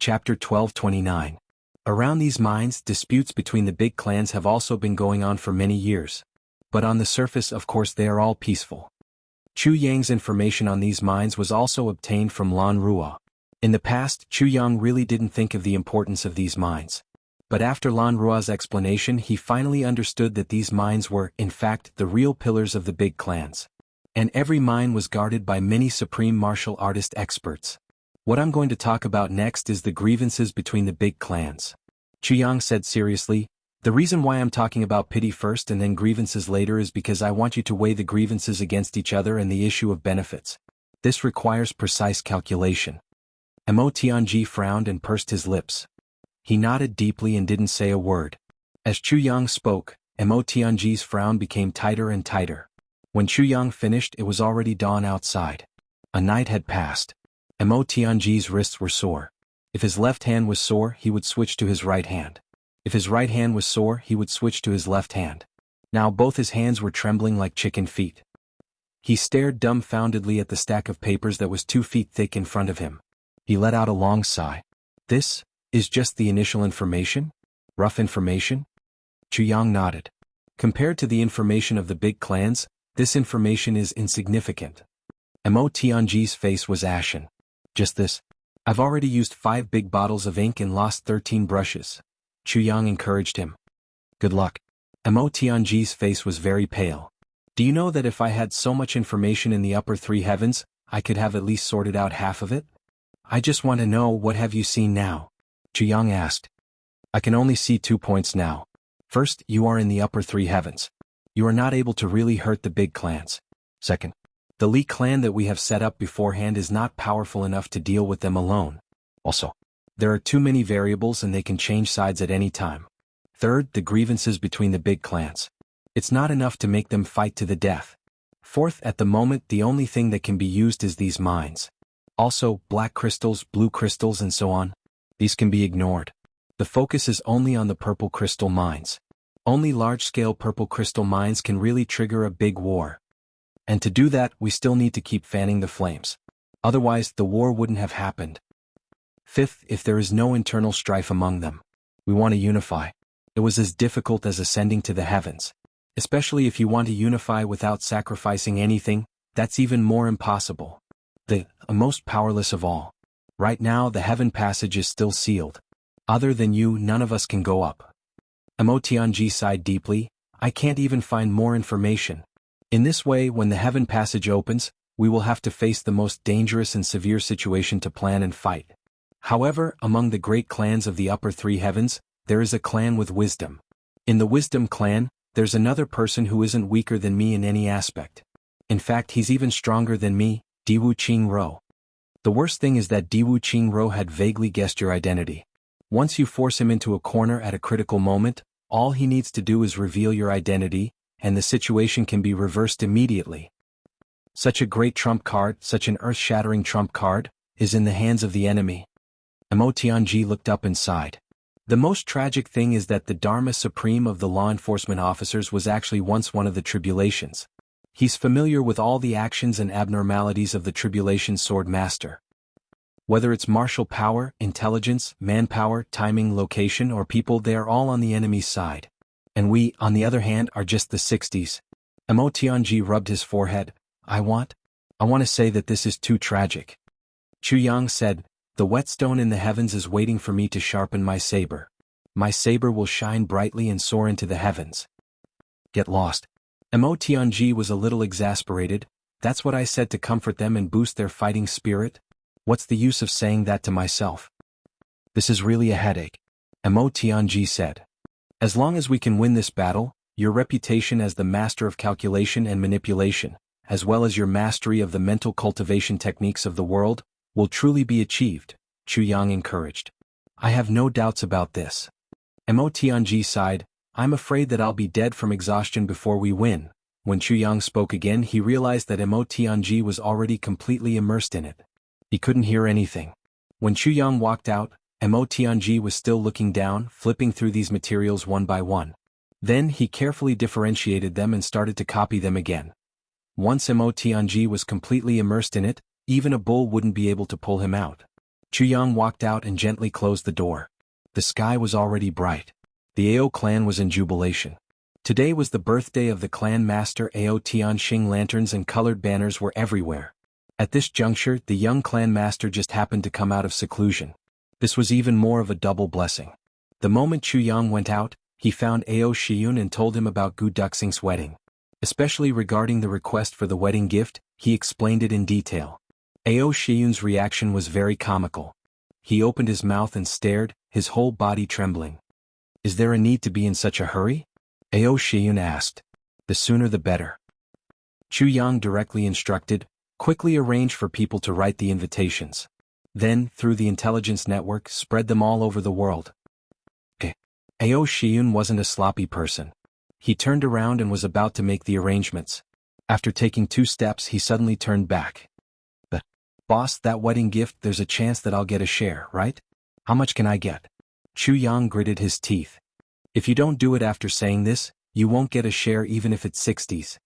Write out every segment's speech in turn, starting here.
Chapter 1229. Around these mines, disputes between the big clans have also been going on for many years. But on the surface, of course, they are all peaceful. Chu Yang's information on these mines was also obtained from Lan Ruo. In the past, Chu Yang really didn't think of the importance of these mines. But after Lan Ruo's explanation, he finally understood that these mines were, in fact, the real pillars of the big clans. And every mine was guarded by many supreme martial artist experts. What I'm going to talk about next is the grievances between the big clans. Chu Yang said seriously, "The reason why I'm talking about pity first and then grievances later is because I want you to weigh the grievances against each other and the issue of benefits. This requires precise calculation." Mo Tianji frowned and pursed his lips. He nodded deeply and didn't say a word. As Chu Yang spoke, Mo Tianji's frown became tighter and tighter. When Chu Yang finished, it was already dawn outside. A night had passed. Mo Tianji's wrists were sore. If his left hand was sore, he would switch to his right hand. If his right hand was sore, he would switch to his left hand. Now both his hands were trembling like chicken feet. He stared dumbfoundedly at the stack of papers that was 2 feet thick in front of him. He let out a long sigh. "This is just the initial information? Rough information?" Chu Yang nodded. "Compared to the information of the big clans, this information is insignificant." Mo Tianji's face was ashen. "Just this? I've already used 5 big bottles of ink and lost 13 brushes." Chu Yang encouraged him. "Good luck." Mo Tianji's face was very pale. "Do you know that if I had so much information in the upper 3 heavens, I could have at least sorted out half of it?" "I just want to know, what have you seen now?" Chu Yang asked. "I can only see 2 points now. First, you are in the upper 3 heavens. You are not able to really hurt the big clans. Second, the Li clan that we have set up beforehand is not powerful enough to deal with them alone. Also, there are too many variables and they can change sides at any time. Third, the grievances between the big clans. It's not enough to make them fight to the death. Fourth, at the moment the only thing that can be used is these mines. Also, black crystals, blue crystals and so on. These can be ignored. The focus is only on the purple crystal mines. Only large-scale purple crystal mines can really trigger a big war. And to do that, we still need to keep fanning the flames. Otherwise, the war wouldn't have happened. Fifth, if there is no internal strife among them, we want to unify. It was as difficult as ascending to the heavens. Especially if you want to unify without sacrificing anything, that's even more impossible. The most powerless of all. Right now, the heaven passage is still sealed. Other than you, none of us can go up." Mo Tianji sighed deeply. "I can't even find more information. In this way, when the heaven passage opens, we will have to face the most dangerous and severe situation to plan and fight. However, among the great clans of the upper 3 heavens, there is a clan with wisdom. In the wisdom clan, there's another person who isn't weaker than me in any aspect. In fact, he's even stronger than me, Diwu Qingro. The worst thing is that Diwu Qingro had vaguely guessed your identity. Once you force him into a corner at a critical moment, all he needs to do is reveal your identity, and the situation can be reversed immediately. Such a great trump card, such an earth-shattering trump card, is in the hands of the enemy." Mo Tianji looked up and sighed. The most tragic thing is that the Dharma Supreme of the law enforcement officers was actually once one of the tribulations. He's familiar with all the actions and abnormalities of the tribulation sword master. Whether it's martial power, intelligence, manpower, timing, location, or people, they are all on the enemy's side. And we, on the other hand, are just the 60s. Mo Tianji rubbed his forehead. I want to say that this is too tragic." Chu Yang said, "The whetstone in the heavens is waiting for me to sharpen my saber. My saber will shine brightly and soar into the heavens." "Get lost." Mo Tianji was a little exasperated. "That's what I said to comfort them and boost their fighting spirit? What's the use of saying that to myself?" "This is really a headache," Mo Tianji said. "As long as we can win this battle, your reputation as the master of calculation and manipulation, as well as your mastery of the mental cultivation techniques of the world, will truly be achieved," Chu Yang encouraged. "I have no doubts about this." Mo Tianji sighed. "I'm afraid that I'll be dead from exhaustion before we win." When Chu Yang spoke again, he realized that Mo Tianji was already completely immersed in it. He couldn't hear anything. When Chu Yang walked out, Mo Tianji was still looking down, flipping through these materials one by one. Then he carefully differentiated them and started to copy them again. Once Mo Tianji was completely immersed in it, even a bull wouldn't be able to pull him out. Chu Yang walked out and gently closed the door. The sky was already bright. The Ao clan was in jubilation. Today was the birthday of the clan master Ao Tianxing. Lanterns and colored banners were everywhere. At this juncture, the young clan master just happened to come out of seclusion. This was even more of a double blessing. The moment Chu Yang went out, he found Ao Shiyun and told him about Gu Duxing's wedding. Especially regarding the request for the wedding gift, he explained it in detail. Ao Shiyun's reaction was very comical. He opened his mouth and stared, his whole body trembling. Is there a need to be in such a hurry? Ao Shiyun asked. The sooner the better. Chu Yang directly instructed, quickly arrange for people to write the invitations. Then, through the intelligence network, spread them all over the world. Ao Shiyun wasn't a sloppy person. He turned around and was about to make the arrangements. After taking 2 steps, he suddenly turned back. Boss, that wedding gift, there's a chance that I'll get a share, right? How much can I get? Chu Yang gritted his teeth. If you don't do it after saying this, you won't get a share even if it's 60s.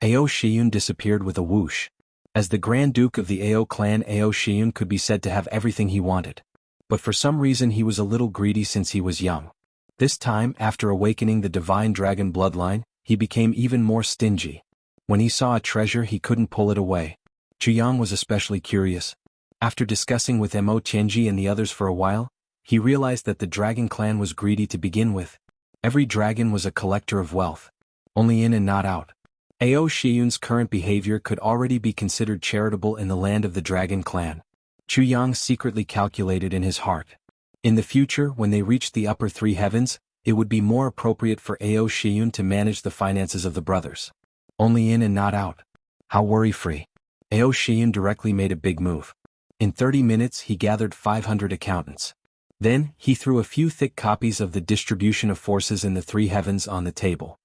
Ao Shiyun disappeared with a whoosh. As the Grand Duke of the Ao clan, Ao Shiyun could be said to have everything he wanted. But for some reason he was a little greedy since he was young. This time, after awakening the divine dragon bloodline, he became even more stingy. When he saw a treasure he couldn't pull it away. Chu Yang was especially curious. After discussing with Mo Tianji and the others for a while, he realized that the dragon clan was greedy to begin with. Every dragon was a collector of wealth. Only in and not out. Ao Shiyun's current behavior could already be considered charitable in the land of the dragon clan. Chu Yang secretly calculated in his heart. In the future, when they reached the upper 3 heavens, it would be more appropriate for Ao Shiyun to manage the finances of the brothers. Only in and not out. How worry-free. Ao Shiyun directly made a big move. In 30 minutes he gathered 500 accountants. Then, he threw a few thick copies of the distribution of forces in the 3 heavens on the table.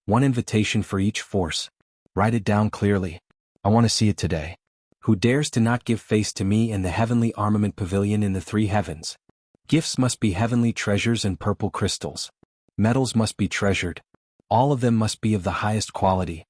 1 invitation for each force. Write it down clearly. I want to see it today. Who dares to not give face to me in the heavenly armament pavilion in the 3 heavens? Gifts must be heavenly treasures and purple crystals. Metals must be treasured. All of them must be of the highest quality.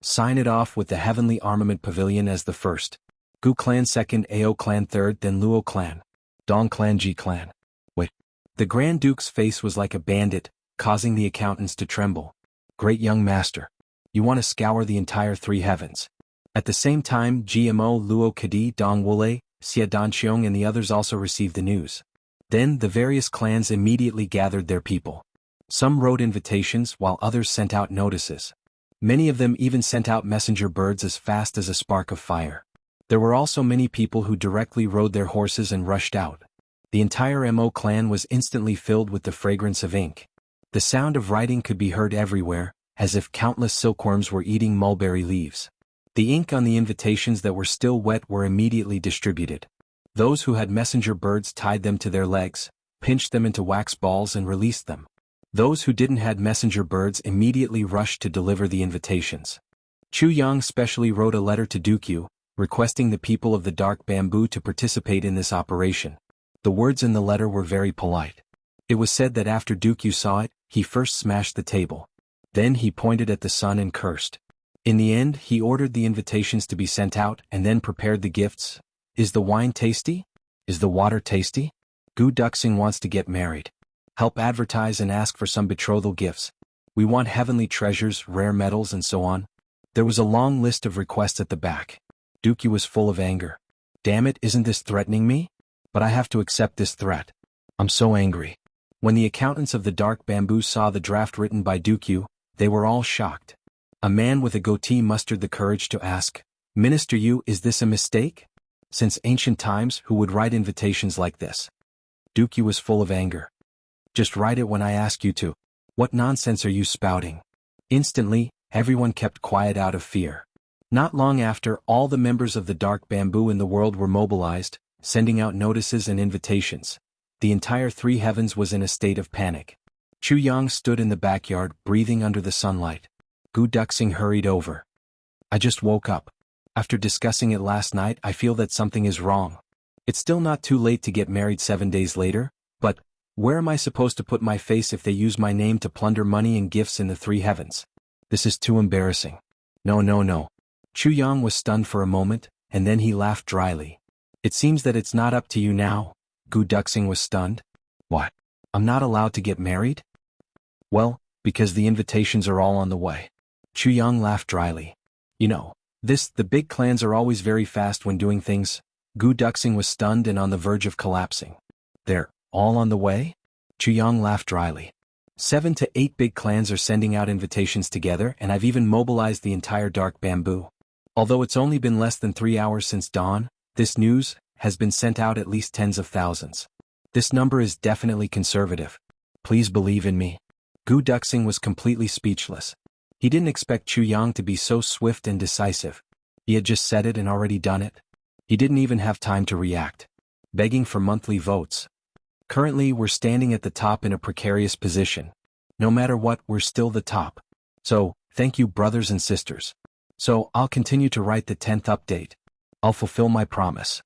Sign it off with the heavenly armament pavilion as the first. Gu clan second, Ao clan third, then Luo clan. Dong clan, Ji clan. Wait. The Grand Duke's face was like a bandit, causing the accountants to tremble. Great young master. You want to scour the entire 3 heavens. At the same time, GMO, Luo Kadi, Dong Wule, Xia Danqiong and the others also received the news. Then the various clans immediately gathered their people. Some wrote invitations while others sent out notices. Many of them even sent out messenger birds as fast as a spark of fire. There were also many people who directly rode their horses and rushed out. The entire Mo clan was instantly filled with the fragrance of ink. The sound of writing could be heard everywhere, as if countless silkworms were eating mulberry leaves. The ink on the invitations that were still wet were immediately distributed. Those who had messenger birds tied them to their legs, pinched them into wax balls and released them. Those who didn't have messenger birds immediately rushed to deliver the invitations. Chu Yang specially wrote a letter to Dukyu, requesting the people of the Dark Bamboo to participate in this operation. The words in the letter were very polite. It was said that after Dukyu saw it, he first smashed the table. Then he pointed at the sun and cursed. In the end, he ordered the invitations to be sent out and then prepared the gifts. Is the wine tasty? Is the water tasty? Gu Duxing wants to get married. Help advertise and ask for some betrothal gifts. We want heavenly treasures, rare metals and so on. There was a long list of requests at the back. Dukyu was full of anger. Damn it, isn't this threatening me? But I have to accept this threat. I'm so angry. When the accountants of the Dark Bamboo saw the draft written by Dukyu, they were all shocked. A man with a goatee mustered the courage to ask, Minister Yu, is this a mistake? Since ancient times, who would write invitations like this? Dukyu was full of anger. Just write it when I ask you to. What nonsense are you spouting? Instantly, everyone kept quiet out of fear. Not long after, all the members of the Dark Bamboo in the world were mobilized, sending out notices and invitations. The entire 3 heavens was in a state of panic. Chu Yang stood in the backyard, breathing under the sunlight. Gu Duxing hurried over. I just woke up. After discussing it last night, I feel that something is wrong. It's still not too late to get married 7 days later, but where am I supposed to put my face if they use my name to plunder money and gifts in the 3 heavens? This is too embarrassing. No. Chu Yang was stunned for a moment, and then he laughed dryly. It seems that it's not up to you now. Gu Duxing was stunned. What? I'm not allowed to get married? Well, because the invitations are all on the way. Chu Yang laughed dryly. You know, the big clans are always very fast when doing things. Gu Duxing was stunned and on the verge of collapsing. They're all on the way? Chu Yang laughed dryly. 7 to 8 big clans are sending out invitations together, and I've even mobilized the entire Dark Bamboo. Although it's only been less than 3 hours since dawn, this news has been sent out at least tens of thousands. This number is definitely conservative. Please believe in me. Gu Duxing was completely speechless. He didn't expect Chu Yang to be so swift and decisive. He had just said it and already done it. He didn't even have time to react. Begging for monthly votes. Currently, we're standing at the top in a precarious position. No matter what, we're still the top. So, thank you brothers and sisters. So, I'll continue to write the 10th update. I'll fulfill my promise.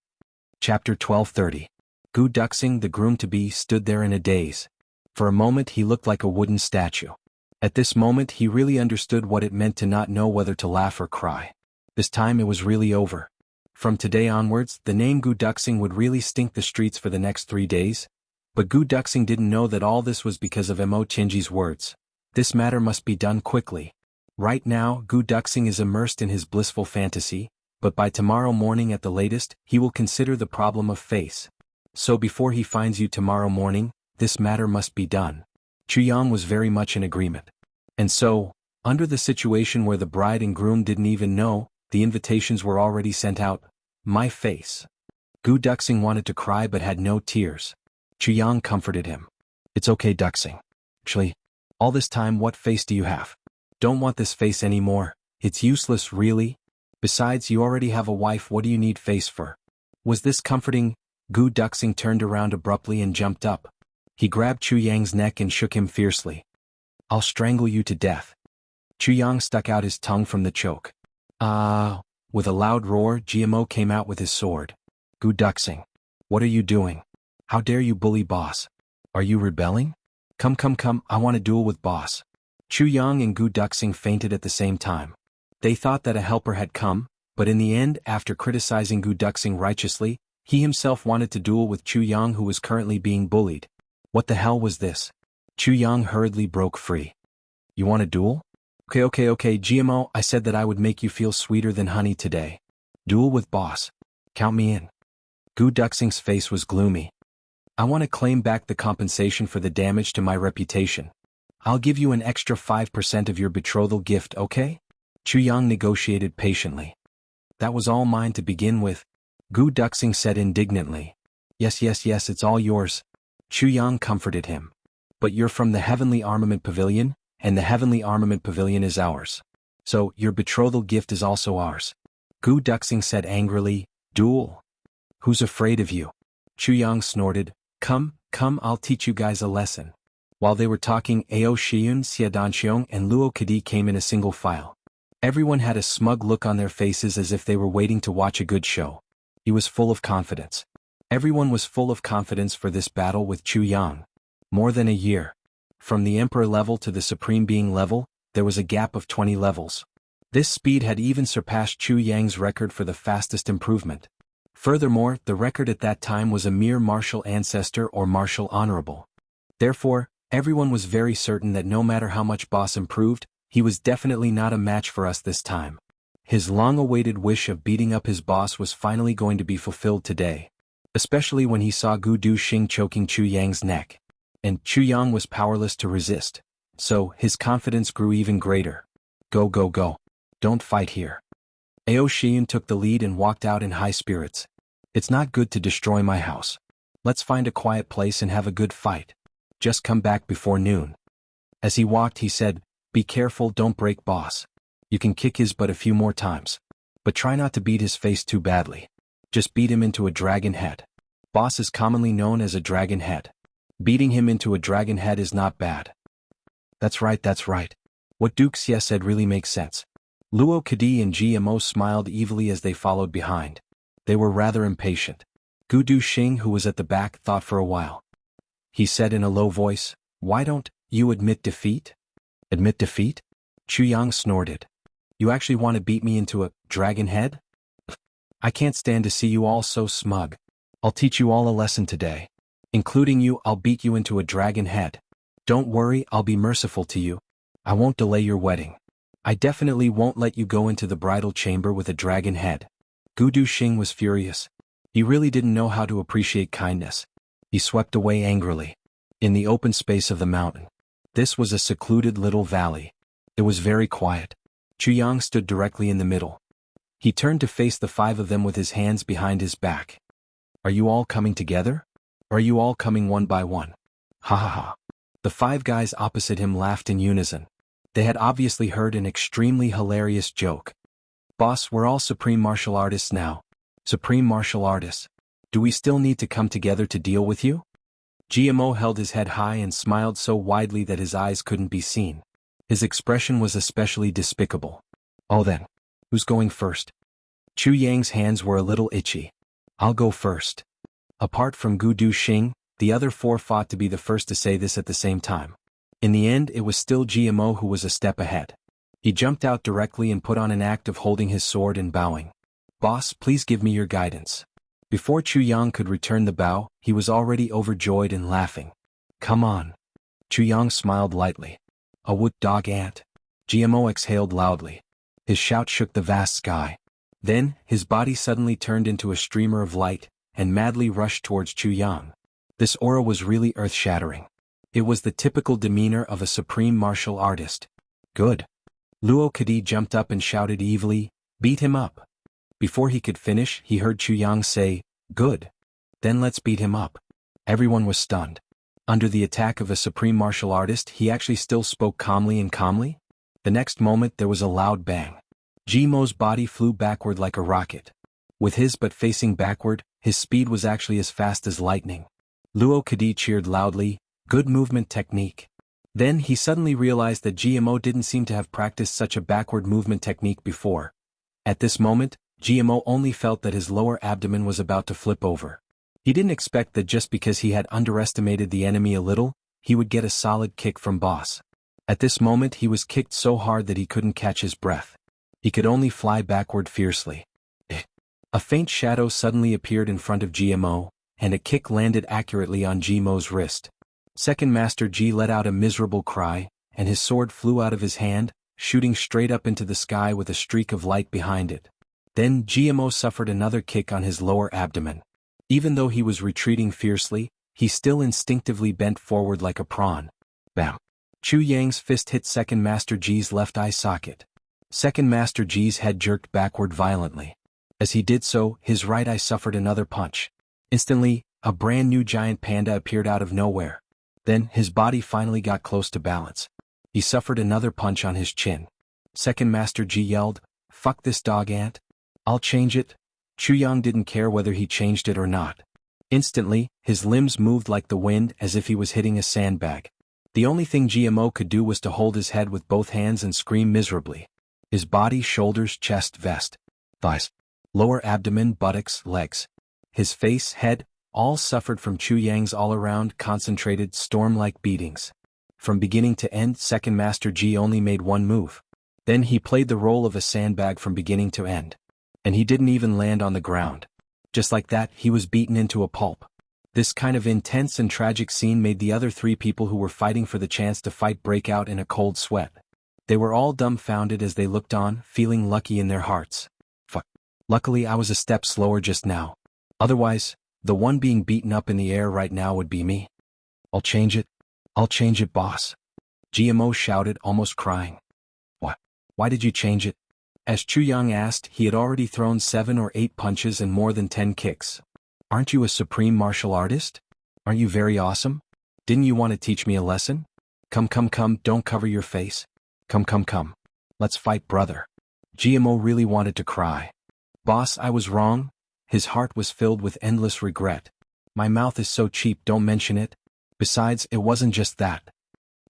Chapter 1230. Gu Duxing, the groom-to-be, stood there in a daze. For a moment he looked like a wooden statue. At this moment he really understood what it meant to not know whether to laugh or cry. This time it was really over. From today onwards, the name Gu Duxing would really stink the streets for the next 3 days. But Gu Duxing didn't know that all this was because of Mo Qingji's words. This matter must be done quickly. Right now, Gu Duxing is immersed in his blissful fantasy, but by tomorrow morning at the latest, he will consider the problem of face. So before he finds you tomorrow morning, this matter must be done. Chu Yang was very much in agreement. And so, under the situation where the bride and groom didn't even know, the invitations were already sent out. My face. Gu Duxing wanted to cry but had no tears. Chu Yang comforted him. It's okay, Duxing. Actually, all this time what face do you have? Don't want this face anymore. It's useless, really. Besides, you already have a wife, what do you need face for? Was this comforting? Gu Duxing turned around abruptly and jumped up. He grabbed Chu Yang's neck and shook him fiercely. I'll strangle you to death. Chu Yang stuck out his tongue from the choke. With a loud roar, GMO came out with his sword. Gu Duxing. What are you doing? How dare you bully boss? Are you rebelling? Come, I want to duel with boss. Chu Yang and Gu Duxing fainted at the same time. They thought that a helper had come, but in the end, after criticizing Gu Duxing righteously, he himself wanted to duel with Chu Yang, who was currently being bullied. What the hell was this? Chu Yang hurriedly broke free. You want a duel? Okay, GMO, I said that I would make you feel sweeter than honey today. Duel with boss. Count me in. Gu Duxing's face was gloomy. I want to claim back the compensation for the damage to my reputation. I'll give you an extra 5% of your betrothal gift, okay? Chu Yang negotiated patiently. That was all mine to begin with. Gu Duxing said indignantly. Yes, it's all yours. Chu Yang comforted him. But you're from the Heavenly Armament Pavilion, and the Heavenly Armament Pavilion is ours. So, your betrothal gift is also ours. Gu Duxing said angrily, duel. Who's afraid of you? Chu Yang snorted, Come, I'll teach you guys a lesson. While they were talking, Ao Shiyun, Xia Danxiong, and Luo Kadi came in a single file. Everyone had a smug look on their faces as if they were waiting to watch a good show. He was full of confidence. Everyone was full of confidence for this battle with Chu Yang. More than a year. From the Emperor level to the Supreme Being level, there was a gap of 20 levels. This speed had even surpassed Chu Yang's record for the fastest improvement. Furthermore, the record at that time was a mere martial ancestor or martial honorable. Therefore, everyone was very certain that no matter how much boss improved, he was definitely not a match for us this time. His long-awaited wish of beating up his boss was finally going to be fulfilled today. Especially when he saw Gu Duxing choking Chu Yang's neck. And Chu Yang was powerless to resist. So, his confidence grew even greater. Go. Don't fight here. Ao Shiyun took the lead and walked out in high spirits. It's not good to destroy my house. Let's find a quiet place and have a good fight. Just come back before noon. As he walked he said, be careful, don't break boss. You can kick his butt a few more times. But try not to beat his face too badly. Just beat him into a dragon head. Boss is commonly known as a dragon head. Beating him into a dragon head is not bad. That's right. What Wuxia said really makes sense. Luo Kadi and GMO smiled evilly as they followed behind. They were rather impatient. Gu Duxing, who was at the back, thought for a while. He said in a low voice, why don't you admit defeat? Admit defeat? Chu Yang snorted. You actually want to beat me into a dragon head? I can't stand to see you all so smug. I'll teach you all a lesson today. Including you, I'll beat you into a dragon head. Don't worry, I'll be merciful to you. I won't delay your wedding. I definitely won't let you go into the bridal chamber with a dragon head. Gu Duxing was furious. He really didn't know how to appreciate kindness. He swept away angrily. In the open space of the mountain. This was a secluded little valley. It was very quiet. Chu Yang stood directly in the middle. He turned to face the 5 of them with his hands behind his back. Are you all coming together? Or are you all coming one by one? Ha ha ha. The 5 guys opposite him laughed in unison. They had obviously heard an extremely hilarious joke. Boss, we're all supreme martial artists now. Supreme martial artists. Do we still need to come together to deal with you? GMO held his head high and smiled so widely that his eyes couldn't be seen. His expression was especially despicable. Oh then. Who's going first? Chu Yang's hands were a little itchy. I'll go first. Apart from Gu Duxing, the other 4 fought to be the first to say this at the same time. In the end, it was still GMO who was a step ahead. He jumped out directly and put on an act of holding his sword and bowing. Boss, please give me your guidance. Before Chu Yang could return the bow, he was already overjoyed and laughing. Come on. Chu Yang smiled lightly. A wood dog ant. GMO exhaled loudly. His shout shook the vast sky. Then, his body suddenly turned into a streamer of light, and madly rushed towards Chu Yang. This aura was really earth-shattering. It was the typical demeanor of a supreme martial artist. Good. Luo Kadi jumped up and shouted evilly, beat him up. Before he could finish, he heard Chu Yang say, good. Then let's beat him up. Everyone was stunned. Under the attack of a supreme martial artist, he actually still spoke calmly and calmly? The next moment there was a loud bang. Jimo's body flew backward like a rocket. With his butt facing backward, his speed was actually as fast as lightning. Luo Kadi cheered loudly, good movement technique. Then he suddenly realized that GMO didn't seem to have practiced such a backward movement technique before. At this moment, GMO only felt that his lower abdomen was about to flip over. He didn't expect that just because he had underestimated the enemy a little, he would get a solid kick from Boss. At this moment he was kicked so hard that he couldn't catch his breath. He could only fly backward fiercely. A faint shadow suddenly appeared in front of GMO, and a kick landed accurately on GMO's wrist. Second Master G let out a miserable cry, and his sword flew out of his hand, shooting straight up into the sky with a streak of light behind it. Then GMO suffered another kick on his lower abdomen. Even though he was retreating fiercely, he still instinctively bent forward like a prawn. Bam! Chu Yang's fist hit Second Master G's left eye socket. Second Master G's head jerked backward violently. As he did so, his right eye suffered another punch. Instantly, a brand new giant panda appeared out of nowhere. Then, his body finally got close to balance. He suffered another punch on his chin. Second Master G yelled, fuck this dog ant. I'll change it. Chu Yang didn't care whether he changed it or not. Instantly, his limbs moved like the wind as if he was hitting a sandbag. The only thing GMO could do was to hold his head with both hands and scream miserably. His body, shoulders, chest, vest, thighs, lower abdomen, buttocks, legs. His face, head, all suffered from Chu Yang's all-around, concentrated, storm-like beatings. From beginning to end, Second Master G only made one move. Then he played the role of a sandbag from beginning to end. And he didn't even land on the ground. Just like that, he was beaten into a pulp. This kind of intense and tragic scene made the other 3 people who were fighting for the chance to fight break out in a cold sweat. They were all dumbfounded as they looked on, feeling lucky in their hearts. Fuck. Luckily I was a step slower just now. Otherwise, the one being beaten up in the air right now would be me. I'll change it. I'll change it, boss. GMO shouted, almost crying. What? Why did you change it? As Chu Yang asked, he had already thrown 7 or 8 punches and more than 10 kicks. Aren't you a supreme martial artist? Aren't you very awesome? Didn't you want to teach me a lesson? Come, don't cover your face. Come. Let's fight, brother. GMO really wanted to cry. Boss, I was wrong. His heart was filled with endless regret. My mouth is so cheap, don't mention it. Besides, it wasn't just that.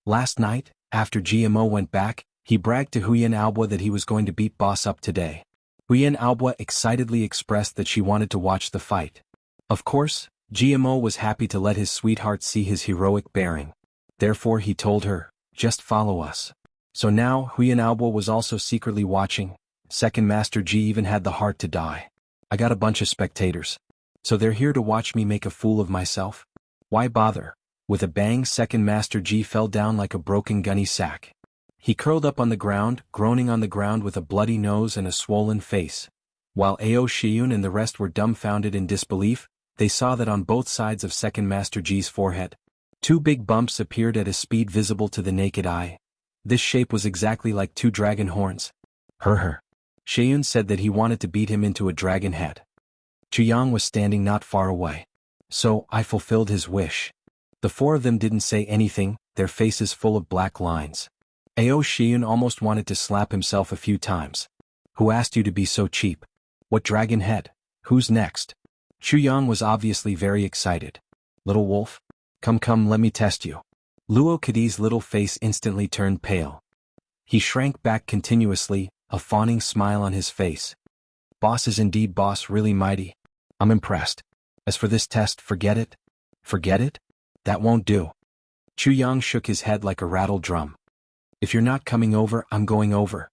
Last night, after GMO went back, he bragged to Huyan Aobua that he was going to beat Boss up today. Huyan Aobua excitedly expressed that she wanted to watch the fight. Of course, GMO was happy to let his sweetheart see his heroic bearing. Therefore he told her, just follow us. So now, Huyan Aobua was also secretly watching. Second Master G even had the heart to die. I got a bunch of spectators. So they're here to watch me make a fool of myself? Why bother? With a bang, second Master Ji fell down like a broken gunny sack. He curled up on the ground, groaning on the ground with a bloody nose and a swollen face. While Ao Shiyun and the rest were dumbfounded in disbelief, they saw that on both sides of second Master Ji's forehead, two big bumps appeared at a speed visible to the naked eye. This shape was exactly like two dragon horns. Her. Shiyun said that he wanted to beat him into a dragon head. Chuyang was standing not far away. So, I fulfilled his wish. The four of them didn't say anything, their faces full of black lines. Ao Shiyun almost wanted to slap himself a few times. Who asked you to be so cheap? What dragon head? Who's next? Chuyang was obviously very excited. Little wolf? Come, let me test you. Luo Kadi's little face instantly turned pale. He shrank back continuously, a fawning smile on his face. Boss is indeed boss, really mighty. I'm impressed. As for this test, forget it. Forget it? That won't do. Chuyang shook his head like a rattled drum. If you're not coming over, I'm going over.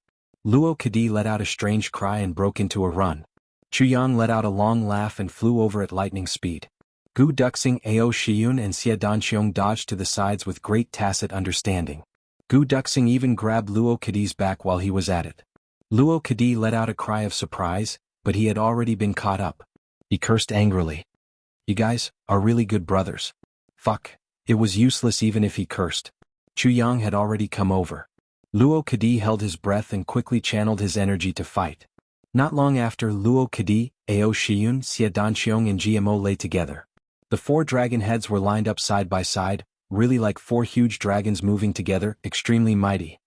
Luo Kadi let out a strange cry and broke into a run. Chuyang let out a long laugh and flew over at lightning speed. Gu Duxing, Ao Shiyun and Xie Danqiong dodged to the sides with great tacit understanding. Gu Duxing even grabbed Luo Kadi's back while he was at it. Luo Kadi let out a cry of surprise, but he had already been caught up. He cursed angrily. You guys are really good brothers. Fuck. It was useless even if he cursed. Chuyang had already come over. Luo Kadi held his breath and quickly channeled his energy to fight. Not long after, Luo Kadi, Ao Shiyun, Xie Danqiong and GMO lay together. The four dragon heads were lined up side by side, really like four huge dragons moving together, extremely mighty.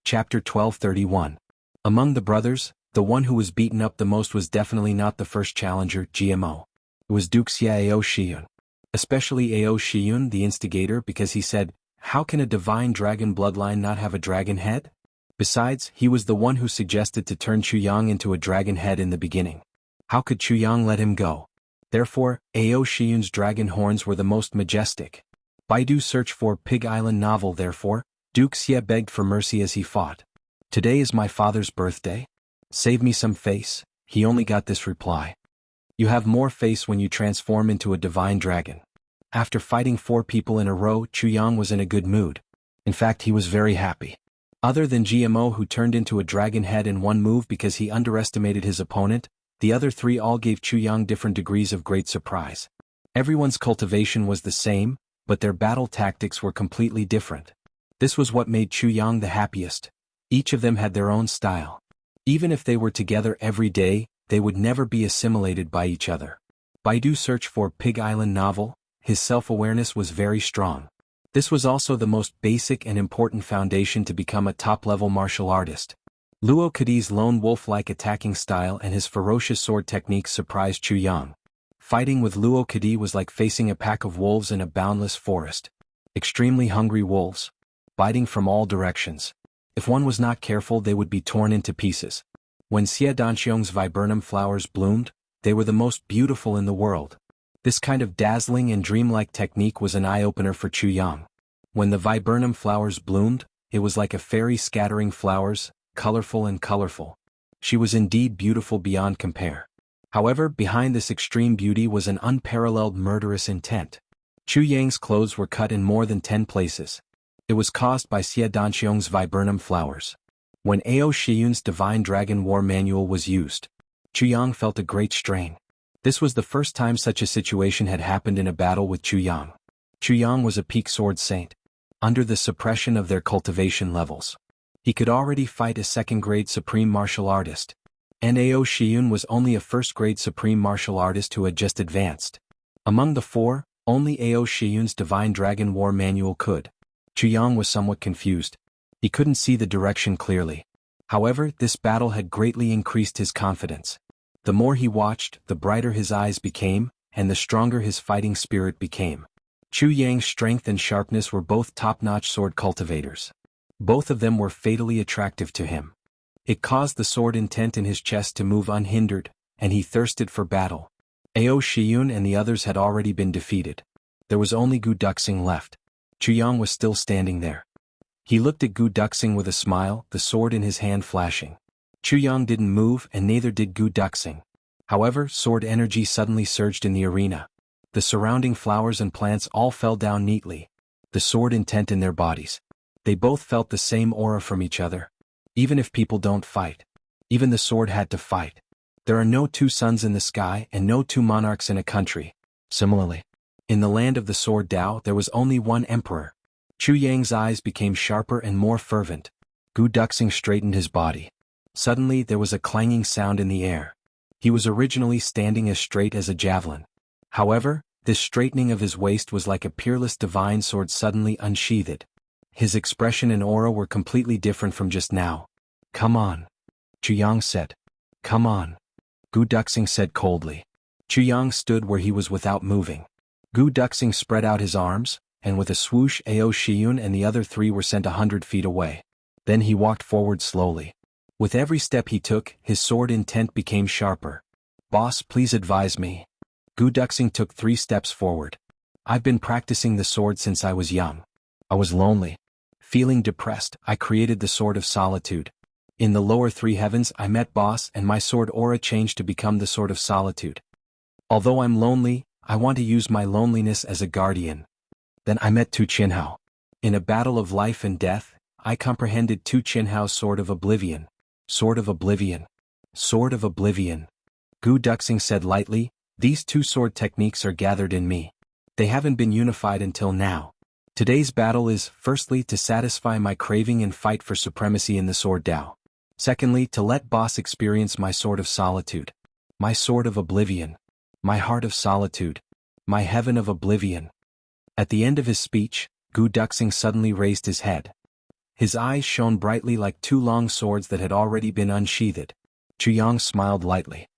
Chapter 1231. Among the brothers, the one who was beaten up the most was definitely not the first challenger, GMO. It was Wuxia Ao Shiyun. Especially Ao Shiyun, the instigator, because he said, how can a divine dragon bloodline not have a dragon head? Besides, he was the one who suggested to turn Chuyang into a dragon head in the beginning. How could Chuyang let him go? Therefore, Ao Shiyun's dragon horns were the most majestic. Baidu searched for Pig Island novel. Therefore, Duke Xie begged for mercy as he fought. Today is my father's birthday. Save me some face. He only got this reply. You have more face when you transform into a divine dragon. After fighting four people in a row, Chuyang was in a good mood. In fact, he was very happy. Other than GMO, who turned into a dragon head in one move because he underestimated his opponent, the other three all gave Chuyang different degrees of great surprise. Everyone's cultivation was the same, but their battle tactics were completely different. This was what made Chuyang the happiest. Each of them had their own style. Even if they were together every day, they would never be assimilated by each other. Baidu searched for Pig Island novel. His self-awareness was very strong. This was also the most basic and important foundation to become a top-level martial artist. Luo Kadi's lone wolf-like attacking style and his ferocious sword techniques surprised Chuyang. Fighting with Luo Kadi was like facing a pack of wolves in a boundless forest. Extremely hungry wolves, biting from all directions. If one was not careful, they would be torn into pieces. When Xie Danqiong's viburnum flowers bloomed, they were the most beautiful in the world. This kind of dazzling and dreamlike technique was an eye-opener for Chuyang. When the viburnum flowers bloomed, it was like a fairy scattering flowers, colorful and colorful. She was indeed beautiful beyond compare. However, behind this extreme beauty was an unparalleled murderous intent. Chuyang's clothes were cut in more than 10 places. It was caused by Xie Danqiong's viburnum flowers. When Ao Shiyun's Divine Dragon War Manual was used, Chuyang felt a great strain. This was the first time such a situation had happened in a battle with Chuyang. Chuyang was a peak sword saint. Under the suppression of their cultivation levels, he could already fight a second-grade supreme martial artist. And Ao Shiyun was only a first-grade supreme martial artist who had just advanced. Among the four, only Ao Shiyun's Divine Dragon War Manual could. Chuyang was somewhat confused. He couldn't see the direction clearly. However, this battle had greatly increased his confidence. The more he watched, the brighter his eyes became, and the stronger his fighting spirit became. Chuyang's strength and sharpness were both top-notch sword cultivators. Both of them were fatally attractive to him. It caused the sword intent in his chest to move unhindered, and he thirsted for battle. Ao Shiyun and the others had already been defeated. There was only Gu Duxing left. Chuyang was still standing there. He looked at Gu Duxing with a smile, the sword in his hand flashing. Chuyang didn't move and neither did Gu Duxing. However, sword energy suddenly surged in the arena. The surrounding flowers and plants all fell down neatly, the sword intent in their bodies. They both felt the same aura from each other. Even if people don't fight, even the sword had to fight. There are no two suns in the sky and no two monarchs in a country. Similarly, in the land of the sword Tao there was only one emperor. Chu Yang's eyes became sharper and more fervent. Gu Duxing straightened his body. Suddenly there was a clanging sound in the air. He was originally standing as straight as a javelin. However, this straightening of his waist was like a peerless divine sword suddenly unsheathed. His expression and aura were completely different from just now. "Come on," Chu Yang said. "Come on," Gu Duxing said coldly. Chu Yang stood where he was without moving. Gu Duxing spread out his arms, and with a swoosh Ao Shiyun and the other three were sent 100 feet away. Then he walked forward slowly. With every step he took, his sword intent became sharper. "Boss, please advise me." Gu Duxing took 3 steps forward. "I've been practicing the sword since I was young. I was lonely. Feeling depressed, I created the Sword of Solitude. In the lower 3 heavens I met Boss and my sword aura changed to become the Sword of Solitude. Although I'm lonely, I want to use my loneliness as a guardian. Then I met Tu Qinhao. In a battle of life and death, I comprehended Tu Qinhao's Sword of Oblivion. Sword of Oblivion. Sword of Oblivion." Gu Duxing said lightly, "These 2 sword techniques are gathered in me. They haven't been unified until now. Today's battle is, firstly, to satisfy my craving and fight for supremacy in the Sword Tao. Secondly, to let Boss experience my Sword of Solitude. My Sword of Oblivion. My Heart of Solitude. My Heaven of Oblivion." At the end of his speech, Gu Duxing suddenly raised his head. His eyes shone brightly like 2 long swords that had already been unsheathed. Chu Yang smiled lightly.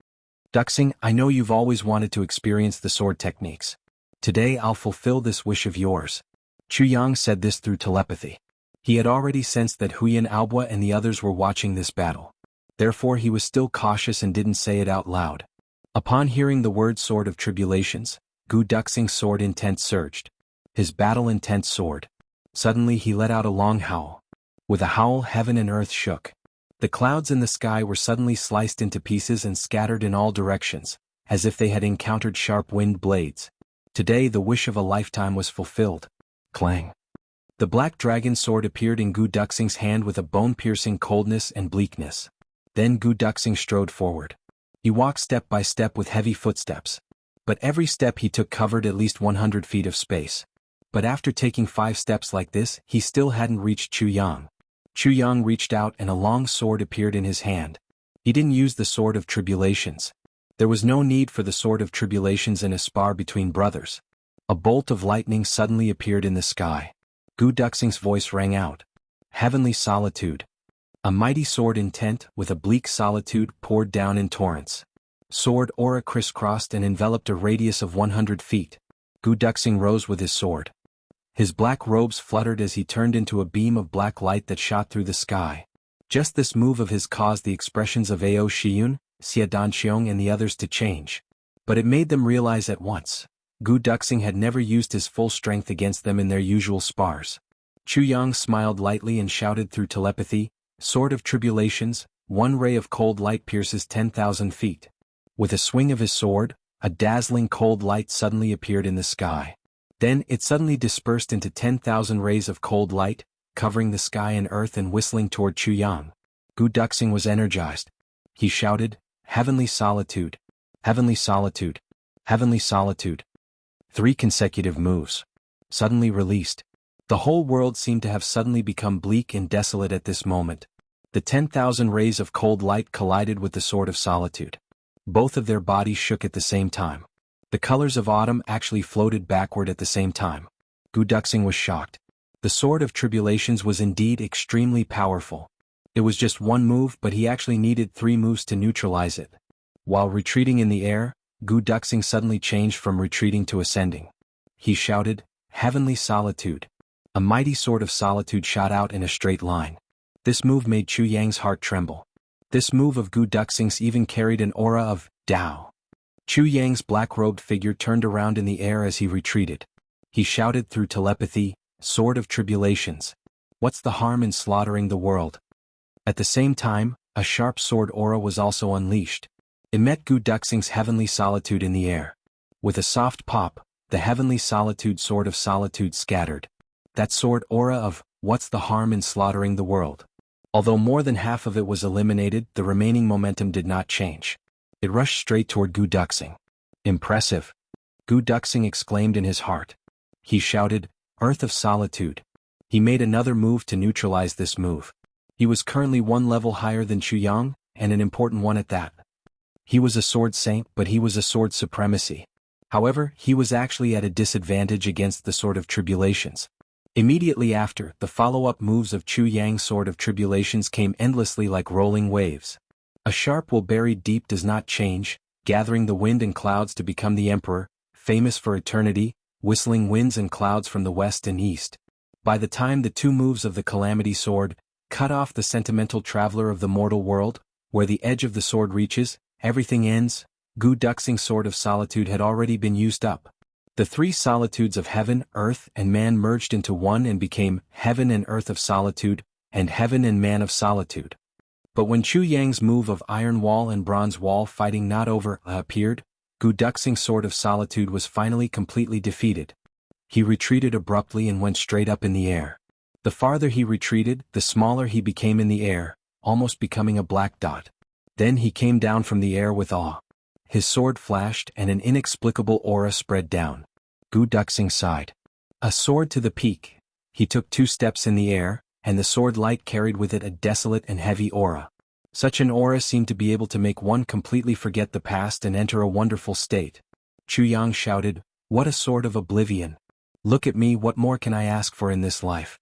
"Duxing, I know you've always wanted to experience the sword techniques. Today I'll fulfill this wish of yours." Chu Yang said this through telepathy. He had already sensed that Huyan Aobua and the others were watching this battle. Therefore he was still cautious and didn't say it out loud. Upon hearing the word Sword of Tribulations, Gu Duxing's sword intent surged. His battle intent soared. Suddenly he let out a long howl. With a howl, heaven and earth shook. The clouds in the sky were suddenly sliced into pieces and scattered in all directions, as if they had encountered sharp wind blades. Today the wish of a lifetime was fulfilled. Clang. The black dragon sword appeared in Gu Duxing's hand with a bone-piercing coldness and bleakness. Then Gu Duxing strode forward. He walked step by step with heavy footsteps. But every step he took covered at least 100 feet of space. But after taking 5 steps like this, he still hadn't reached Chu Yang. Chu Yang reached out and a long sword appeared in his hand. He didn't use the Sword of Tribulations. There was no need for the Sword of Tribulations in a spar between brothers. A bolt of lightning suddenly appeared in the sky. Gu Duxing's voice rang out. "Heavenly Solitude." A mighty sword intent with a bleak solitude poured down in torrents. Sword aura crisscrossed and enveloped a radius of 100 feet. Gu Duxing rose with his sword. His black robes fluttered as he turned into a beam of black light that shot through the sky. Just this move of his caused the expressions of Ao Shiyun, Xia Danxiong and the others to change. But it made them realize at once. Gu Duxing had never used his full strength against them in their usual spars. Chu Yang smiled lightly and shouted through telepathy, "Sword of Tribulations, 1 ray of cold light pierces 10,000 feet. With a swing of his sword, a dazzling cold light suddenly appeared in the sky. Then it suddenly dispersed into 10,000 rays of cold light, covering the sky and earth and whistling toward Chu Yang. Gu Duxing was energized. He shouted, "Heavenly Solitude! Heavenly Solitude! Heavenly Solitude!" 3 consecutive moves. Suddenly released. The whole world seemed to have suddenly become bleak and desolate at this moment. The 10,000 rays of cold light collided with the Sword of Solitude. Both of their bodies shook at the same time. The colors of autumn actually floated backward at the same time. Gu Duxing was shocked. The Sword of Tribulations was indeed extremely powerful. It was just 1 move, but he actually needed 3 moves to neutralize it. While retreating in the air, Gu Duxing suddenly changed from retreating to ascending. He shouted, "Heavenly Solitude." A mighty Sword of Solitude shot out in a straight line. This move made Chu Yang's heart tremble. This move of Gu Duxing's even carried an aura of Tao. Chu Yang's black-robed figure turned around in the air as he retreated. He shouted through telepathy, "Sword of Tribulations. What's the harm in slaughtering the world?" At the same time, a sharp sword aura was also unleashed. It met Gu Duxing's heavenly solitude in the air. With a soft pop, the heavenly solitude sword of solitude scattered. That sword aura of, what's the harm in slaughtering the world? Although more than half of it was eliminated, the remaining momentum did not change. It rushed straight toward Gu Duxing. Impressive! Gu Duxing exclaimed in his heart. He shouted, Earth of Solitude. He made another move to neutralize this move. He was currently one level higher than Chu Yang, and an important one at that. He was a sword saint, but he was a sword supremacy. However, he was actually at a disadvantage against the Sword of Tribulations. Immediately after, the follow-up moves of Chu Yang's Sword of Tribulations came endlessly like rolling waves. A sharp will buried deep does not change, gathering the wind and clouds to become the emperor, famous for eternity, whistling winds and clouds from the west and east. By the time the two moves of the Calamity Sword cut off the sentimental traveler of the mortal world, where the edge of the sword reaches, everything ends, Gu Duxing's Sword of Solitude had already been used up. The three solitudes of heaven, earth, and man merged into one and became Heaven and Earth of Solitude, and Heaven and Man of Solitude. But when Chu Yang's move of Iron Wall and Bronze Wall fighting not over appeared, Gu Duxing's Sword of Solitude was finally completely defeated. He retreated abruptly and went straight up in the air. The farther he retreated, the smaller he became in the air, almost becoming a black dot. Then he came down from the air with awe. His sword flashed and an inexplicable aura spread down. Gu Duxing sighed. A sword to the peak. He took 2 steps in the air, and the sword light carried with it a desolate and heavy aura. Such an aura seemed to be able to make one completely forget the past and enter a wonderful state. Chu Yang shouted, What a sword of oblivion! Look at me, what more can I ask for in this life?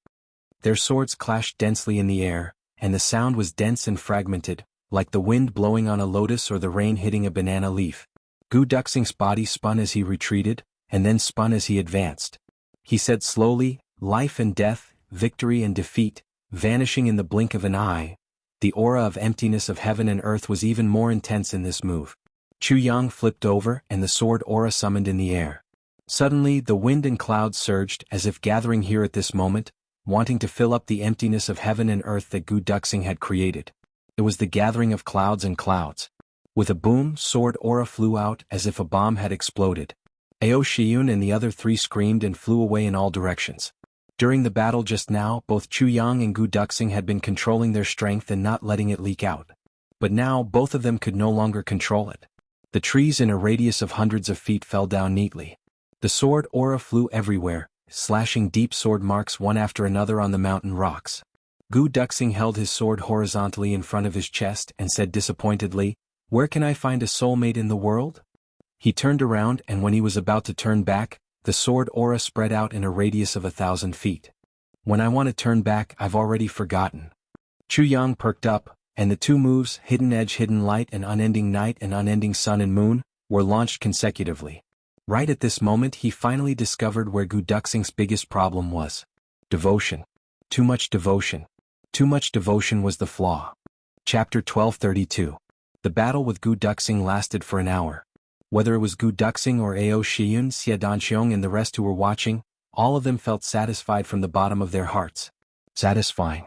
Their swords clashed densely in the air, and the sound was dense and fragmented, like the wind blowing on a lotus or the rain hitting a banana leaf. Gu Duxing's body spun as he retreated, and then spun as he advanced. He said slowly, Life and death, victory and defeat, vanishing in the blink of an eye. The aura of emptiness of heaven and earth was even more intense in this move. Chu Yang flipped over and the sword aura summoned in the air. Suddenly the wind and clouds surged as if gathering here at this moment, wanting to fill up the emptiness of heaven and earth that Gu Duxing had created. It was the gathering of clouds and clouds. With a boom, sword aura flew out as if a bomb had exploded. Ao Shiyun and the other 3 screamed and flew away in all directions. During the battle just now, both Chu Yang and Gu Duxing had been controlling their strength and not letting it leak out. But now both of them could no longer control it. The trees in a radius of hundreds of feet fell down neatly. The sword aura flew everywhere, slashing deep sword marks one after another on the mountain rocks. Gu Duxing held his sword horizontally in front of his chest and said disappointedly, Where can I find a soulmate in the world? He turned around and when he was about to turn back, the sword aura spread out in a radius of 1,000 feet. When I want to turn back, I've already forgotten. Chu Yang perked up, and the 2 moves, Hidden Edge, Hidden Light and Unending Night and Unending Sun and Moon, were launched consecutively. Right at this moment he finally discovered where Gu Duxing's biggest problem was. Devotion. Too much devotion. Too much devotion was the flaw. Chapter 1232. The battle with Gu Duxing lasted for an hour. Whether it was Gu Duxing or Ao Shiyun, Xie Danxiong and the rest who were watching, all of them felt satisfied from the bottom of their hearts. Satisfying.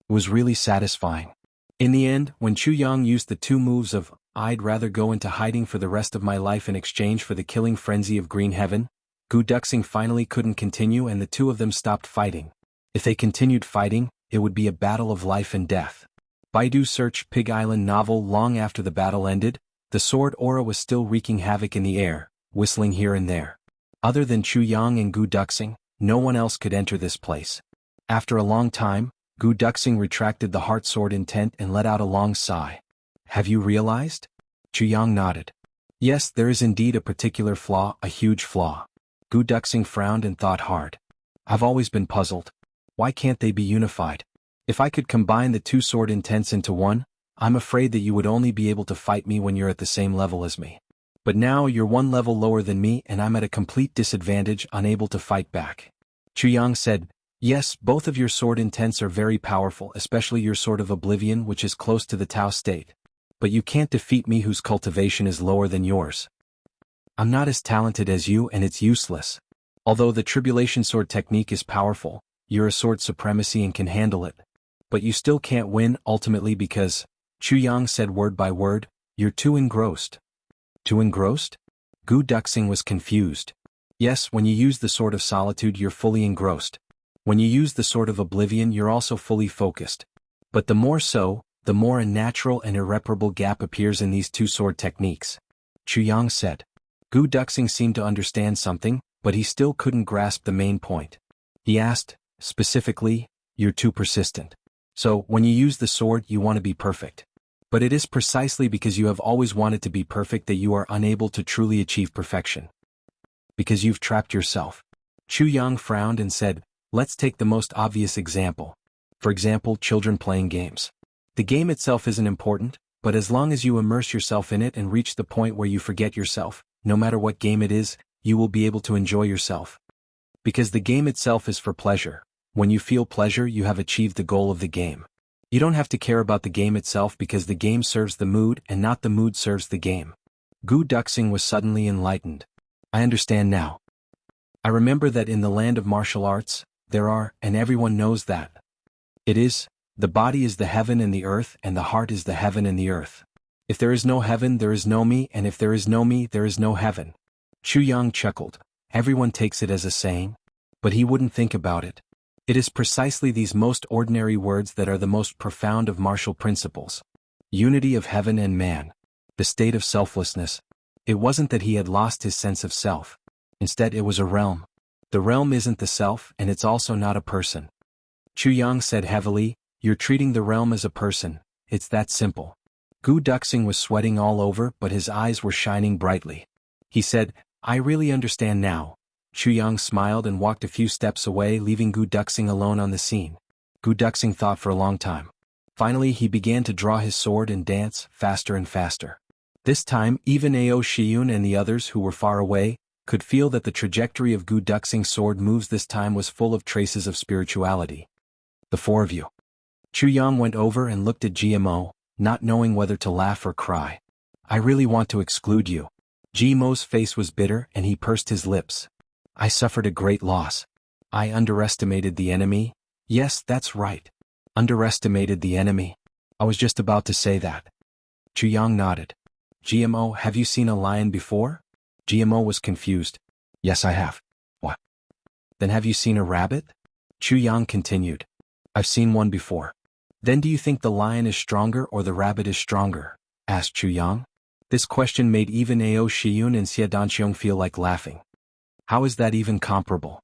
It was really satisfying. In the end, when Chu Yang used the 2 moves of, I'd rather go into hiding for the rest of my life in exchange for the killing frenzy of Green Heaven, Gu Duxing finally couldn't continue and the 2 of them stopped fighting. If they continued fighting, it would be a battle of life and death. Baidu search Pig Island novel. Long after the battle ended, the sword aura was still wreaking havoc in the air, whistling here and there. Other than Chu Yang and Gu Duxing, no one else could enter this place. After a long time, Gu Duxing retracted the heart sword intent and let out a long sigh. Have you realized? Chu Yang nodded. Yes, there is indeed a particular flaw, a huge flaw. Gu Duxing frowned and thought hard. I've always been puzzled. Why can't they be unified? If I could combine the 2 sword intents into one, I'm afraid that you would only be able to fight me when you're at the same level as me. But now you're 1 level lower than me and I'm at a complete disadvantage, unable to fight back. Chu Yang said, Yes, both of your sword intents are very powerful, especially your Sword of Oblivion, which is close to the Tao state. But you can't defeat me whose cultivation is lower than yours. I'm not as talented as you and it's useless. Although the Tribulation Sword technique is powerful, you're a sword supremacy and can handle it. But you still can't win ultimately because, Chu Yang said word by word, You're too engrossed. Too engrossed? Gu Duxing was confused. Yes, when you use the Sword of Solitude you're fully engrossed. When you use the Sword of Oblivion you're also fully focused. But the more so, the more a natural and irreparable gap appears in these two sword techniques. Chu Yang said. Gu Duxing seemed to understand something, but he still couldn't grasp the main point. He asked, specifically, you're too persistent. So, when you use the sword you want to be perfect. But it is precisely because you have always wanted to be perfect that you are unable to truly achieve perfection. Because you've trapped yourself. Chu Yang frowned and said, let's take the most obvious example. For example, children playing games. The game itself isn't important, but as long as you immerse yourself in it and reach the point where you forget yourself, no matter what game it is, you will be able to enjoy yourself. Because the game itself is for pleasure. When you feel pleasure you have achieved the goal of the game. You don't have to care about the game itself because the game serves the mood and not the mood serves the game. Gu Duxing was suddenly enlightened. I understand now. I remember that in the land of martial arts, there are, and everyone knows that. It is, the body is the heaven and the earth and the heart is the heaven and the earth. If there is no heaven there is no me and if there is no me there is no heaven. Chu Yang chuckled. Everyone takes it as a saying. But he wouldn't think about it. It is precisely these most ordinary words that are the most profound of martial principles. Unity of heaven and man. The state of selflessness. It wasn't that he had lost his sense of self. Instead it was a realm. The realm isn't the self and it's also not a person. Chu Yang said heavily, you're treating the realm as a person, it's that simple. Gu Duxing was sweating all over but his eyes were shining brightly. He said, I really understand now. Chu Yang smiled and walked a few steps away leaving Gu Duxing alone on the scene. Gu Duxing thought for a long time. Finally he began to draw his sword and dance, faster and faster. This time even Ao Shiyun and the others who were far away, could feel that the trajectory of Gu Duxing's sword moves this time was full of traces of spirituality. The four of you. Chu Yang went over and looked at GMO, not knowing whether to laugh or cry. I really want to exclude you. GMO's face was bitter and he pursed his lips. I suffered a great loss. I underestimated the enemy. Yes, that's right. Underestimated the enemy. I was just about to say that. Chu Yang nodded. GMO, have you seen a lion before? GMO was confused. Yes, I have. What? Then have you seen a rabbit? Chu Yang continued. I've seen one before. Then do you think the lion is stronger or the rabbit is stronger? Asked Chu Yang. This question made even Ao Shiyun and Xie Danqiong feel like laughing. How is that even comparable?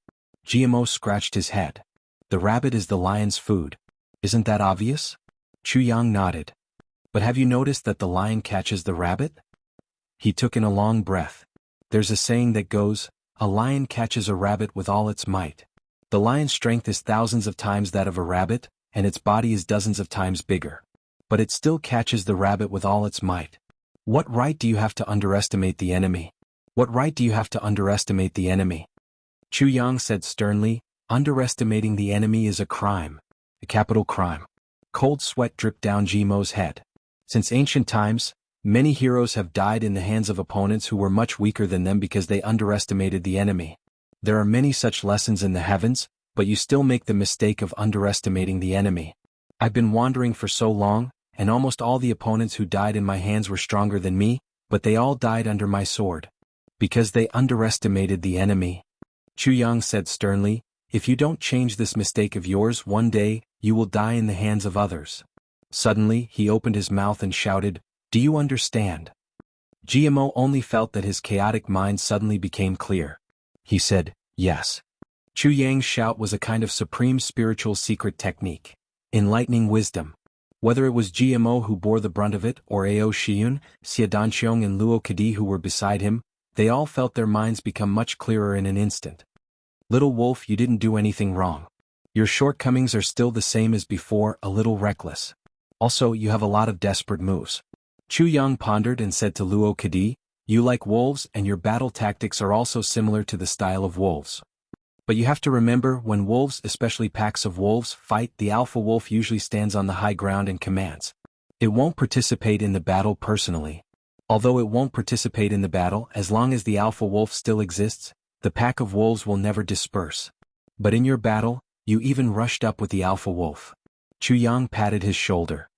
GMO scratched his head. The rabbit is the lion's food. Isn't that obvious? Chu Yang nodded. But have you noticed that the lion catches the rabbit? He took in a long breath. There's a saying that goes, a lion catches a rabbit with all its might. The lion's strength is thousands of times that of a rabbit, and its body is dozens of times bigger. But it still catches the rabbit with all its might. What right do you have to underestimate the enemy? What right do you have to underestimate the enemy? Chu Yang said sternly, underestimating the enemy is a crime. A capital crime. Cold sweat dripped down Jimo's head. Since ancient times, many heroes have died in the hands of opponents who were much weaker than them because they underestimated the enemy. There are many such lessons in the heavens, but you still make the mistake of underestimating the enemy. I've been wandering for so long, and almost all the opponents who died in my hands were stronger than me, but they all died under my sword. Because they underestimated the enemy. Chu Yang said sternly, if you don't change this mistake of yours one day, you will die in the hands of others. Suddenly, he opened his mouth and shouted, do you understand? GMO only felt that his chaotic mind suddenly became clear. He said, yes. Chu Yang's shout was a kind of supreme spiritual secret technique. Enlightening wisdom. Whether it was GMO who bore the brunt of it or Ao Shiyun, Xie Danqiong and Luo Kadi who were beside him, they all felt their minds become much clearer in an instant. Little wolf, you didn't do anything wrong. Your shortcomings are still the same as before, a little reckless. Also, you have a lot of desperate moves. Chu Yang pondered and said to Luo Kadi, you like wolves and your battle tactics are also similar to the style of wolves. But you have to remember, when wolves, especially packs of wolves, fight, the alpha wolf usually stands on the high ground and commands. It won't participate in the battle personally. Although it won't participate in the battle, as long as the alpha wolf still exists, the pack of wolves will never disperse. But in your battle, you even rushed up with the alpha wolf. Chu Yang patted his shoulder.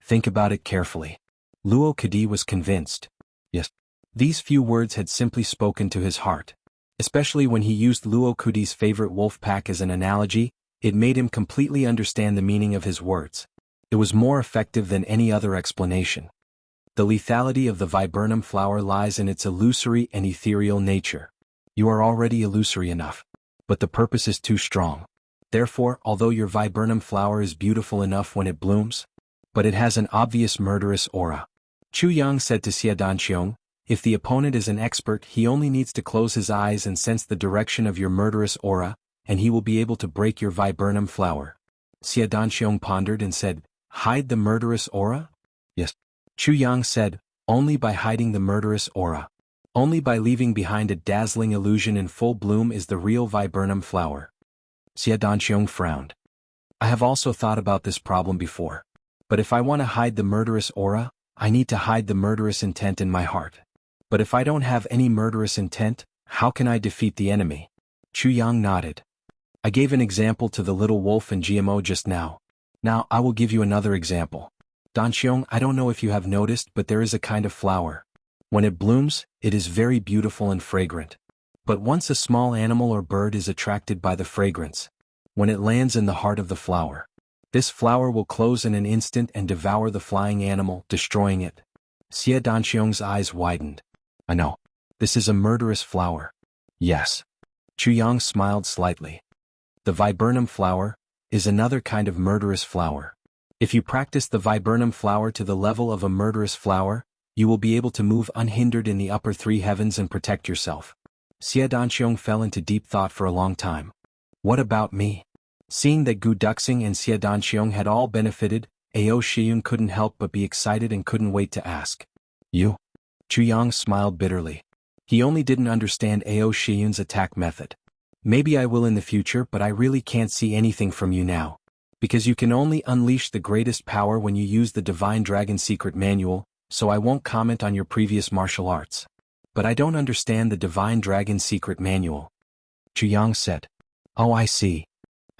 Think about it carefully. Luo Kadi was convinced. Yes. These few words had simply spoken to his heart. Especially when he used Luo Kadi's favorite wolf pack as an analogy, it made him completely understand the meaning of his words. It was more effective than any other explanation. The lethality of the viburnum flower lies in its illusory and ethereal nature. You are already illusory enough. But the purpose is too strong. Therefore, although your viburnum flower is beautiful enough when it blooms, but it has an obvious murderous aura. Chu Yang said to Xie Danqiong, if the opponent is an expert, he only needs to close his eyes and sense the direction of your murderous aura, and he will be able to break your viburnum flower. Xie Danqiong pondered and said, hide the murderous aura? Yes. Chu Yang said, only by hiding the murderous aura. Only by leaving behind a dazzling illusion in full bloom is the real viburnum flower. Xie Danqiong frowned. I have also thought about this problem before. But if I want to hide the murderous aura, I need to hide the murderous intent in my heart. But if I don't have any murderous intent, how can I defeat the enemy? Chu Yang nodded. I gave an example to the little wolf and GMO just now. Now I will give you another example. Danqiong, I don't know if you have noticed, but there is a kind of flower. When it blooms, it is very beautiful and fragrant. But once a small animal or bird is attracted by the fragrance, when it lands in the heart of the flower, this flower will close in an instant and devour the flying animal, destroying it. Xie Danqiong's eyes widened. I know. This is a murderous flower. Yes. Chu Yang smiled slightly. The viburnum flower is another kind of murderous flower. If you practice the viburnum flower to the level of a murderous flower, you will be able to move unhindered in the upper three heavens and protect yourself. Xie Danqiong fell into deep thought for a long time. What about me? Seeing that Gu Duxing and Xie Danqiong had all benefited, Ao Shiyun couldn't help but be excited and couldn't wait to ask. You? Chu Yang smiled bitterly. He only didn't understand Ao Shiyun's attack method. Maybe I will in the future, but I really can't see anything from you now. Because you can only unleash the greatest power when you use the Divine Dragon Secret Manual, so I won't comment on your previous martial arts. But I don't understand the Divine Dragon Secret Manual. Chu Yang said. Oh, I see.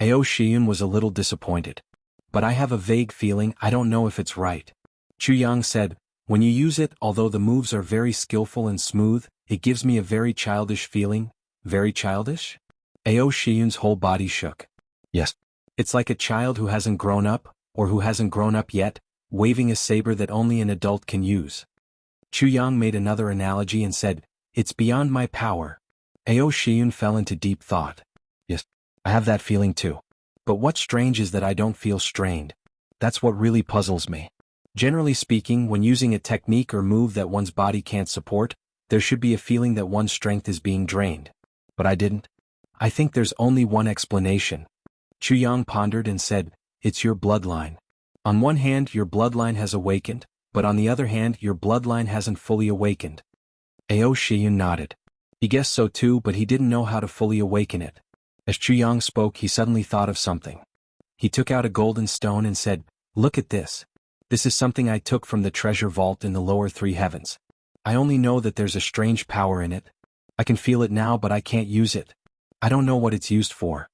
Ao Shiyun was a little disappointed. But I have a vague feeling, I don't know if it's right. Chu Yang said, when you use it, although the moves are very skillful and smooth, it gives me a very childish feeling. Very childish? Ao Shiyun's whole body shook. Yes. It's like a child who hasn't grown up, or who hasn't grown up yet, waving a saber that only an adult can use. Chu Yang made another analogy and said, it's beyond my power. Ao Shiyun fell into deep thought. Yes, I have that feeling too. But what's strange is that I don't feel strained. That's what really puzzles me. Generally speaking, when using a technique or move that one's body can't support, there should be a feeling that one's strength is being drained. But I didn't. I think there's only one explanation. Chu Yang pondered and said, it's your bloodline. On one hand, your bloodline has awakened, but on the other hand, your bloodline hasn't fully awakened. Ao Shiyun nodded. He guessed so too, but he didn't know how to fully awaken it. As Chu Yang spoke, he suddenly thought of something. He took out a golden stone and said, look at this. This is something I took from the treasure vault in the lower three heavens. I only know that there's a strange power in it. I can feel it now, but I can't use it. I don't know what it's used for.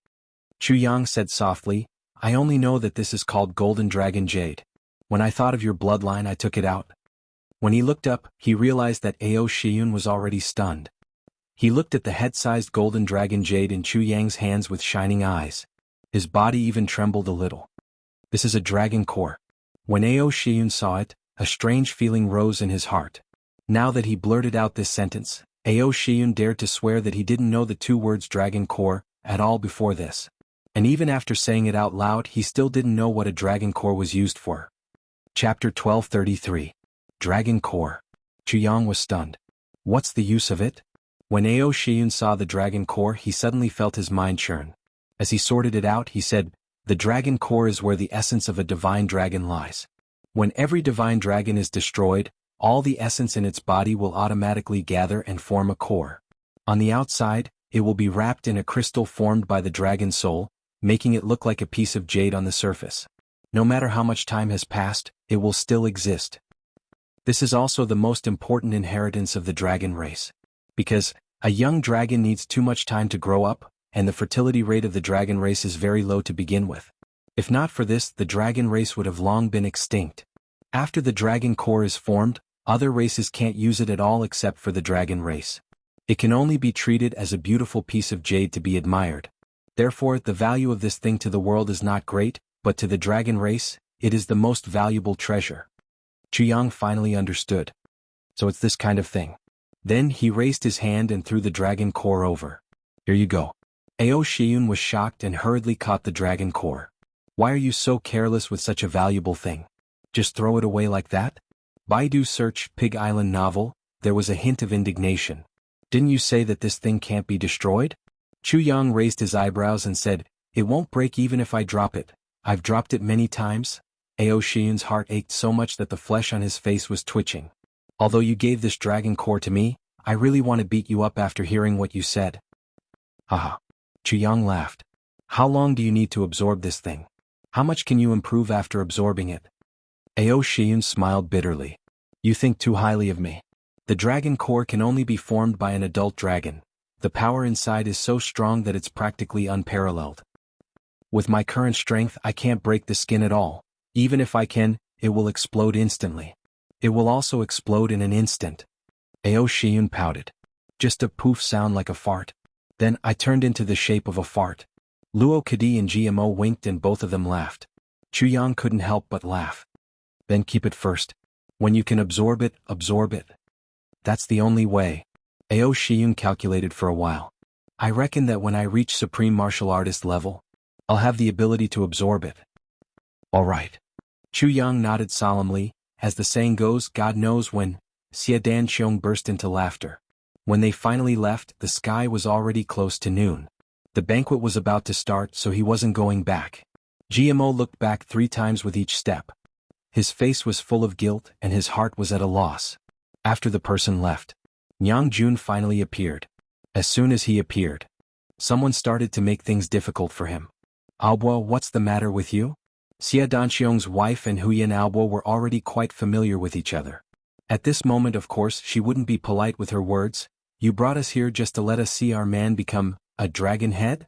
Chu Yang said softly, I only know that this is called Golden Dragon Jade. When I thought of your bloodline, I took it out. When he looked up, he realized that Ao Shiyun was already stunned. He looked at the head-sized Golden Dragon Jade in Chu Yang's hands with shining eyes. His body even trembled a little. This is a dragon core. When Ao Shiyun saw it, a strange feeling rose in his heart. Now that he blurted out this sentence, Ao Shiyun dared to swear that he didn't know the two words dragon core at all before this. And even after saying it out loud, he still didn't know what a dragon core was used for. Chapter 1233. Dragon Core. Chu Yang was stunned. What's the use of it? When Ao Shiyun saw the dragon core, he suddenly felt his mind churn. As he sorted it out, he said, the dragon core is where the essence of a divine dragon lies. When every divine dragon is destroyed, all the essence in its body will automatically gather and form a core. On the outside, it will be wrapped in a crystal formed by the dragon soul, making it look like a piece of jade on the surface. No matter how much time has passed, it will still exist. This is also the most important inheritance of the dragon race. Because a young dragon needs too much time to grow up, and the fertility rate of the dragon race is very low to begin with. If not for this, the dragon race would have long been extinct. After the dragon core is formed, other races can't use it at all except for the dragon race. It can only be treated as a beautiful piece of jade to be admired. Therefore, the value of this thing to the world is not great, but to the dragon race, it is the most valuable treasure. Chuyang finally understood. So it's this kind of thing. Then he raised his hand and threw the dragon core over. Here you go. Ao Shiyun was shocked and hurriedly caught the dragon core. Why are you so careless with such a valuable thing? Just throw it away like that? Baidu search Pig Island novel, there was a hint of indignation. Didn't you say that this thing can't be destroyed? Chuyang raised his eyebrows and said, it won't break even if I drop it. I've dropped it many times. Ao Shiyun's heart ached so much that the flesh on his face was twitching. Although you gave this dragon core to me, I really want to beat you up after hearing what you said. Haha. Chuyang laughed. How long do you need to absorb this thing? How much can you improve after absorbing it? Ao Shiyun smiled bitterly. You think too highly of me. The dragon core can only be formed by an adult dragon. The power inside is so strong that it's practically unparalleled. With my current strength I can't break the skin at all. Even if I can, it will explode instantly. It will also explode in an instant. Ao Shiyun pouted. Just a poof sound like a fart. Then I turned into the shape of a fart. Luo Kadi and GMO winked and both of them laughed. Chuyang couldn't help but laugh. Then keep it first. When you can absorb it, absorb it. That's the only way. Ao Shiyun calculated for a while. I reckon that when I reach Supreme Martial Artist level, I'll have the ability to absorb it. All right. Chuyang nodded solemnly. As the saying goes, God knows when. Xia Danxiong burst into laughter. When they finally left, the sky was already close to noon. The banquet was about to start, so he wasn't going back. GMO looked back 3 times with each step. His face was full of guilt and his heart was at a loss. After the person left, Yang Jun finally appeared. As soon as he appeared, someone started to make things difficult for him. Aobo, what's the matter with you? Xia Danxiong's wife and Huyan Aobo were already quite familiar with each other. At this moment, of course, she wouldn't be polite with her words. You brought us here just to let us see our man become a dragon head?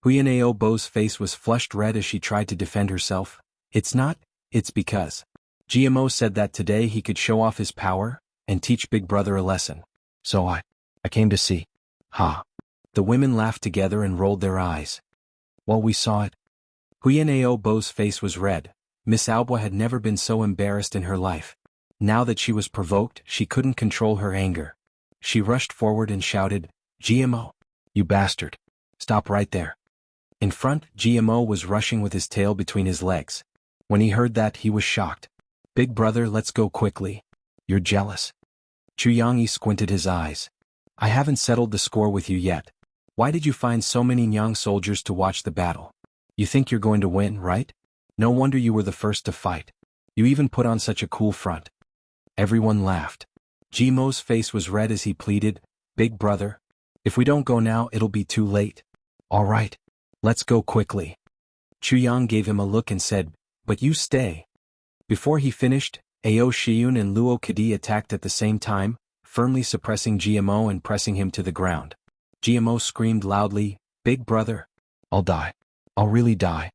Huyan Aobo's face was flushed red as she tried to defend herself. It's not, it's because GMO said that today he could show off his power and teach Big Brother a lesson. So I came to see. Ha. The women laughed together and rolled their eyes. Well, we saw it. Huyan Aobo's face was red. Miss Aobo had never been so embarrassed in her life. Now that she was provoked, she couldn't control her anger. She rushed forward and shouted, GMO. You bastard. Stop right there. In front, GMO was rushing with his tail between his legs. When he heard that, he was shocked. Big Brother, let's go quickly. You're jealous. Chuyang squinted his eyes. I haven't settled the score with you yet. Why did you find so many young soldiers to watch the battle? You think you're going to win, right? No wonder you were the first to fight. You even put on such a cool front. Everyone laughed. GMO's face was red as he pleaded, Big Brother, if we don't go now it'll be too late. All right. Let's go quickly. Chuyang gave him a look and said, but you stay. Before he finished, Ao Shiyun and Luo Kadi attacked at the same time, firmly suppressing GMO and pressing him to the ground. GMO screamed loudly, Big Brother, I'll die. I'll really die.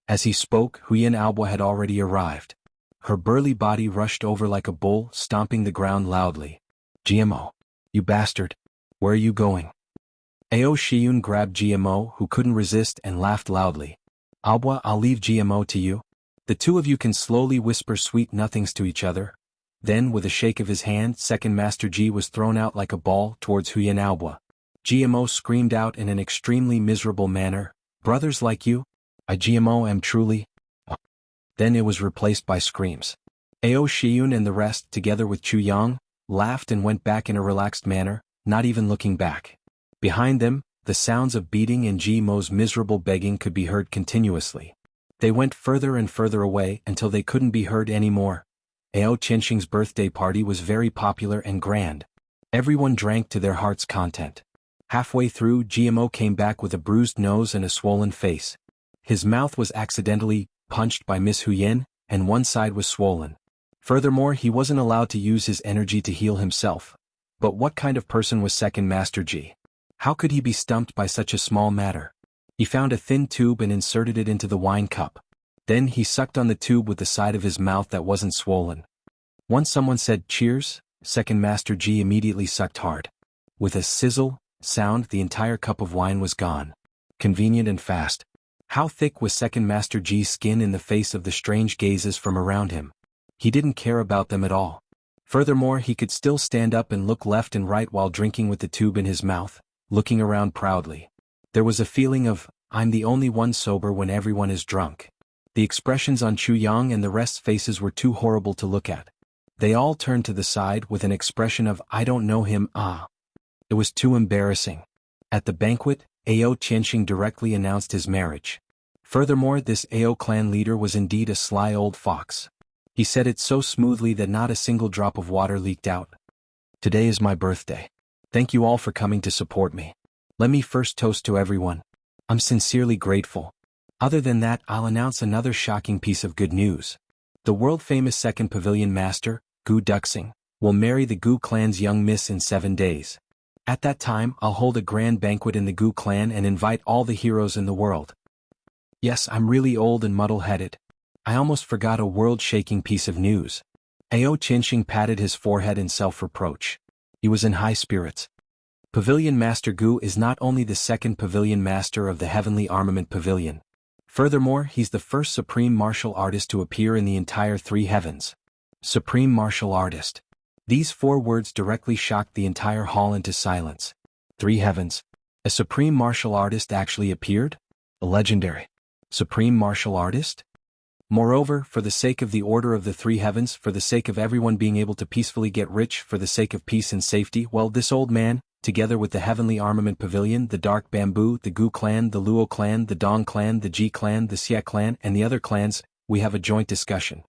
As he spoke, Huyan Aobo had already arrived. Her burly body rushed over like a bull, stomping the ground loudly. GMO. You bastard. Where are you going? Ao Shiyun grabbed GMO, who couldn't resist, and laughed loudly. Aobo, I'll leave GMO to you. The two of you can slowly whisper sweet nothings to each other. Then, with a shake of his hand, Second Master G was thrown out like a ball towards Huyan Aobo. GMO screamed out in an extremely miserable manner, brothers like you? I GMO am truly... Then it was replaced by screams. Ao Shiyun and the rest, together with Chuyang, laughed and went back in a relaxed manner, not even looking back. Behind them, the sounds of beating and GMO's miserable begging could be heard continuously. They went further and further away until they couldn't be heard anymore. Ao Chenxing's birthday party was very popular and grand. Everyone drank to their heart's content. Halfway through, GMO came back with a bruised nose and a swollen face. His mouth was accidentally punched by Miss Huyen, and one side was swollen. Furthermore, he wasn't allowed to use his energy to heal himself. But what kind of person was Second Master G? How could he be stumped by such a small matter? He found a thin tube and inserted it into the wine cup. Then he sucked on the tube with the side of his mouth that wasn't swollen. Once someone said, "Cheers," Second Master Ji immediately sucked hard. With a sizzle sound, the entire cup of wine was gone. Convenient and fast. How thick was Second Master Ji's skin in the face of the strange gazes from around him? He didn't care about them at all. Furthermore, he could still stand up and look left and right while drinking with the tube in his mouth, looking around proudly. There was a feeling of, I'm the only one sober when everyone is drunk. The expressions on Chu Yang and the rest's faces were too horrible to look at. They all turned to the side with an expression of, I don't know him, ah. It was too embarrassing. At the banquet, Ao Qianxing directly announced his marriage. Furthermore, this Ao clan leader was indeed a sly old fox. He said it so smoothly that not a single drop of water leaked out. Today is my birthday. Thank you all for coming to support me. Let me first toast to everyone. I'm sincerely grateful. Other than that, I'll announce another shocking piece of good news. The world-famous second pavilion master, Gu Duxing, will marry the Gu clan's young miss in 7 days. At that time, I'll hold a grand banquet in the Gu clan and invite all the heroes in the world. Yes, I'm really old and muddle-headed. I almost forgot a world-shaking piece of news. Ao Qianxing patted his forehead in self-reproach. He was in high spirits. Pavilion Master Gu is not only the second pavilion master of the Heavenly Armament Pavilion. Furthermore, he's the first supreme martial artist to appear in the entire 3 heavens. Supreme martial artist. These 4 words directly shocked the entire hall into silence. 3 heavens. A supreme martial artist actually appeared? A legendary supreme martial artist? Moreover, for the sake of the order of the 3 heavens, for the sake of everyone being able to peacefully get rich, for the sake of peace and safety, well, this old man, together with the Heavenly Armament Pavilion, the Dark Bamboo, the Gu clan, the Luo clan, the Dong clan, the Ji clan, the Xia clan, and the other clans, we have a joint discussion.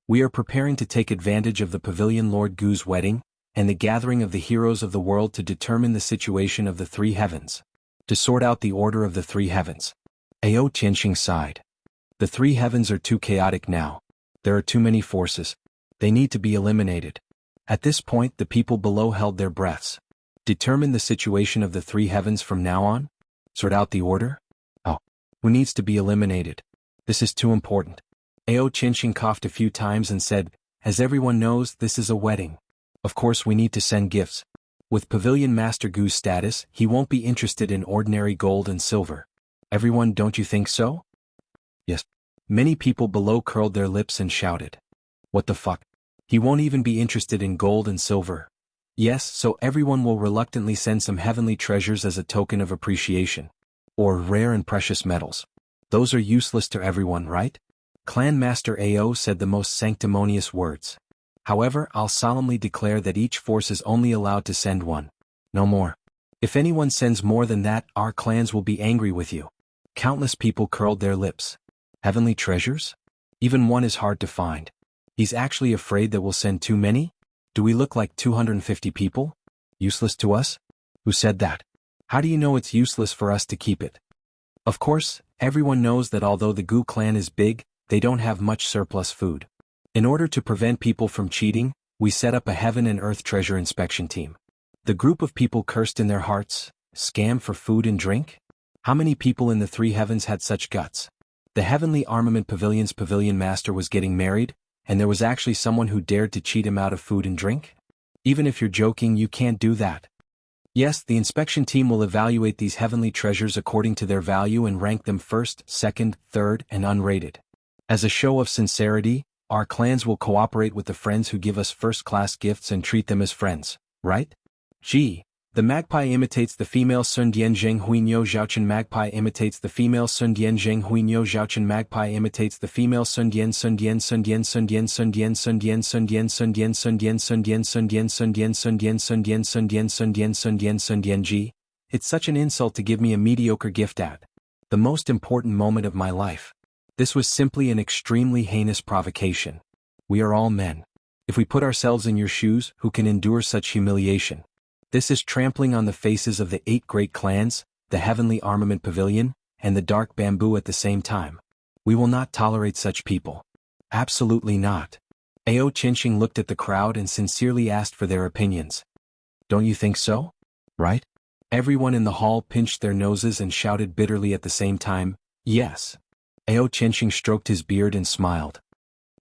We are preparing to take advantage of the Pavilion Lord Gu's wedding, and the gathering of the heroes of the world to determine the situation of the 3 heavens. To sort out the order of the 3 heavens. Ao Qianxing sighed. The 3 heavens are too chaotic now. There are too many forces. They need to be eliminated. At this point, the people below held their breaths. Determine the situation of the 3 heavens from now on? Sort out the order? Oh. Who needs to be eliminated? This is too important. Ao Qianxing coughed a few times and said, as everyone knows, this is a wedding. Of course we need to send gifts. With Pavilion Master Gu's status, he won't be interested in ordinary gold and silver. Everyone, don't you think so? Yes. Many people below curled their lips and shouted. What the fuck? He won't even be interested in gold and silver. Yes, so everyone will reluctantly send some heavenly treasures as a token of appreciation. Or rare and precious metals. Those are useless to everyone, right? Clan Master Ao said the most sanctimonious words. However, I'll solemnly declare that each force is only allowed to send 1. No more. If anyone sends more than that, our clans will be angry with you. Countless people curled their lips. Heavenly treasures? Even 1 is hard to find. He's actually afraid that we'll send too many? Do we look like 250 people? Useless to us? Who said that? How do you know it's useless for us to keep it? Of course, everyone knows that although the Gu clan is big, they don't have much surplus food. In order to prevent people from cheating, we set up a heaven and earth treasure inspection team. The group of people cursed in their hearts, scam for food and drink? How many people in the 3 heavens had such guts? The Heavenly Armament Pavilion's pavilion master was getting married, and there was actually someone who dared to cheat him out of food and drink? Even if you're joking, you can't do that. Yes, the inspection team will evaluate these heavenly treasures according to their value and rank them first, second, third, and unrated. As a show of sincerity, our clans will cooperate with the friends who give us first-class gifts and treat them as friends, right? Gee, the magpie imitates the female Sun Dian Zheng Huinyo Zhaochen magpie imitates the female Sun Dian Zheng Huinyo Zhaochen magpie imitates the female Sun Dian Sun Dian Sun Dian Sun Dian Sun Dian Sun Dian Sun Dian Sun Dian Sun Dian Sun Dian Sun Dian Sun Dian Sun Dian Sun Dian Sun Dian Sun Dian Sun Dian Sun Dian Gee, it's such an insult to give me a mediocre gift at the most important moment of my life. This was simply an extremely heinous provocation. We are all men. If we put ourselves in your shoes, who can endure such humiliation? This is trampling on the faces of the 8 great clans, the Heavenly Armament Pavilion, and the Dark Bamboo at the same time. We will not tolerate such people. Absolutely not. Ao Qianxing looked at the crowd and sincerely asked for their opinions. Don't you think so? Right? Everyone in the hall pinched their noses and shouted bitterly at the same time, yes. Ao Chenxing stroked his beard and smiled.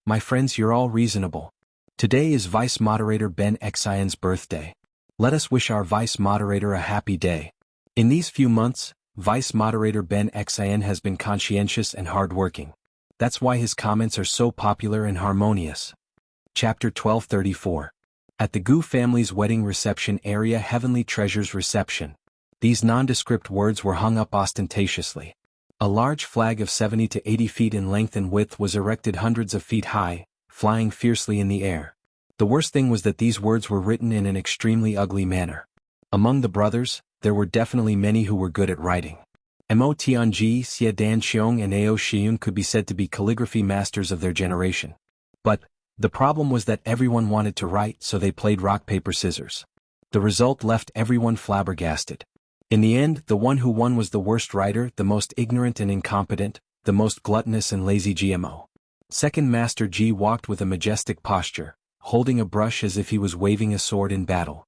My friends, you're all reasonable. Today is Vice Moderator Ben Xian's birthday. Let us wish our Vice Moderator a happy day. In these few months, Vice Moderator Ben Xian has been conscientious and hardworking. That's why his comments are so popular and harmonious. Chapter 1234. At the Gu family's wedding reception area, Heavenly Treasures Reception. These nondescript words were hung up ostentatiously. A large flag of 70 to 80 feet in length and width was erected hundreds of feet high, flying fiercely in the air. The worst thing was that these words were written in an extremely ugly manner. Among the brothers, there were definitely many who were good at writing. Mo Tianji, Xie Danxiong and Ao Shiyun could be said to be calligraphy masters of their generation. But the problem was that everyone wanted to write, so they played rock paper scissors. The result left everyone flabbergasted. In the end, the one who won was the worst writer, the most ignorant and incompetent, the most gluttonous and lazy GMO. Second Master Ji walked with a majestic posture, holding a brush as if he was waving a sword in battle.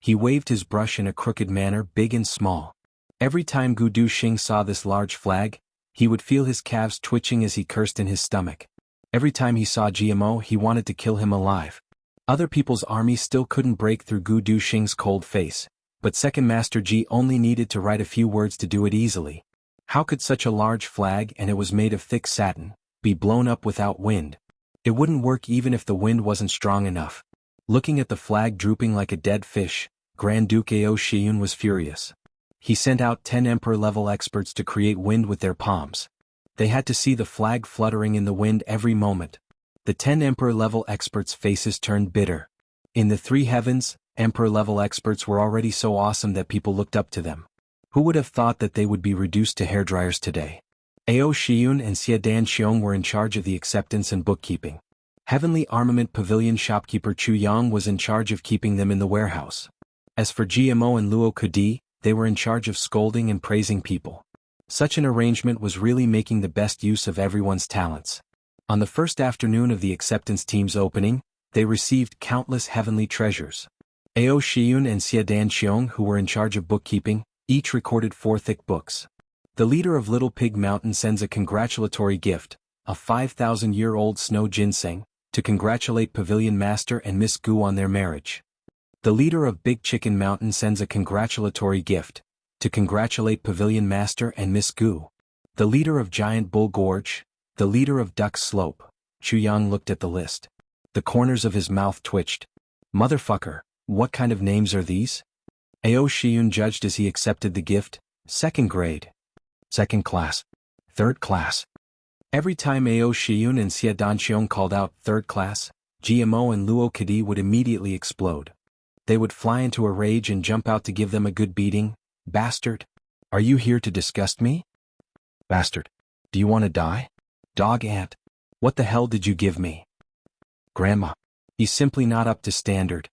He waved his brush in a crooked manner, big and small. Every time Gu Duxing saw this large flag, he would feel his calves twitching as he cursed in his stomach. Every time he saw GMO, he wanted to kill him alive. Other people's army still couldn't break through Gu Duxing's cold face. But Second Master Ji only needed to write a few words to do it easily. How could such a large flag, and it was made of thick satin, be blown up without wind? It wouldn't work even if the wind wasn't strong enough. Looking at the flag drooping like a dead fish, Grand Duke Ao Shiyun was furious. He sent out 10 Emperor-level experts to create wind with their palms. They had to see the flag fluttering in the wind every moment. The 10 Emperor-level experts' faces turned bitter. In the three heavens, Emperor-level experts were already so awesome that people looked up to them. Who would have thought that they would be reduced to hairdryers today? Ao Shiyun and Xie Danxiong were in charge of the acceptance and bookkeeping. Heavenly Armament Pavilion shopkeeper Chu Yang was in charge of keeping them in the warehouse. As for GMO and Luo Kudi, they were in charge of scolding and praising people. Such an arrangement was really making the best use of everyone's talents. On the first afternoon of the acceptance team's opening, they received countless heavenly treasures. Ao Shiyun and Xie Danxiong, who were in charge of bookkeeping, each recorded 4 thick books. The leader of Little Pig Mountain sends a congratulatory gift, a 5,000-year-old snow ginseng, to congratulate Pavilion Master and Miss Gu on their marriage. The leader of Big Chicken Mountain sends a congratulatory gift, to congratulate Pavilion Master and Miss Gu. The leader of Giant Bull Gorge, the leader of Duck Slope. Chu Yang looked at the list. The corners of his mouth twitched. Motherfucker. What kind of names are these? Ao Shiyun judged as he accepted the gift. 2nd grade. 2nd class. 3rd class. Every time Ao Shiyun and Xie Danxiong called out 3rd class, GMO and Luo Kadi would immediately explode. They would fly into a rage and jump out to give them a good beating. Bastard. Are you here to disgust me? Bastard. Do you want to die? Dog ant. What the hell did you give me? Grandma. He's simply not up to standard.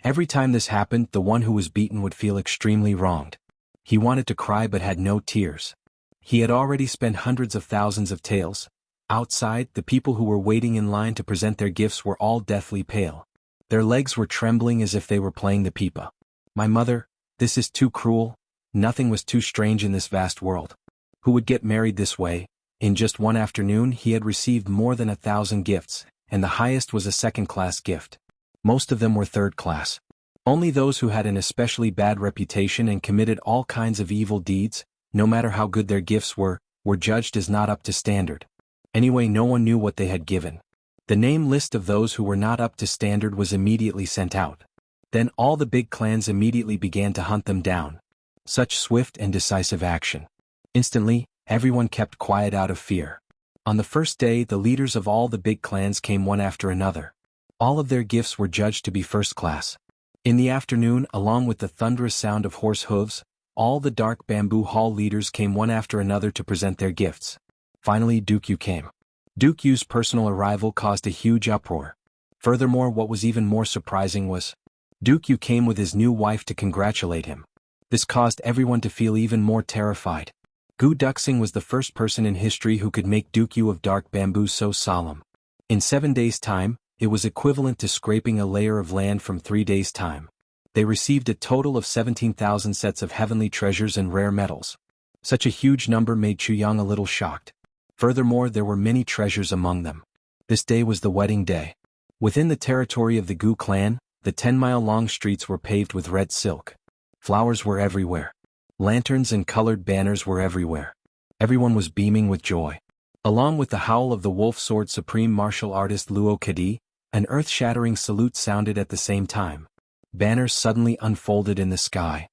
Every time this happened, the one who was beaten would feel extremely wronged. He wanted to cry but had no tears. He had already spent hundreds of thousands of taels. Outside, the people who were waiting in line to present their gifts were all deathly pale. Their legs were trembling as if they were playing the pipa. My mother, this is too cruel. Nothing was too strange in this vast world. Who would get married this way? In just one afternoon he had received more than 1,000 gifts, and the highest was a 2nd-class gift. Most of them were 3rd class. Only those who had an especially bad reputation and committed all kinds of evil deeds, no matter how good their gifts were judged as not up to standard. Anyway, no one knew what they had given. The name list of those who were not up to standard was immediately sent out. Then all the big clans immediately began to hunt them down. Such swift and decisive action. Instantly, everyone kept quiet out of fear. On the first day, the leaders of all the big clans came one after another. All of their gifts were judged to be 1st class. In the afternoon, along with the thunderous sound of horse hooves, all the Dark Bamboo Hall leaders came one after another to present their gifts. Finally, Duke Yu came. Duke Yu's personal arrival caused a huge uproar. Furthermore, what was even more surprising was, Duke Yu came with his new wife to congratulate him. This caused everyone to feel even more terrified. Gu Duxing was the first person in history who could make Duke Yu of Dark Bamboo so solemn. In 7 days' time, it was equivalent to scraping a layer of land from 3 days' time. They received a total of 17,000 sets of heavenly treasures and rare metals. Such a huge number made Chu Yang a little shocked. Furthermore, there were many treasures among them. This day was the wedding day. Within the territory of the Gu clan, the 10-mile-long streets were paved with red silk. Flowers were everywhere. Lanterns and colored banners were everywhere. Everyone was beaming with joy. Along with the howl of the wolf sword supreme martial artist Luo Kadi, an earth-shattering salute sounded at the same time. Banners suddenly unfolded in the sky.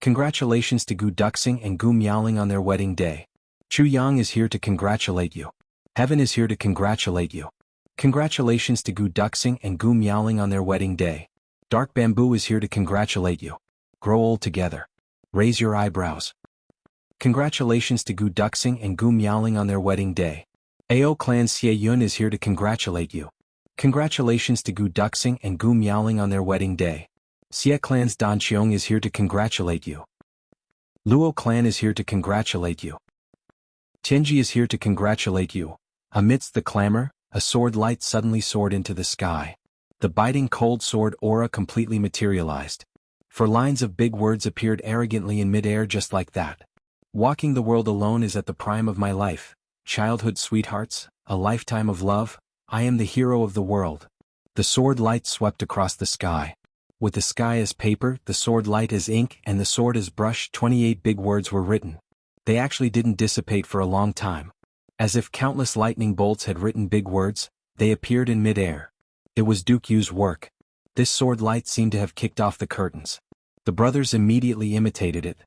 Congratulations to Gu Duxing and Gu Miaoling on their wedding day. Chu Yang is here to congratulate you. Heaven is here to congratulate you. Congratulations to Gu Duxing and Gu Miaoling on their wedding day. Dark Bamboo is here to congratulate you. Grow old together. Raise your eyebrows. Congratulations to Gu Duxing and Gu Miaoling on their wedding day. AO Clan Xie Yun is here to congratulate you. Congratulations to Gu Duxing and Gu Miaoling on their wedding day. Xie Clan's Dan Qiong is here to congratulate you. Luo Clan is here to congratulate you. Tianji is here to congratulate you. Amidst the clamor, a sword light suddenly soared into the sky. The biting cold sword aura completely materialized. 4 lines of big words appeared arrogantly in midair just like that. Walking the world alone is at the prime of my life. Childhood sweethearts, a lifetime of love, I am the hero of the world. The sword light swept across the sky. With the sky as paper, the sword light as ink, and the sword as brush, 28 big words were written. They actually didn't dissipate for a long time. As if countless lightning bolts had written big words, they appeared in midair. It was Duke Yu's work. This sword light seemed to have kicked off the curtains. The brothers immediately imitated it.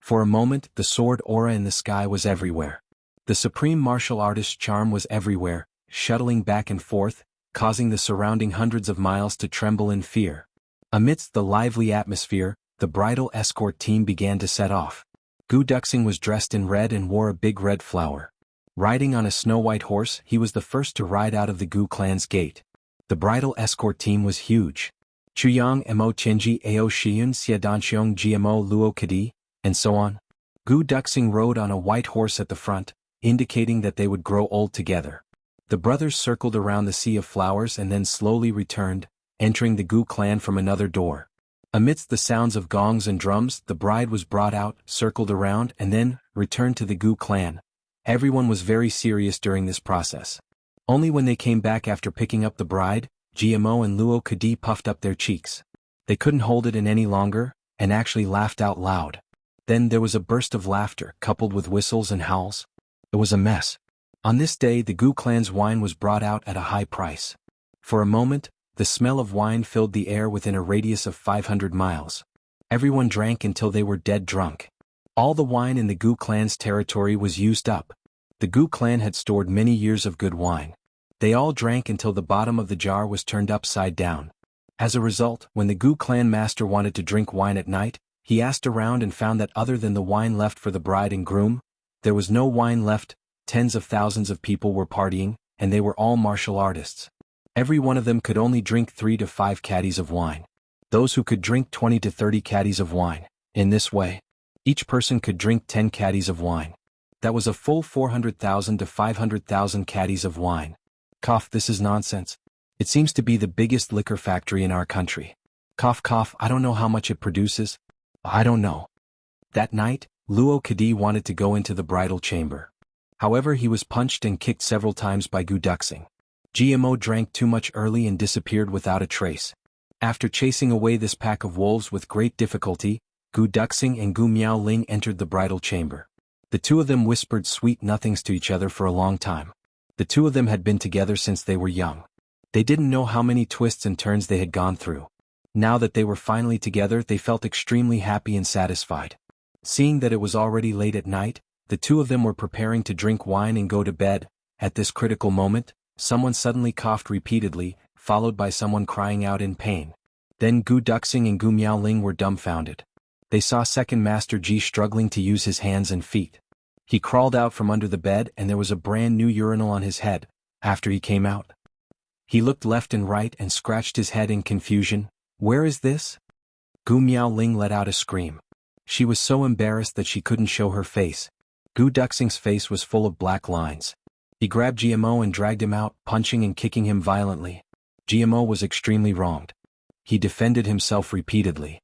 For a moment, the sword aura in the sky was everywhere. The supreme martial artist's charm was everywhere, shuttling back and forth, causing the surrounding hundreds of miles to tremble in fear. Amidst the lively atmosphere, the bridal escort team began to set off. Gu Duxing was dressed in red and wore a big red flower. Riding on a snow-white horse, he was the first to ride out of the Gu clan's gate. The bridal escort team was huge. Chuyang Mo Tianji Ao Shiyun Xie Danxiong GMO Luo Kadi, and so on. Gu Duxing rode on a white horse at the front, indicating that they would grow old together. The brothers circled around the sea of flowers and then slowly returned, entering the Gu clan from another door. Amidst the sounds of gongs and drums, the bride was brought out, circled around, and then returned to the Gu clan. Everyone was very serious during this process. Only when they came back after picking up the bride, GMO and Luo Kadi puffed up their cheeks. They couldn't hold it in any longer, and actually laughed out loud. Then there was a burst of laughter, coupled with whistles and howls. It was a mess. On this day the Gu clan's wine was brought out at a high price. For a moment, the smell of wine filled the air within a radius of 500 miles. Everyone drank until they were dead drunk. All the wine in the Gu clan's territory was used up. The Gu clan had stored many years of good wine. They all drank until the bottom of the jar was turned upside down. As a result, when the Gu clan master wanted to drink wine at night, he asked around and found that other than the wine left for the bride and groom, there was no wine left. Tens of thousands of people were partying, and they were all martial artists. Every one of them could only drink 3 to 5 caddies of wine. Those who could drink 20 to 30 caddies of wine. In this way, each person could drink 10 caddies of wine. That was a full 400,000 to 500,000 caddies of wine. Cough, this is nonsense. It seems to be the biggest liquor factory in our country. Cough cough, I don't know how much it produces. I don't know. That night, Luo Kadi wanted to go into the bridal chamber. However, he was punched and kicked several times by Gu Duxing. GMO drank too much early and disappeared without a trace. After chasing away this pack of wolves with great difficulty, Gu Duxing and Gu Miaoling entered the bridal chamber. The two of them whispered sweet nothings to each other for a long time. The two of them had been together since they were young. They didn't know how many twists and turns they had gone through. Now that they were finally together, they felt extremely happy and satisfied. Seeing that it was already late at night, the two of them were preparing to drink wine and go to bed. At this critical moment, someone suddenly coughed repeatedly, followed by someone crying out in pain. Then Gu Duxing and Gu Miaoling were dumbfounded. They saw Second Master Ji struggling to use his hands and feet. He crawled out from under the bed and there was a brand new urinal on his head. After he came out, he looked left and right and scratched his head in confusion. Where is this? Gu Miaoling let out a scream. She was so embarrassed that she couldn't show her face. Gu Duxing's face was full of black lines. He grabbed GMO and dragged him out, punching and kicking him violently. GMO was extremely wronged. He defended himself repeatedly.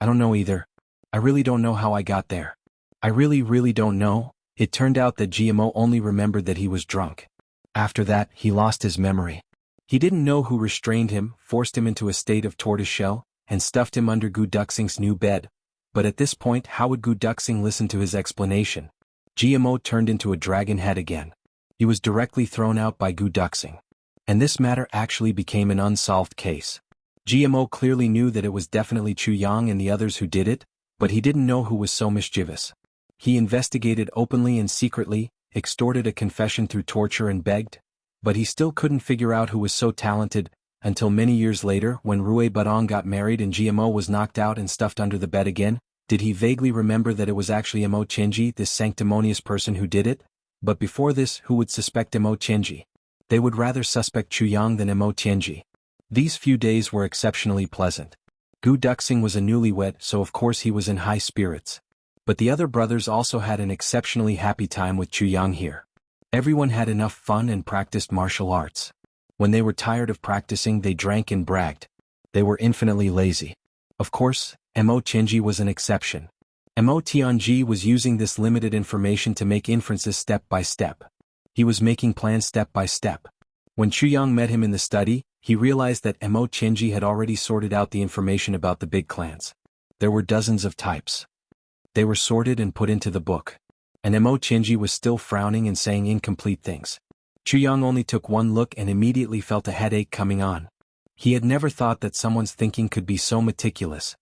I don't know either. I really don't know how I got there. I really don't know. It turned out that GMO only remembered that he was drunk. After that, he lost his memory. He didn't know who restrained him, forced him into a state of tortoiseshell, and stuffed him under Gu Duxing's new bed. But at this point, how would Gu Duxing listen to his explanation? GMO turned into a dragon head again. He was directly thrown out by Gu Duxing. And this matter actually became an unsolved case. GMO clearly knew that it was definitely Chu Yang and the others who did it, but he didn't know who was so mischievous. He investigated openly and secretly, extorted a confession through torture and begged, but he still couldn't figure out who was so talented, until many years later when Rui Badong got married and GMO was knocked out and stuffed under the bed again, did he vaguely remember that it was actually Mo Chenji, this sanctimonious person who did it? But before this, who would suspect Mo Chenji? They would rather suspect Chu Yang than Mo Chenji. These few days were exceptionally pleasant. Gu Duxing was a newlywed, so of course he was in high spirits. But the other brothers also had an exceptionally happy time with Chu Yang here. Everyone had enough fun and practiced martial arts. When they were tired of practicing, they drank and bragged. They were infinitely lazy. Of course, Mo Chenji was an exception. Mo Tianji was using this limited information to make inferences step by step. He was making plans step by step. When Chu Yang met him in the study, he realized that Mo Chenji had already sorted out the information about the big clans. There were dozens of types. They were sorted and put into the book. And Mo Chenji was still frowning and saying incomplete things. Chu Yang only took one look and immediately felt a headache coming on. He had never thought that someone's thinking could be so meticulous.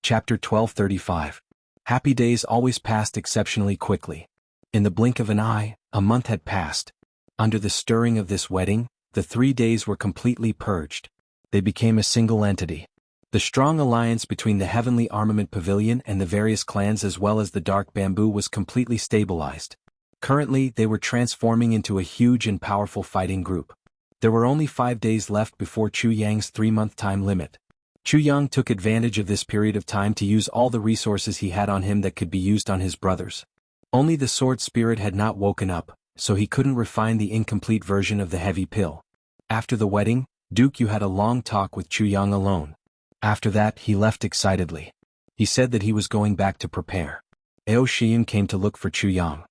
Chapter 1235. Happy days always passed exceptionally quickly. In the blink of an eye, a month had passed. Under the stirring of this wedding, the 3 days were completely purged. They became a single entity. The strong alliance between the Heavenly Armament Pavilion and the various clans as well as the Dark Bamboo was completely stabilized. Currently, they were transforming into a huge and powerful fighting group. There were only 5 days left before Chu Yang's 3-month time limit. Chu Yang took advantage of this period of time to use all the resources he had on him that could be used on his brothers. Only the sword spirit had not woken up, so he couldn't refine the incomplete version of the heavy pill. After the wedding, Duke Yu had a long talk with Chu Yang alone. After that, he left excitedly. He said that he was going back to prepare. Ao Shiyun came to look for Chu Yang.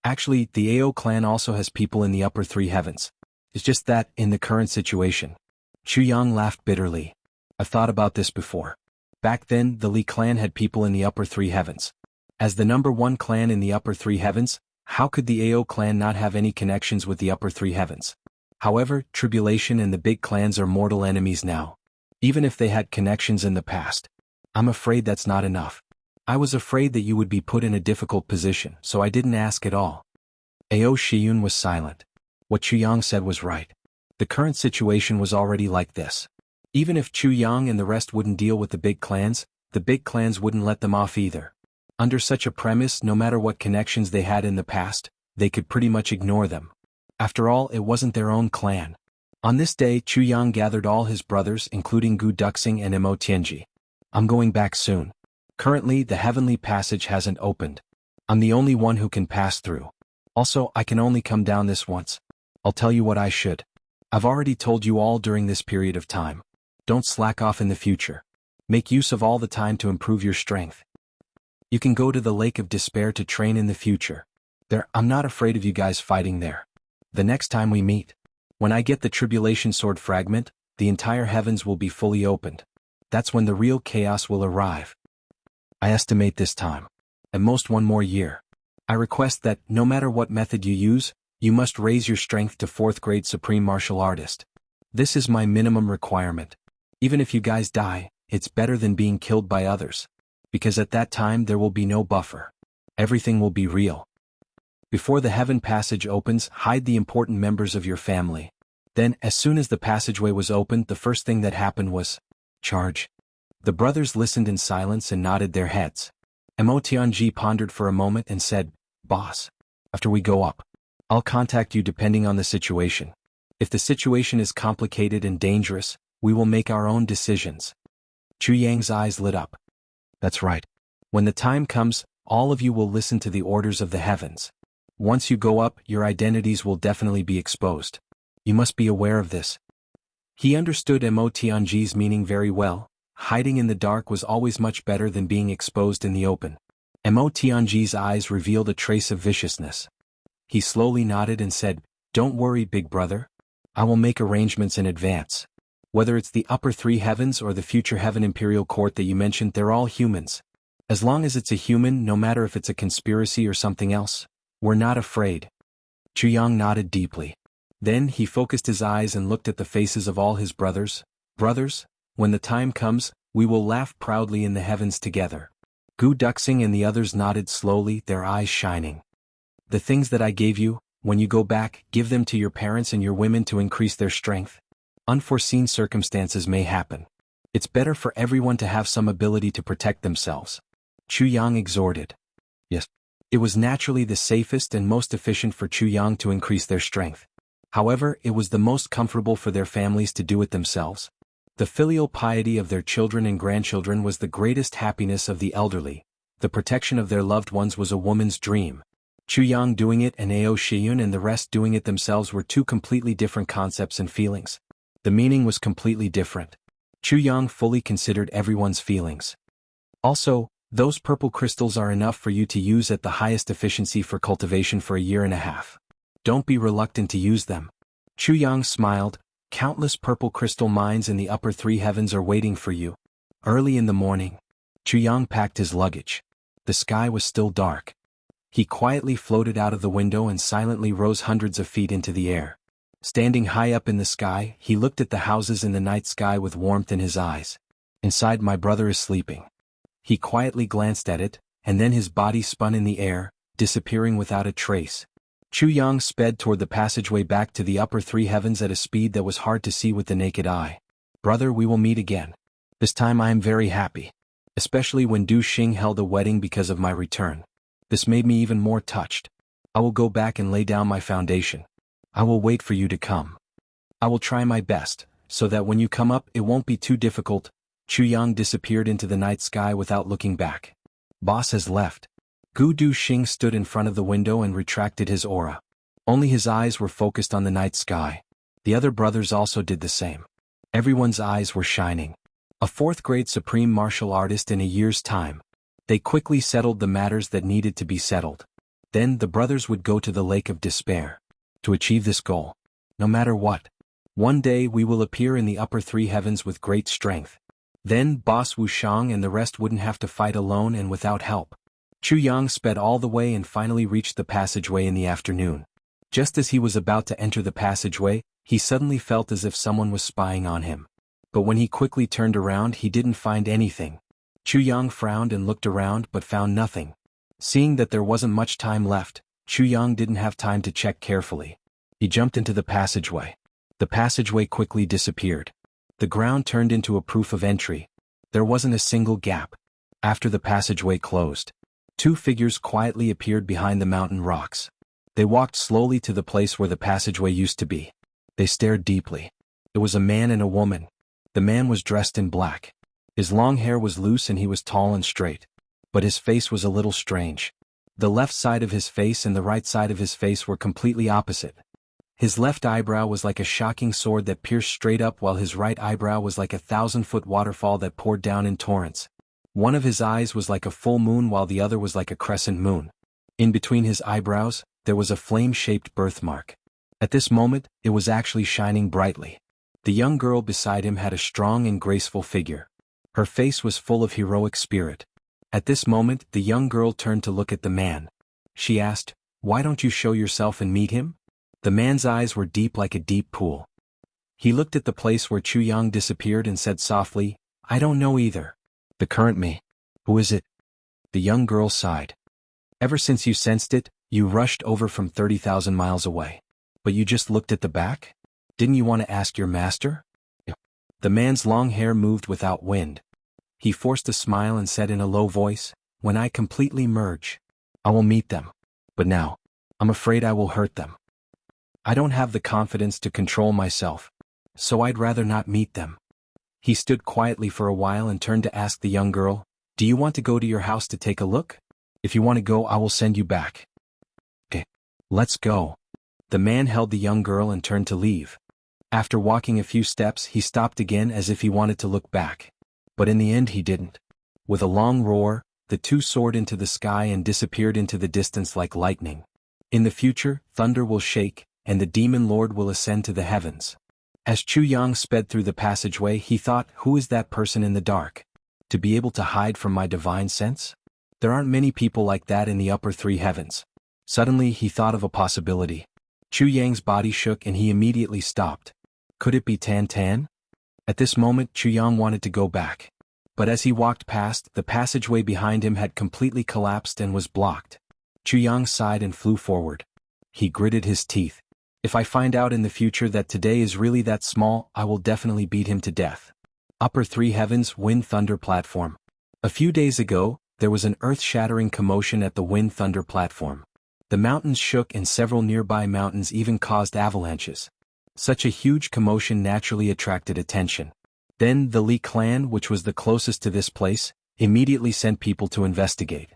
Actually, the Ao clan also has people in the upper 3 heavens. It's just that, in the current situation. Chu Yang laughed bitterly. I've thought about this before. Back then, the Li clan had people in the upper 3 heavens. As the number 1 clan in the upper 3 heavens, how could the Ao clan not have any connections with the upper 3 heavens? However, Tribulation and the big clans are mortal enemies now. Even if they had connections in the past. I'm afraid that's not enough. I was afraid that you would be put in a difficult position, so I didn't ask at all. Ao Shiyun was silent. What Chu Yang said was right. The current situation was already like this. Even if Chu Yang and the rest wouldn't deal with the big clans wouldn't let them off either. Under such a premise, no matter what connections they had in the past, they could pretty much ignore them. After all, it wasn't their own clan. On this day, Chu Yang gathered all his brothers, including Gu Duxing and Mo Tianji. I'm going back soon. Currently, the heavenly passage hasn't opened. I'm the only one who can pass through. Also, I can only come down this once. I'll tell you what I should. I've already told you all during this period of time. Don't slack off in the future. Make use of all the time to improve your strength. You can go to the Lake of Despair to train in the future. I'm not afraid of you guys fighting there. The next time we meet, when I get the Tribulation Sword fragment, the entire heavens will be fully opened. That's when the real chaos will arrive. I estimate this time. At most 1 more year. I request that, no matter what method you use, you must raise your strength to 4th grade Supreme Martial Artist. This is my minimum requirement. Even if you guys die, it's better than being killed by others. Because at that time there will be no buffer. Everything will be real. Before the heaven passage opens, hide the important members of your family. Then, as soon as the passageway was opened, the first thing that happened was, charge. The brothers listened in silence and nodded their heads. Mo Tianji pondered for a moment and said, Boss, after we go up, I'll contact you depending on the situation. If the situation is complicated and dangerous, we will make our own decisions. Chu Yang's eyes lit up. That's right. When the time comes, all of you will listen to the orders of the heavens. Once you go up, your identities will definitely be exposed. You must be aware of this. He understood Mo Tianji's meaning very well. Hiding in the dark was always much better than being exposed in the open. Mo Tianji's eyes revealed a trace of viciousness. He slowly nodded and said, "Don't worry, big brother. I will make arrangements in advance. Whether it's the upper three heavens or the future heaven imperial court that you mentioned, they're all humans. As long as it's a human, no matter if it's a conspiracy or something else, we're not afraid." Chu Yang nodded deeply. Then he focused his eyes and looked at the faces of all his brothers. "Brothers, when the time comes, we will laugh proudly in the heavens together." Gu Duxing and the others nodded slowly, their eyes shining. "The things that I gave you, when you go back, give them to your parents and your women to increase their strength. Unforeseen circumstances may happen. It's better for everyone to have some ability to protect themselves." Chu Yang exhorted. Yes. It was naturally the safest and most efficient for Chu Yang to increase their strength. However, it was the most comfortable for their families to do it themselves. The filial piety of their children and grandchildren was the greatest happiness of the elderly. The protection of their loved ones was a woman's dream. Chu Yang doing it and Ao Shiyun and the rest doing it themselves were two completely different concepts and feelings. The meaning was completely different. Chu Yang fully considered everyone's feelings. Also, those purple crystals are enough for you to use at the highest efficiency for cultivation for a year and a half. Don't be reluctant to use them. Chu Yang smiled. Countless purple crystal mines in the upper three heavens are waiting for you. Early in the morning, Chu Yang packed his luggage. The sky was still dark. He quietly floated out of the window and silently rose hundreds of feet into the air. Standing high up in the sky, he looked at the houses in the night sky with warmth in his eyes. "Inside, my brother is sleeping." He quietly glanced at it, and then his body spun in the air, disappearing without a trace. Chu Yang sped toward the passageway back to the upper three heavens at a speed that was hard to see with the naked eye. "Brother, we will meet again. This time I am very happy. Especially when Du Xing held a wedding because of my return. This made me even more touched. I will go back and lay down my foundation. I will wait for you to come. I will try my best, so that when you come up it won't be too difficult." Chu Yang disappeared into the night sky without looking back. Boss has left. Gu Duxing stood in front of the window and retracted his aura. Only his eyes were focused on the night sky. The other brothers also did the same. Everyone's eyes were shining. A fourth-grade supreme martial artist in a year's time. They quickly settled the matters that needed to be settled. Then the brothers would go to the Lake of Despair. To achieve this goal. No matter what. One day we will appear in the upper three heavens with great strength. Then Boss Wushang and the rest wouldn't have to fight alone and without help. Chu Yang sped all the way and finally reached the passageway in the afternoon. Just as he was about to enter the passageway, he suddenly felt as if someone was spying on him. But when he quickly turned around he didn't find anything. Chu Yang frowned and looked around but found nothing. Seeing that there wasn't much time left, Chu Yang didn't have time to check carefully. He jumped into the passageway. The passageway quickly disappeared. The ground turned into a proof of entry. There wasn't a single gap. After the passageway closed, two figures quietly appeared behind the mountain rocks. They walked slowly to the place where the passageway used to be. They stared deeply. It was a man and a woman. The man was dressed in black. His long hair was loose and he was tall and straight. But his face was a little strange. The left side of his face and the right side of his face were completely opposite. His left eyebrow was like a shocking sword that pierced straight up, while his right eyebrow was like a 1,000-foot waterfall that poured down in torrents. One of his eyes was like a full moon while the other was like a crescent moon. In between his eyebrows, there was a flame-shaped birthmark. At this moment, it was actually shining brightly. The young girl beside him had a strong and graceful figure. Her face was full of heroic spirit. At this moment, the young girl turned to look at the man. She asked, "Why don't you show yourself and meet him?" The man's eyes were deep like a deep pool. He looked at the place where Chu Yang disappeared and said softly, "I don't know either." "The current me. Who is it?" The young girl sighed. "Ever since you sensed it, you rushed over from 30,000 miles away. But you just looked at the back? Didn't you want to ask your master?" The man's long hair moved without wind. He forced a smile and said in a low voice, "When I completely merge, I will meet them. But now, I'm afraid I will hurt them. I don't have the confidence to control myself, so I'd rather not meet them." He stood quietly for a while and turned to ask the young girl, "Do you want to go to your house to take a look? If you want to go, I will send you back." "Okay, let's go." The man held the young girl and turned to leave. After walking a few steps, he stopped again as if he wanted to look back. But in the end he didn't. With a long roar, the two soared into the sky and disappeared into the distance like lightning. In the future, thunder will shake, and the demon lord will ascend to the heavens. As Chu Yang sped through the passageway, he thought, who is that person in the dark? To be able to hide from my divine sense? There aren't many people like that in the upper three heavens. Suddenly he thought of a possibility. Chu Yang's body shook and he immediately stopped. Could it be Tan Tan? At this moment Chu Yang wanted to go back. But as he walked past, the passageway behind him had completely collapsed and was blocked. Chu Yang sighed and flew forward. He gritted his teeth. If I find out in the future that today is really that small, I will definitely beat him to death. Upper three heavens Wind Thunder Platform. A few days ago, there was an earth-shattering commotion at the Wind Thunder Platform. The mountains shook and several nearby mountains even caused avalanches. Such a huge commotion naturally attracted attention. Then the Li clan, which was the closest to this place, immediately sent people to investigate.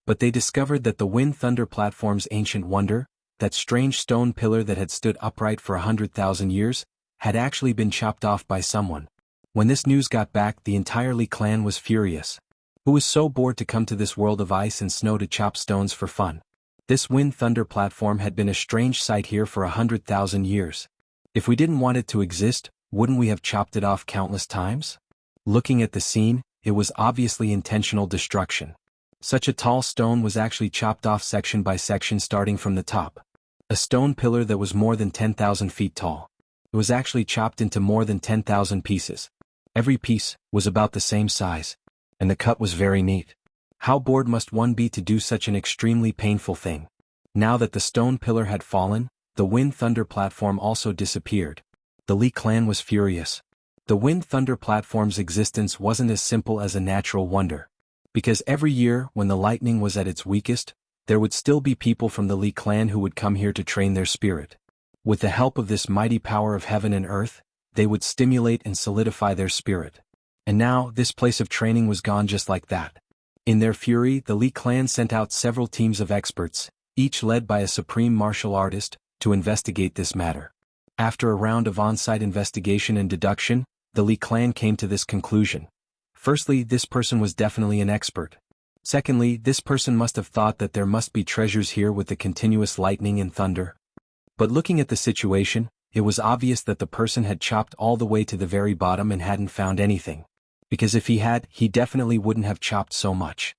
But they discovered that the Wind Thunder Platform's ancient wonder, that strange stone pillar that had stood upright for 100,000 years, had actually been chopped off by someone. When this news got back, the entire Li clan was furious. Who was so bored to come to this world of ice and snow to chop stones for fun? This Wind Thunder Platform had been a strange sight here for 100,000 years. If we didn't want it to exist, wouldn't we have chopped it off countless times? Looking at the scene, it was obviously intentional destruction. Such a tall stone was actually chopped off section by section starting from the top. A stone pillar that was more than 10,000 feet tall. It was actually chopped into more than 10,000 pieces. Every piece was about the same size, and the cut was very neat. How bored must one be to do such an extremely painful thing? Now that the stone pillar had fallen, the Wind Thunder Platform also disappeared. The Li clan was furious. The Wind Thunder Platform's existence wasn't as simple as a natural wonder. Because every year, when the lightning was at its weakest, there would still be people from the Li clan who would come here to train their spirit. With the help of this mighty power of heaven and earth, they would stimulate and solidify their spirit. And now, this place of training was gone just like that. In their fury, the Li clan sent out several teams of experts, each led by a supreme martial artist, to investigate this matter. After a round of on-site investigation and deduction, the Li clan came to this conclusion. Firstly, this person was definitely an expert. Secondly, this person must have thought that there must be treasures here with the continuous lightning and thunder. But looking at the situation, it was obvious that the person had chopped all the way to the very bottom and hadn't found anything. Because if he had, he definitely wouldn't have chopped so much.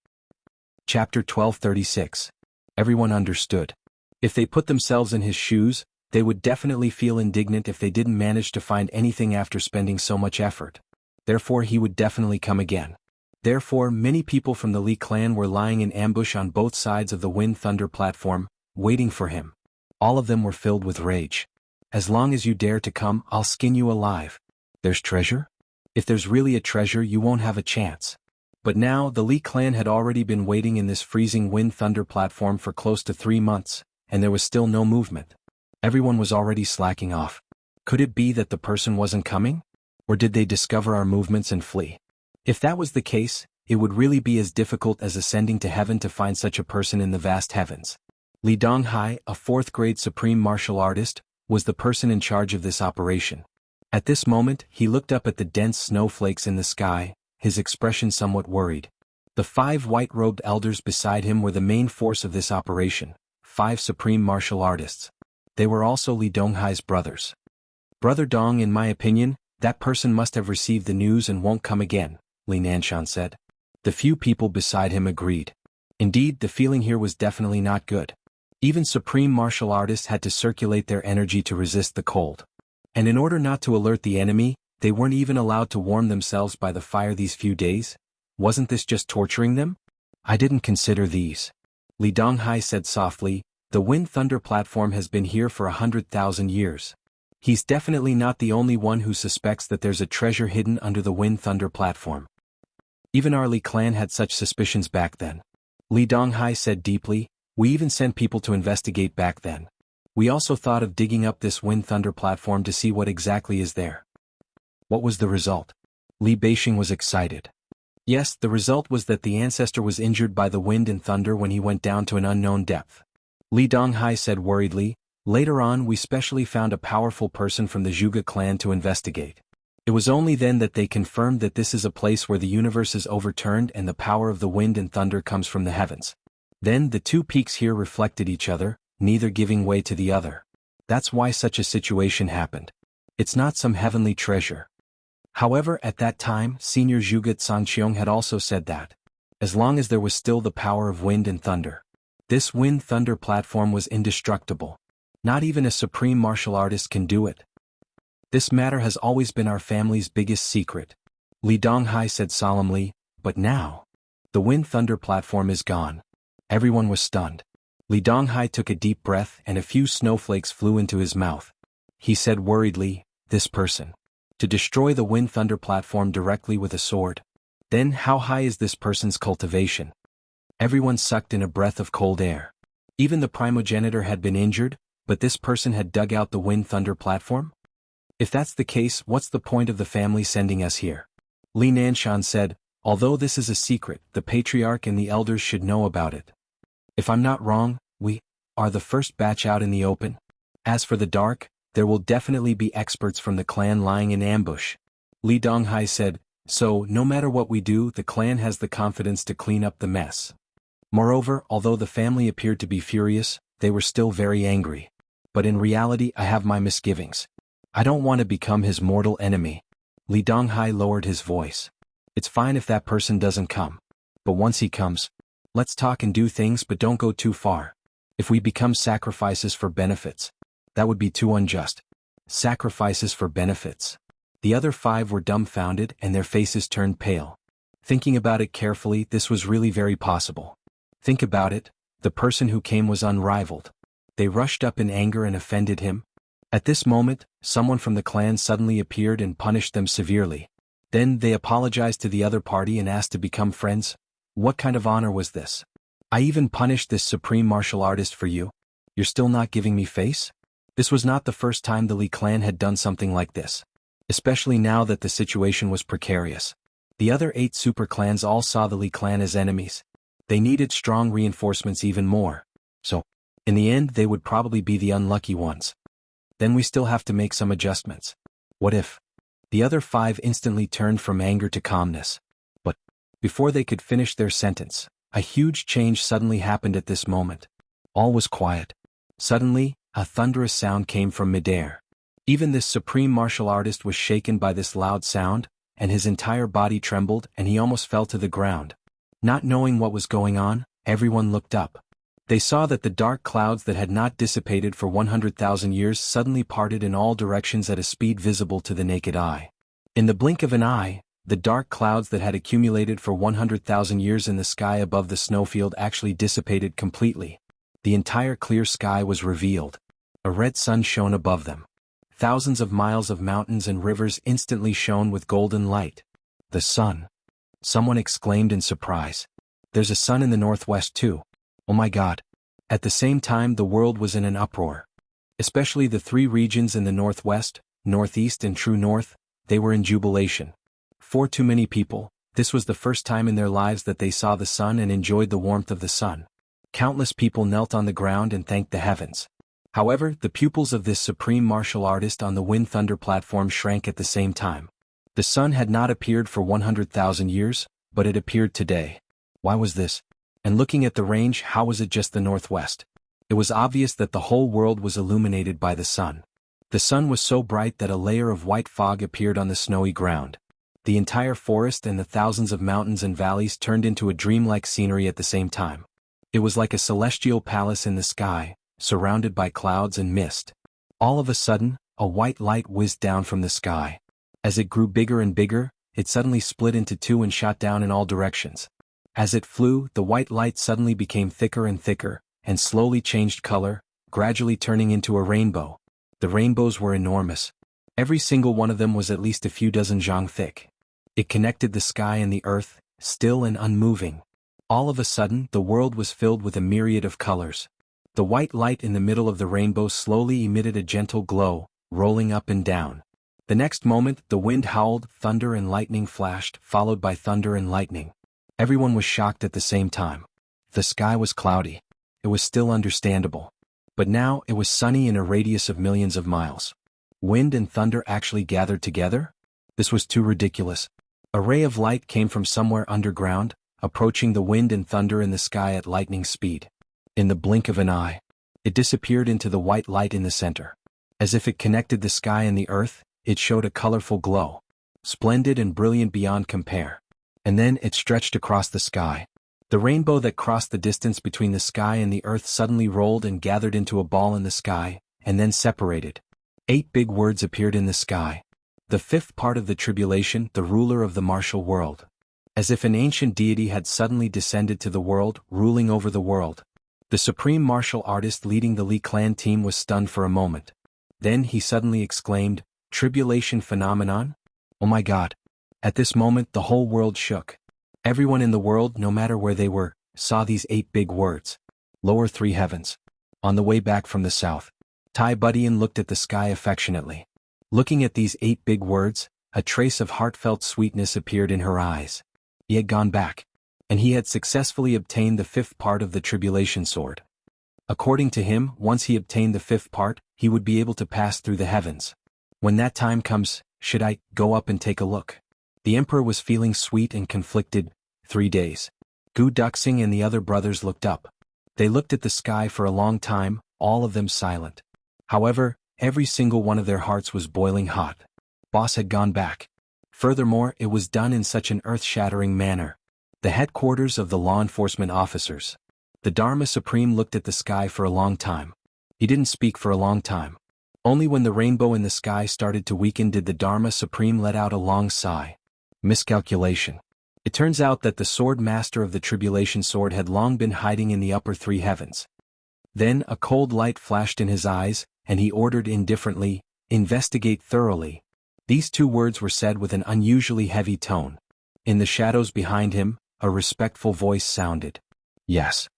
Chapter 1236. Everyone understood. If they put themselves in his shoes, they would definitely feel indignant if they didn't manage to find anything after spending so much effort. Therefore he would definitely come again. Therefore many people from the Li clan were lying in ambush on both sides of the Wind Thunder Platform, waiting for him. All of them were filled with rage. As long as you dare to come, I'll skin you alive. There's treasure? If there's really a treasure, you won't have a chance. But now the Li clan had already been waiting in this freezing Wind Thunder Platform for close to 3 months, and there was still no movement. Everyone was already slacking off. Could it be that the person wasn't coming? Or did they discover our movements and flee? If that was the case, it would really be as difficult as ascending to heaven to find such a person in the vast heavens. Li Donghai, a 4th-grade supreme martial artist, was the person in charge of this operation. At this moment, he looked up at the dense snowflakes in the sky, his expression somewhat worried. The 5 white-robed elders beside him were the main force of this operation, 5 supreme martial artists. They were also Li Donghai's brothers. Brother Dong, in my opinion, that person must have received the news and won't come again, Li Nanshan said. The few people beside him agreed. Indeed, the feeling here was definitely not good. Even supreme martial artists had to circulate their energy to resist the cold. And in order not to alert the enemy, they weren't even allowed to warm themselves by the fire these few days. Wasn't this just torturing them? I didn't consider these. Li Donghai said softly, the Wind Thunder Platform has been here for 100,000 years. He's definitely not the only one who suspects that there's a treasure hidden under the Wind Thunder Platform. Even our Li clan had such suspicions back then. Li Donghai said deeply, we even sent people to investigate back then. We also thought of digging up this Wind Thunder Platform to see what exactly is there. What was the result? Li Beixing was excited. Yes, the result was that the ancestor was injured by the wind and thunder when he went down to an unknown depth. Li Donghai said worriedly, later on we specially found a powerful person from the Zhuge clan to investigate. It was only then that they confirmed that this is a place where the universe is overturned and the power of the wind and thunder comes from the heavens. Then the two peaks here reflected each other, neither giving way to the other. That's why such a situation happened. It's not some heavenly treasure. However, at that time, Senior Zhuge Sangqiong had also said that, as long as there was still the power of wind and thunder, this wind-thunder platform was indestructible. Not even a supreme martial artist can do it. This matter has always been our family's biggest secret, Li Donghai said solemnly, but now, the wind-thunder platform is gone. Everyone was stunned. Li Donghai took a deep breath and a few snowflakes flew into his mouth. He said worriedly, this person. To destroy the wind-thunder platform directly with a sword. Then how high is this person's cultivation? Everyone sucked in a breath of cold air. Even the primogenitor had been injured, but this person had dug out the wind-thunder platform? If that's the case, what's the point of the family sending us here? Li Nanshan said, although this is a secret, the patriarch and the elders should know about it. If I'm not wrong, we are the first batch out in the open. As for the dark, there will definitely be experts from the clan lying in ambush. Li Donghai said, so no matter what we do, the clan has the confidence to clean up the mess. Moreover, although the family appeared to be furious, they were still very angry. But in reality, I have my misgivings. I don't want to become his mortal enemy. Li Donghai lowered his voice. It's fine if that person doesn't come. But once he comes, let's talk and do things, but don't go too far. If we become sacrifices for benefits, that would be too unjust. Sacrifices for benefits. The other five were dumbfounded and their faces turned pale. Thinking about it carefully, this was really very possible. Think about it, the person who came was unrivaled. They rushed up in anger and offended him. At this moment, someone from the clan suddenly appeared and punished them severely. Then they apologized to the other party and asked to become friends. What kind of honor was this? I even punished this supreme martial artist for you. You're still not giving me face? This was not the first time the Li clan had done something like this. Especially now that the situation was precarious. The other 8 super clans all saw the Li clan as enemies. They needed strong reinforcements even more. So, in the end they would probably be the unlucky ones. Then we still have to make some adjustments. What if? The other 5 instantly turned from anger to calmness. But, before they could finish their sentence, a huge change suddenly happened at this moment. All was quiet. Suddenly, a thunderous sound came from midair. Even this supreme martial artist was shaken by this loud sound, and his entire body trembled and he almost fell to the ground. Not knowing what was going on, everyone looked up. They saw that the dark clouds that had not dissipated for 100,000 years suddenly parted in all directions at a speed visible to the naked eye. In the blink of an eye, the dark clouds that had accumulated for 100,000 years in the sky above the snowfield actually dissipated completely. The entire clear sky was revealed. A red sun shone above them. Thousands of miles of mountains and rivers instantly shone with golden light. The sun. Someone exclaimed in surprise. There's a sun in the northwest too. Oh my God. At the same time the world was in an uproar. Especially the 3 regions in the northwest, northeast and true north, they were in jubilation. For too many people, this was the first time in their lives that they saw the sun and enjoyed the warmth of the sun. Countless people knelt on the ground and thanked the heavens. However, the pupils of this supreme martial artist on the wind-thunder platform shrank at the same time. The sun had not appeared for 100,000 years, but it appeared today. Why was this? And looking at the range, how was it just the northwest? It was obvious that the whole world was illuminated by the sun. The sun was so bright that a layer of white fog appeared on the snowy ground. The entire forest and the thousands of mountains and valleys turned into a dreamlike scenery at the same time. It was like a celestial palace in the sky, surrounded by clouds and mist. All of a sudden, a white light whizzed down from the sky. As it grew bigger and bigger, it suddenly split into 2 and shot down in all directions. As it flew, the white light suddenly became thicker and thicker, and slowly changed color, gradually turning into a rainbow. The rainbows were enormous. Every single one of them was at least a few dozen zhang thick. It connected the sky and the earth, still and unmoving. All of a sudden, the world was filled with a myriad of colors. The white light in the middle of the rainbow slowly emitted a gentle glow, rolling up and down. The next moment, the wind howled, thunder and lightning flashed, followed by thunder and lightning. Everyone was shocked at the same time. The sky was cloudy. It was still understandable. But now it was sunny in a radius of millions of miles. Wind and thunder actually gathered together? This was too ridiculous. A ray of light came from somewhere underground, approaching the wind and thunder in the sky at lightning speed. In the blink of an eye, it disappeared into the white light in the center. As if it connected the sky and the earth, it showed a colorful glow, splendid and brilliant beyond compare. And then it stretched across the sky. The rainbow that crossed the distance between the sky and the earth suddenly rolled and gathered into a ball in the sky, and then separated. 8 big words appeared in the sky. The 5th part of the tribulation, the ruler of the martial world. As if an ancient deity had suddenly descended to the world, ruling over the world. The supreme martial artist leading the Li clan team was stunned for a moment. Then he suddenly exclaimed, "Tribulation phenomenon? Oh my God." At this moment the whole world shook. Everyone in the world, no matter where they were, saw these 8 big words. Lower 3 heavens. On the way back from the south, Tai Budian looked at the sky affectionately. Looking at these 8 big words, a trace of heartfelt sweetness appeared in her eyes. He had gone back, and he had successfully obtained the 5th part of the tribulation sword. According to him, once he obtained the 5th part, he would be able to pass through the heavens. When that time comes, should I go up and take a look? The emperor was feeling sweet and conflicted. 3 days. Gu Duxing and the other brothers looked up. They looked at the sky for a long time, all of them silent. However, every single one of their hearts was boiling hot. Boss had gone back. Furthermore, it was done in such an earth-shattering manner. The headquarters of the law enforcement officers. The Dharma Supreme looked at the sky for a long time. He didn't speak for a long time. Only when the rainbow in the sky started to weaken did the Dharma Supreme let out a long sigh. Miscalculation. It turns out that the sword master of the tribulation sword had long been hiding in the upper 3 heavens. Then a cold light flashed in his eyes, and he ordered indifferently, "Investigate thoroughly." These 2 words were said with an unusually heavy tone. In the shadows behind him, a respectful voice sounded. "Yes."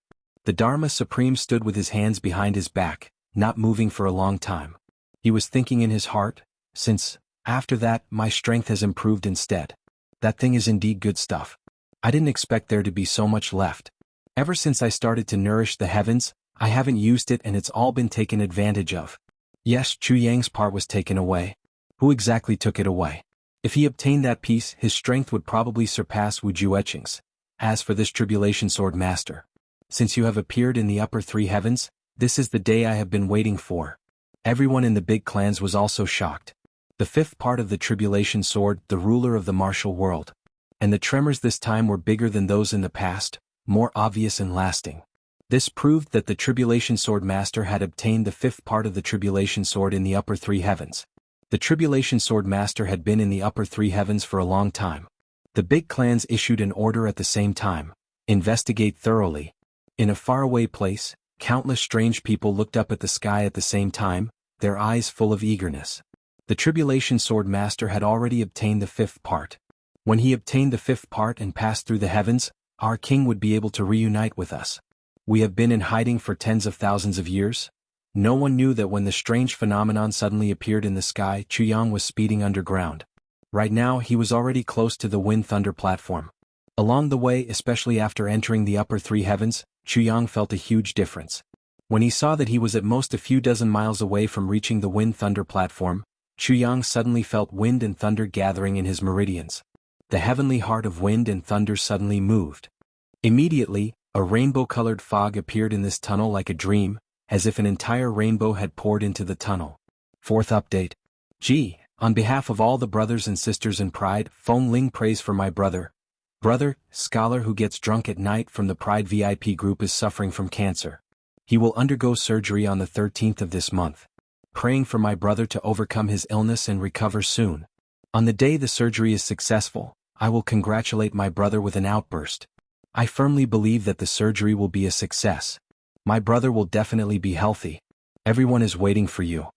The Dharma Supreme stood with his hands behind his back, not moving for a long time. He was thinking in his heart, "Since, after that, my strength has improved instead. That thing is indeed good stuff. I didn't expect there to be so much left. Ever since I started to nourish the heavens, I haven't used it and it's all been taken advantage of." Yes, Chu Yang's part was taken away. Who exactly took it away? If he obtained that piece, his strength would probably surpass Wu Jueqing's. As for this tribulation sword master, since you have appeared in the upper 3 heavens, this is the day I have been waiting for. Everyone in the big clans was also shocked. The 5th part of the tribulation sword, the ruler of the martial world. And the tremors this time were bigger than those in the past, more obvious and lasting. This proved that the tribulation sword master had obtained the 5th part of the tribulation sword in the upper 3 heavens. The tribulation sword master had been in the upper 3 heavens for a long time. The big clans issued an order at the same time. Investigate thoroughly. In a faraway place, countless strange people looked up at the sky at the same time, their eyes full of eagerness. The tribulation sword master had already obtained the 5th part. When he obtained the 5th part and passed through the heavens, our king would be able to reunite with us. We have been in hiding for tens of thousands of years. No one knew that when the strange phenomenon suddenly appeared in the sky, Chu Yang was speeding underground. Right now he was already close to the wind-thunder platform. Along the way, especially after entering the upper 3 heavens, Chu Yang felt a huge difference. When he saw that he was at most a few dozen miles away from reaching the wind-thunder platform, Chu Yang suddenly felt wind and thunder gathering in his meridians. The heavenly heart of wind and thunder suddenly moved. Immediately, a rainbow-colored fog appeared in this tunnel like a dream, as if an entire rainbow had poured into the tunnel. 4th update. Gee, on behalf of all the brothers and sisters in Pride, Feng Ling prays for my brother. Brother, scholar who gets drunk at night from the Pride VIP group is suffering from cancer. He will undergo surgery on the 13th of this month. Praying for my brother to overcome his illness and recover soon. On the day the surgery is successful, I will congratulate my brother with an outburst. I firmly believe that the surgery will be a success. My brother will definitely be healthy. Everyone is waiting for you.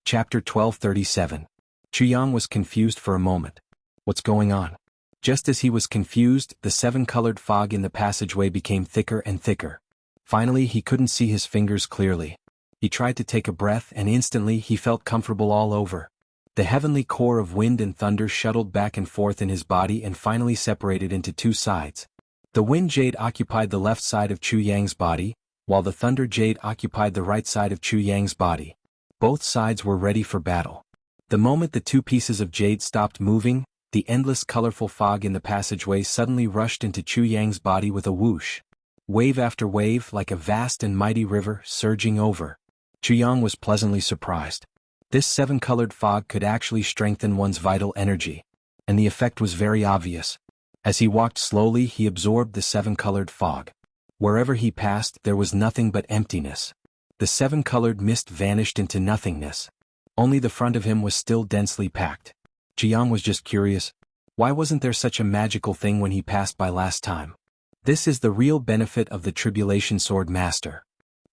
Chapter 1237. Chu Yang was confused for a moment. What's going on? Just as he was confused, the 7-colored fog in the passageway became thicker and thicker. Finally, he couldn't see his fingers clearly. He tried to take a breath and instantly he felt comfortable all over. The heavenly core of wind and thunder shuttled back and forth in his body and finally separated into 2 sides. The wind jade occupied the left side of Chu Yang's body, while the thunder jade occupied the right side of Chu Yang's body. Both sides were ready for battle. The moment the two pieces of jade stopped moving, the endless colorful fog in the passageway suddenly rushed into Chu Yang's body with a whoosh. Wave after wave, like a vast and mighty river, surging over. Chu Yang was pleasantly surprised. This seven-colored fog could actually strengthen one's vital energy. And the effect was very obvious. As he walked slowly, he absorbed the seven-colored fog. Wherever he passed, there was nothing but emptiness. The seven-colored mist vanished into nothingness. Only the front of him was still densely packed. Jiang was just curious. Why wasn't there such a magical thing when he passed by last time? This is the real benefit of the Tribulation Sword Master.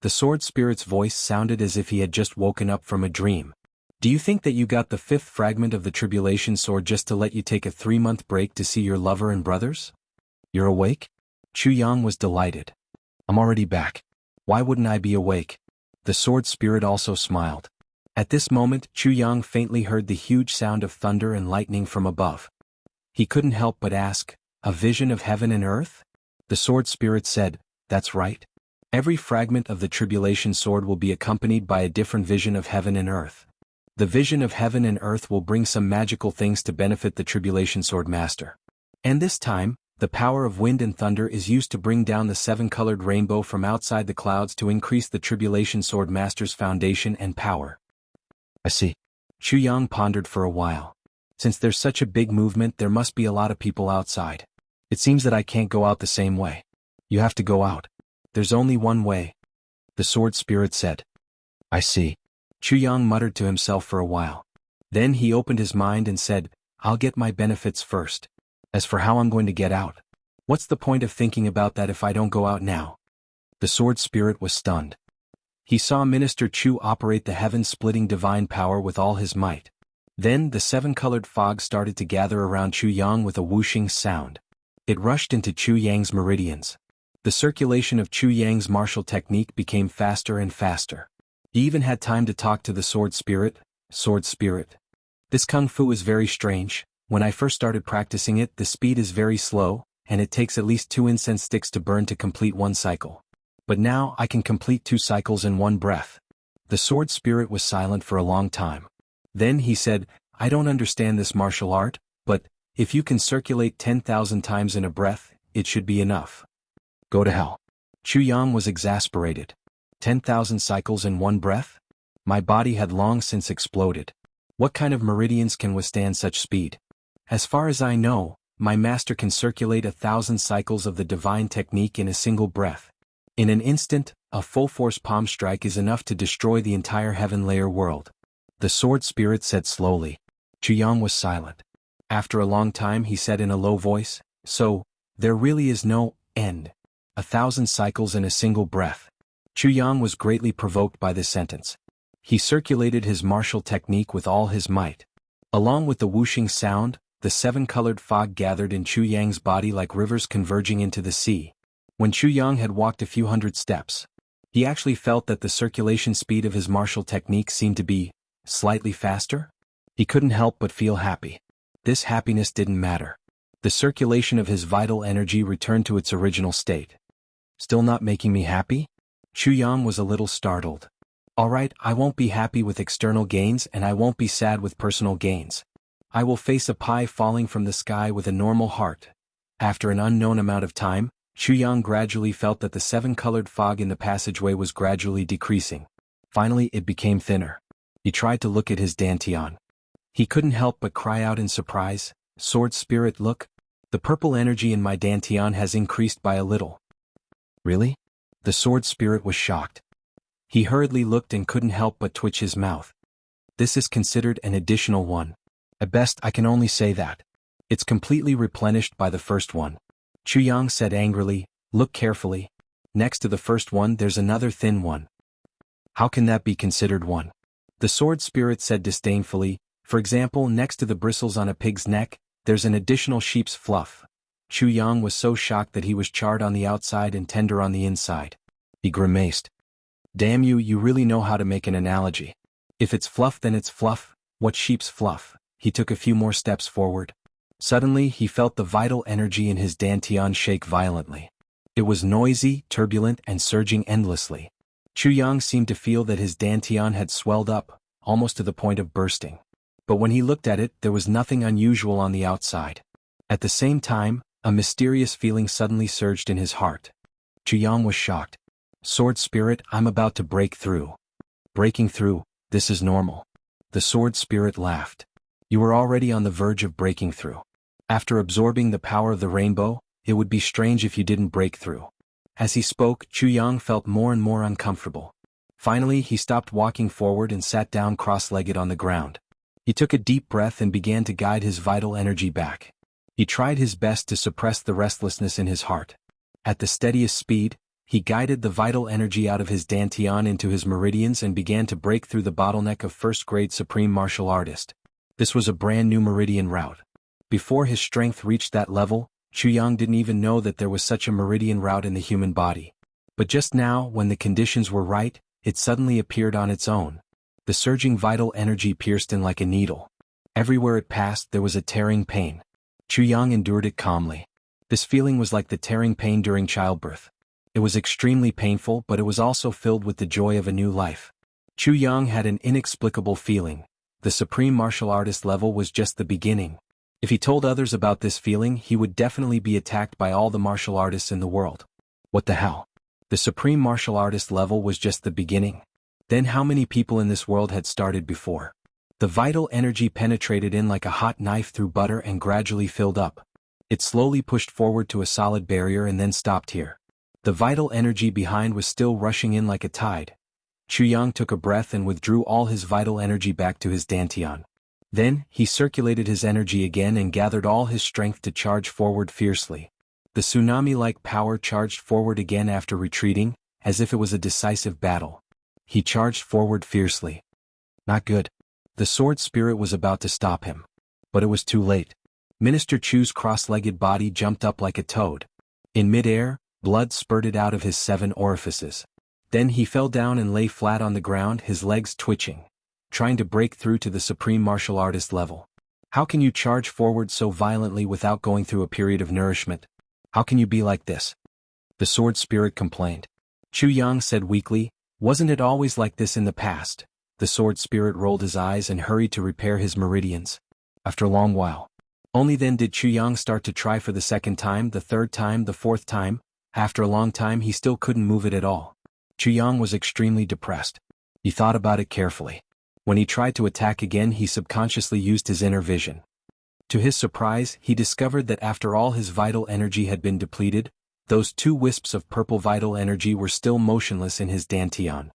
The sword spirit's voice sounded as if he had just woken up from a dream. Do you think that you got the fifth fragment of the Tribulation Sword just to let you take a 3-month break to see your lover and brothers? You're awake? Chu Yang was delighted. I'm already back. Why wouldn't I be awake? The sword spirit also smiled. At this moment, Chu Yang faintly heard the huge sound of thunder and lightning from above. He couldn't help but ask, a vision of heaven and earth? The sword spirit said, that's right. Every fragment of the Tribulation Sword will be accompanied by a different vision of heaven and earth. The vision of heaven and earth will bring some magical things to benefit the Tribulation Sword Master. And this time, the power of wind and thunder is used to bring down the seven-colored rainbow from outside the clouds to increase the Tribulation Sword Master's foundation and power. I see. Chu Yang pondered for a while. Since there's such a big movement, there must be a lot of people outside. It seems that I can't go out the same way. You have to go out. There's only one way. The sword spirit said. I see. Chu Yang muttered to himself for a while. Then he opened his mind and said, I'll get my benefits first. As for how I'm going to get out, what's the point of thinking about that if I don't go out now? The sword spirit was stunned. He saw Minister Chu operate the heaven-splitting divine power with all his might. Then the seven-colored fog started to gather around Chu Yang with a whooshing sound. It rushed into Chu Yang's meridians. The circulation of Chu Yang's martial technique became faster and faster. He even had time to talk to the sword spirit. Sword spirit. This kung fu is very strange. When I first started practicing it, the speed is very slow, and it takes at least 2 incense sticks to burn to complete one cycle. But now I can complete 2 cycles in one breath. The sword spirit was silent for a long time. Then he said, I don't understand this martial art, but if you can circulate 10,000 times in a breath, it should be enough. Go to hell. Chu Yang was exasperated. 10,000 cycles in one breath? My body had long since exploded. What kind of meridians can withstand such speed? As far as I know, my master can circulate 1,000 cycles of the divine technique in a single breath. In an instant, a full-force palm strike is enough to destroy the entire heaven layer world. The sword spirit said slowly. Chu Yang was silent. After a long time he said in a low voice, so, there really is no end. 1,000 cycles in a single breath. Chu Yang was greatly provoked by this sentence. He circulated his martial technique with all his might. Along with the whooshing sound, the seven-colored fog gathered in Chu Yang's body like rivers converging into the sea. When Chu Yang had walked a few hundred steps, he actually felt that the circulation speed of his martial technique seemed to be slightly faster. He couldn't help but feel happy. This happiness didn't matter. The circulation of his vital energy returned to its original state. Still not making me happy? Chu Yang was a little startled. Alright, I won't be happy with external gains and I won't be sad with personal gains. I will face a pie falling from the sky with a normal heart. After an unknown amount of time, Chu Yang gradually felt that the seven-colored fog in the passageway was gradually decreasing. Finally it became thinner. He tried to look at his dantian. He couldn't help but cry out in surprise, Sword Spirit, look! The purple energy in my dantian has increased by a little. Really? The Sword Spirit was shocked. He hurriedly looked and couldn't help but twitch his mouth. This is considered an additional one. At best I can only say that. It's completely replenished by the first one. Chu Yang said angrily, look carefully. Next to the first one there's another thin one. How can that be considered one? The Sword Spirit said disdainfully, for example, next to the bristles on a pig's neck, there's an additional sheep's fluff. Chu Yang was so shocked that he was charred on the outside and tender on the inside. He grimaced. Damn you, you really know how to make an analogy. If it's fluff then it's fluff. What sheep's fluff? He took a few more steps forward. Suddenly he felt the vital energy in his dantian shake violently. It was noisy, turbulent and surging endlessly. Chu Yang seemed to feel that his dantian had swelled up, almost to the point of bursting. But when he looked at it, there was nothing unusual on the outside. At the same time, a mysterious feeling suddenly surged in his heart. Yang was shocked. Sword spirit, I'm about to break through. Breaking through, this is normal. The sword spirit laughed. You were already on the verge of breaking through. After absorbing the power of the rainbow, it would be strange if you didn't break through. As he spoke, Yang felt more and more uncomfortable. Finally, he stopped walking forward and sat down cross-legged on the ground. He took a deep breath and began to guide his vital energy back. He tried his best to suppress the restlessness in his heart. At the steadiest speed, he guided the vital energy out of his dantian into his meridians and began to break through the bottleneck of first-grade supreme martial artist. This was a brand new meridian route. Before his strength reached that level, Yang didn't even know that there was such a meridian route in the human body. But just now, when the conditions were right, it suddenly appeared on its own. The surging vital energy pierced in like a needle. Everywhere it passed, there was a tearing pain. Yang endured it calmly. This feeling was like the tearing pain during childbirth. It was extremely painful, but it was also filled with the joy of a new life. Yang had an inexplicable feeling. The supreme martial artist level was just the beginning. If he told others about this feeling, he would definitely be attacked by all the martial artists in the world. What the hell? The supreme martial artist level was just the beginning. Then how many people in this world had started before? The vital energy penetrated in like a hot knife through butter and gradually filled up. It slowly pushed forward to a solid barrier and then stopped here. The vital energy behind was still rushing in like a tide. Yang took a breath and withdrew all his vital energy back to his dantian. Then, he circulated his energy again and gathered all his strength to charge forward fiercely. The tsunami-like power charged forward again after retreating, as if it was a decisive battle. He charged forward fiercely. Not good. The sword spirit was about to stop him. But it was too late. Minister Chu's cross-legged body jumped up like a toad. In mid-air, blood spurted out of his 7 orifices. Then he fell down and lay flat on the ground, his legs twitching, trying to break through to the supreme martial artist level. How can you charge forward so violently without going through a period of nourishment? How can you be like this? The sword spirit complained. Yang said weakly, wasn't it always like this in the past? The sword spirit rolled his eyes and hurried to repair his meridians. After a long while. Only then did Yang start to try for the second time, the third time, the fourth time. After a long time he still couldn't move it at all. Yang was extremely depressed. He thought about it carefully. When he tried to attack again, he subconsciously used his inner vision. To his surprise, he discovered that after all his vital energy had been depleted, those 2 wisps of purple vital energy were still motionless in his dantian.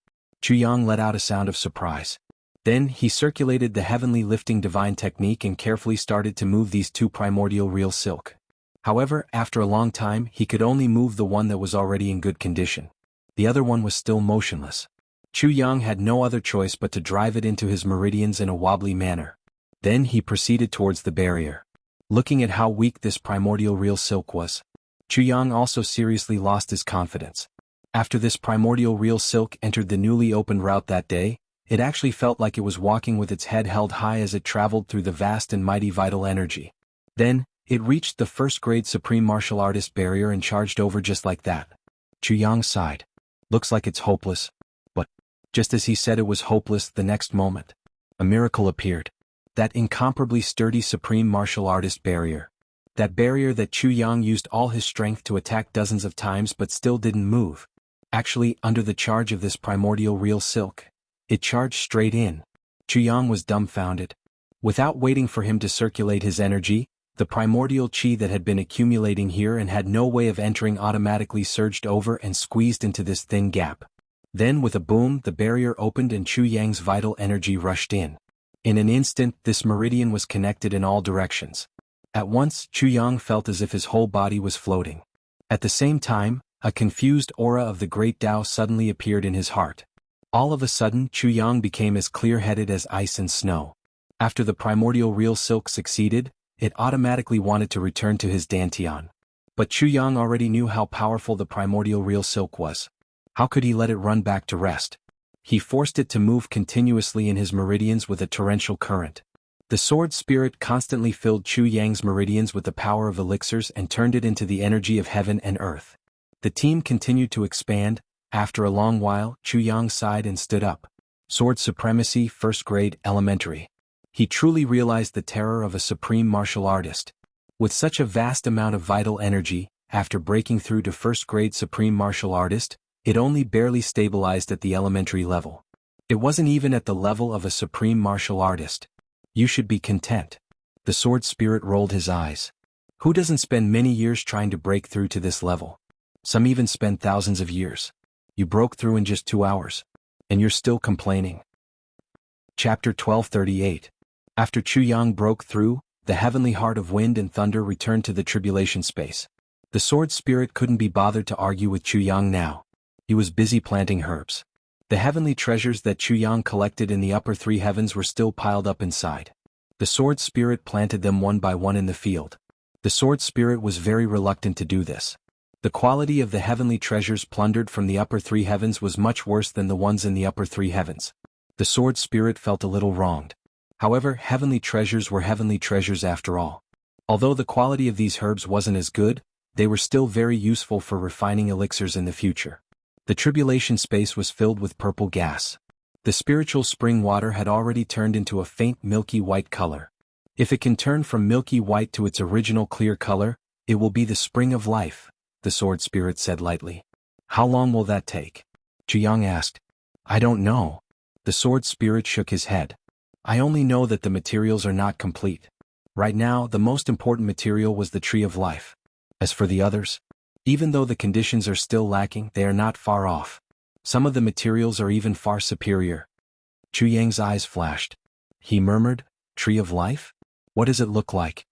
Yang let out a sound of surprise. Then, he circulated the heavenly lifting divine technique and carefully started to move these 2 primordial real silk. However, after a long time, he could only move the one that was already in good condition. The other one was still motionless. Yang had no other choice but to drive it into his meridians in a wobbly manner. Then he proceeded towards the barrier. Looking at how weak this primordial real silk was, Yang also seriously lost his confidence. After this primordial real silk entered the newly opened route that day, it actually felt like it was walking with its head held high as it traveled through the vast and mighty vital energy. Then, it reached the first-grade supreme martial artist barrier and charged over just like that. Yang sighed. Looks like it's hopeless. But, just as he said it was hopeless, the next moment, a miracle appeared. That incomparably sturdy supreme martial artist barrier. That barrier that Yang used all his strength to attack dozens of times but still didn't move. Actually, under the charge of this primordial real silk, it charged straight in. Yang was dumbfounded. Without waiting for him to circulate his energy, the primordial chi that had been accumulating here and had no way of entering automatically surged over and squeezed into this thin gap. Then with a boom, the barrier opened and Yang's vital energy rushed in. In an instant, this meridian was connected in all directions. At once, Yang felt as if his whole body was floating. At the same time, a confused aura of the great Tao suddenly appeared in his heart. All of a sudden, Yang became as clear-headed as ice and snow. After the primordial real silk succeeded, it automatically wanted to return to his dantian. But Yang already knew how powerful the primordial real silk was. How could he let it run back to rest? He forced it to move continuously in his meridians with a torrential current. The sword spirit constantly filled Yang's meridians with the power of elixirs and turned it into the energy of heaven and earth. The team continued to expand. After a long while, Yang sighed and stood up. Sword supremacy, first grade, elementary. He truly realized the terror of a supreme martial artist. With such a vast amount of vital energy, after breaking through to first-grade supreme martial artist, it only barely stabilized at the elementary level. It wasn't even at the level of a supreme martial artist. You should be content. The sword spirit rolled his eyes. Who doesn't spend many years trying to break through to this level? Some even spend thousands of years. You broke through in just 2 hours. And you're still complaining. Chapter 1238. After Chu Yang broke through, the heavenly heart of wind and thunder returned to the tribulation space. The sword spirit couldn't be bothered to argue with Chu Yang now. He was busy planting herbs. The heavenly treasures that Chu Yang collected in the upper 3 heavens were still piled up inside. The sword spirit planted them one by one in the field. The sword spirit was very reluctant to do this. The quality of the heavenly treasures plundered from the upper 3 heavens was much worse than the ones in the upper 3 heavens. The sword spirit felt a little wronged. However, heavenly treasures were heavenly treasures after all. Although the quality of these herbs wasn't as good, they were still very useful for refining elixirs in the future. The tribulation space was filled with purple gas. The spiritual spring water had already turned into a faint milky white color. If it can turn from milky white to its original clear color, it will be the spring of life, the sword spirit said lightly. How long will that take? Chu Yang asked. I don't know. The sword spirit shook his head. I only know that the materials are not complete. Right now, the most important material was the tree of life. As for the others, even though the conditions are still lacking, they are not far off. Some of the materials are even far superior. Chu Yang's eyes flashed. He murmured, Tree of life? What does it look like?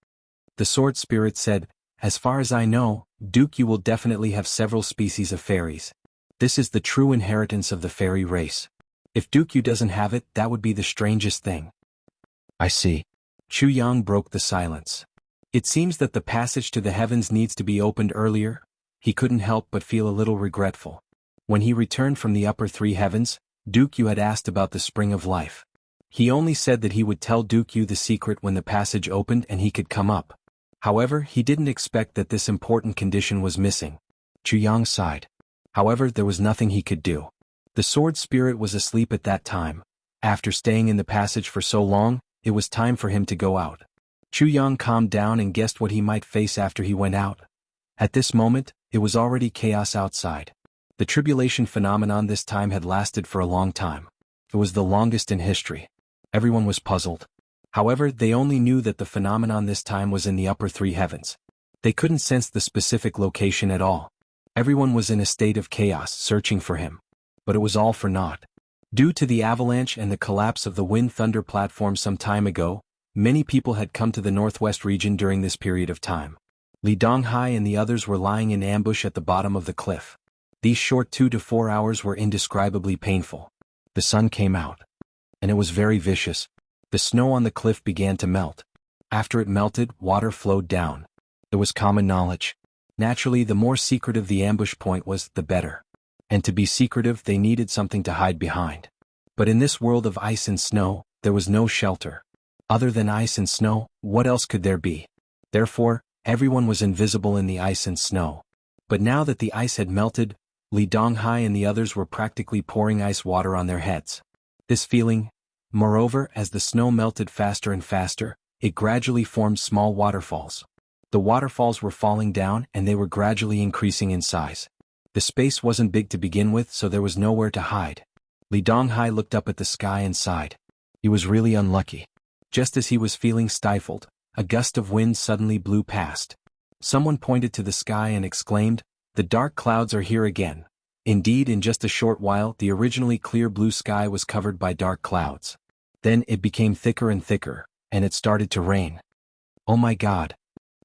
The sword spirit said, as far as I know, Duke, you will definitely have several species of fairies. This is the true inheritance of the fairy race. If Duke doesn't have it, that would be the strangest thing. I see. Chu Yang broke the silence. It seems that the passage to the heavens needs to be opened earlier. He couldn't help but feel a little regretful. When he returned from the upper 3 heavens, Duke had asked about the spring of life. He only said that he would tell Duke the secret when the passage opened and he could come up. However, he didn't expect that this important condition was missing. Chu Yang sighed. However, there was nothing he could do. The sword spirit was asleep at that time. After staying in the passage for so long, it was time for him to go out. Chu Yang calmed down and guessed what he might face after he went out. At this moment, it was already chaos outside. The tribulation phenomenon this time had lasted for a long time. It was the longest in history. Everyone was puzzled. However, they only knew that the phenomenon this time was in the upper 3 heavens. They couldn't sense the specific location at all. Everyone was in a state of chaos, searching for him. But it was all for naught. Due to the avalanche and the collapse of the wind-thunder platform some time ago, many people had come to the northwest region during this period of time. Li Donghai and the others were lying in ambush at the bottom of the cliff. These short 2 to 4 hours were indescribably painful. The sun came out. And it was very vicious. The snow on the cliff began to melt. After it melted, water flowed down. It was common knowledge. Naturally, the more secretive the ambush point was, the better. And to be secretive, they needed something to hide behind. But in this world of ice and snow, there was no shelter. Other than ice and snow, what else could there be? Therefore, everyone was invisible in the ice and snow. But now that the ice had melted, Li Donghai and the others were practically pouring ice water on their heads. This feeling, moreover, as the snow melted faster and faster, it gradually formed small waterfalls. The waterfalls were falling down and they were gradually increasing in size. The space wasn't big to begin with, so there was nowhere to hide. Li Donghai looked up at the sky and sighed. He was really unlucky. Just as he was feeling stifled, a gust of wind suddenly blew past. Someone pointed to the sky and exclaimed, "The dark clouds are here again." Indeed, in just a short while, the originally clear blue sky was covered by dark clouds. Then it became thicker and thicker, and it started to rain. Oh my God!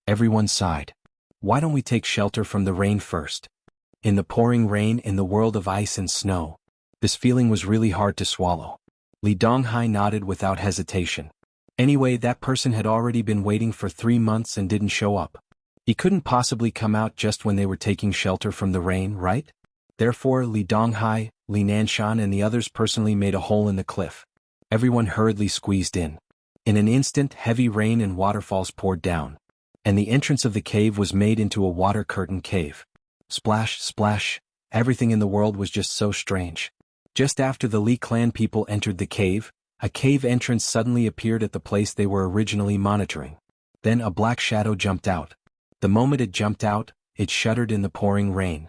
Everyone sighed. Why don't we take shelter from the rain first? In the pouring rain in the world of ice and snow. This feeling was really hard to swallow. Li Donghai nodded without hesitation. Anyway, that person had already been waiting for 3 months and didn't show up. He couldn't possibly come out just when they were taking shelter from the rain, right? Therefore, Li Donghai, Li Nanshan and the others personally made a hole in the cliff. Everyone hurriedly squeezed in. In an instant, heavy rain and waterfalls poured down. And the entrance of the cave was made into a water curtain cave. Splash, splash, everything in the world was just so strange. Just after the Li clan people entered the cave, A cave entrance suddenly appeared at the place they were originally monitoring. Then a black shadow jumped out. The moment it jumped out, it shuddered in the pouring rain.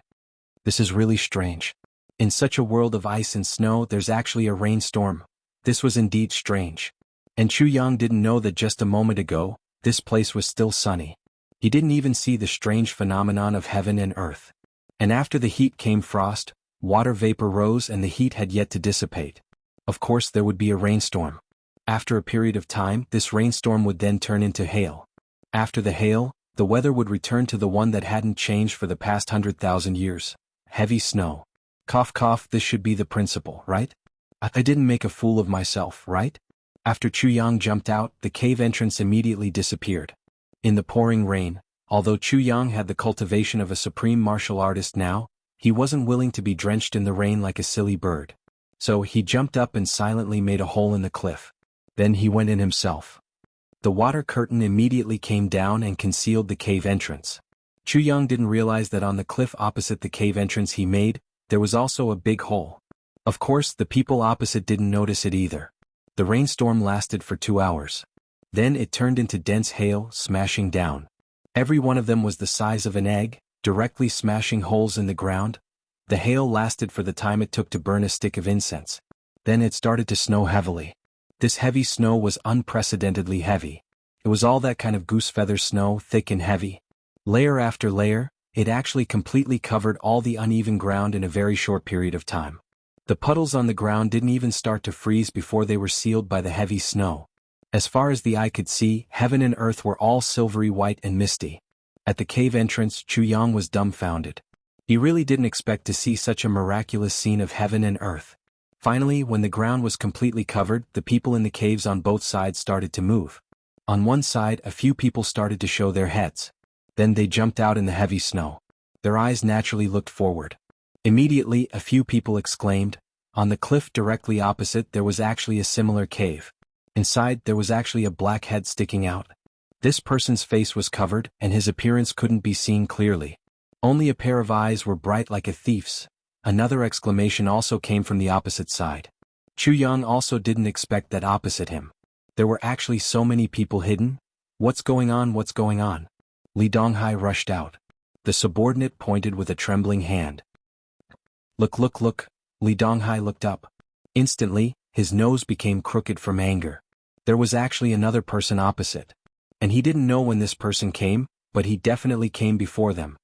This is really strange. In such a world of ice and snow, there's actually a rainstorm. This was indeed strange. And Chu Yang didn't know that just a moment ago, this place was still sunny. He didn't even see the strange phenomenon of heaven and earth. And after the heat came frost, water vapor rose and the heat had yet to dissipate. Of course there would be a rainstorm. After a period of time, this rainstorm would then turn into hail. After the hail, the weather would return to the one that hadn't changed for the past 100,000 years. Heavy snow. Cough cough, this should be the principle, right? I didn't make a fool of myself, right? After Chu Yang jumped out, the cave entrance immediately disappeared. In the pouring rain, although Chu Yang had the cultivation of a supreme martial artist now, he wasn't willing to be drenched in the rain like a silly bird. So he jumped up and silently made a hole in the cliff. Then he went in himself. The water curtain immediately came down and concealed the cave entrance. Chu Yang didn't realize that on the cliff opposite the cave entrance he made, there was also a big hole. Of course, the people opposite didn't notice it either. The rainstorm lasted for 2 hours. Then it turned into dense hail, smashing down. Every one of them was the size of an egg, directly smashing holes in the ground. The hail lasted for the time it took to burn a stick of incense. Then it started to snow heavily. This heavy snow was unprecedentedly heavy. It was all that kind of goose feather snow, thick and heavy. Layer after layer, it actually completely covered all the uneven ground in a very short period of time. The puddles on the ground didn't even start to freeze before they were sealed by the heavy snow. As far as the eye could see, heaven and earth were all silvery white and misty. At the cave entrance, Chu Yang was dumbfounded. He really didn't expect to see such a miraculous scene of heaven and earth. Finally, when the ground was completely covered, the people in the caves on both sides started to move. On one side, a few people started to show their heads. Then they jumped out in the heavy snow. Their eyes naturally looked forward. Immediately, a few people exclaimed, on the cliff directly opposite there was actually a similar cave. Inside, there was actually a black head sticking out. This person's face was covered, and his appearance couldn't be seen clearly. Only a pair of eyes were bright like a thief's. Another exclamation also came from the opposite side. Chu Yang also didn't expect that opposite him. There were actually so many people hidden. What's going on? What's going on? Li Donghai rushed out. The subordinate pointed with a trembling hand. Look, look, look. Li Donghai looked up. Instantly, his nose became crooked from anger. There was actually another person opposite. And he didn't know when this person came, but he definitely came before them.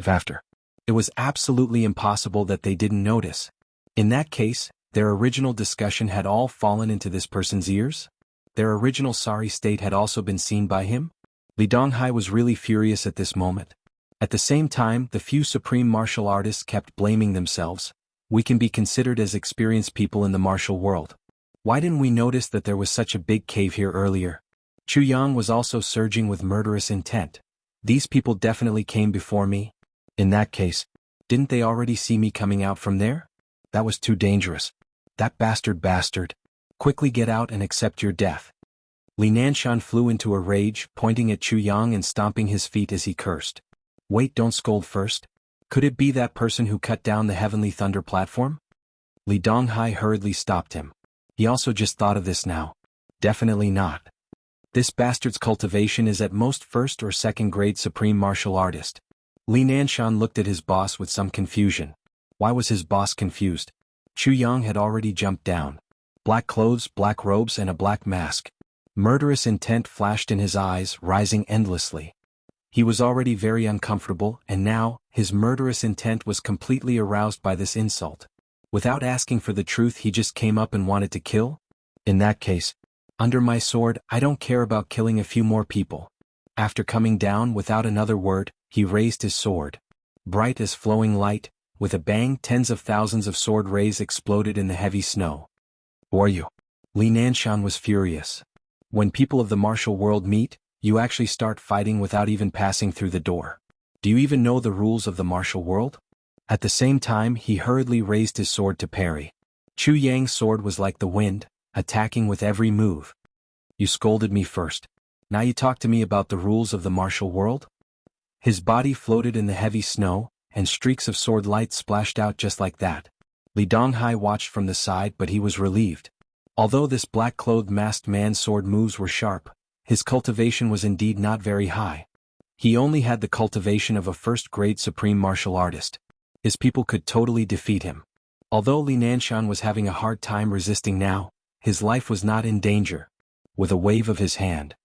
After. It was absolutely impossible that they didn't notice. In that case, their original discussion had all fallen into this person's ears? Their original sorry state had also been seen by him? Li Donghai was really furious at this moment. At the same time, the few supreme martial artists kept blaming themselves. We can be considered as experienced people in the martial world. Why didn't we notice that there was such a big cave here earlier? Chu Yang was also surging with murderous intent. These people definitely came before me. In that case, didn't they already see me coming out from there? That was too dangerous. That bastard. Quickly get out and accept your death. Li Nanshan flew into a rage, pointing at Chu Yang and stomping his feet as he cursed. Wait, don't scold first. Could it be that person who cut down the heavenly thunder platform? Li Donghai hurriedly stopped him. He also just thought of this now. Definitely not. This bastard's cultivation is at most first or second grade supreme martial artist. Li Nanshan looked at his boss with some confusion. Why was his boss confused? Chu Yang had already jumped down. Black clothes, black robes and a black mask. Murderous intent flashed in his eyes, rising endlessly. He was already very uncomfortable, and now, his murderous intent was completely aroused by this insult. Without asking for the truth, he just came up and wanted to kill? In that case, under my sword, I don't care about killing a few more people. After coming down without another word, he raised his sword. Bright as flowing light, with a bang, tens of thousands of sword rays exploded in the heavy snow. Who are you? Li Nanshan was furious. When people of the martial world meet, you actually start fighting without even passing through the door. Do you even know the rules of the martial world? At the same time, he hurriedly raised his sword to parry. Chu Yang's sword was like the wind, attacking with every move. You scolded me first. Now you talk to me about the rules of the martial world? His body floated in the heavy snow, and streaks of sword light splashed out just like that. Li Donghai watched from the side, but he was relieved. Although this black-clothed masked man's sword moves were sharp, his cultivation was indeed not very high. He only had the cultivation of a first-grade supreme martial artist. His people could totally defeat him. Although Li Nanshan was having a hard time resisting now, his life was not in danger. With a wave of his hand,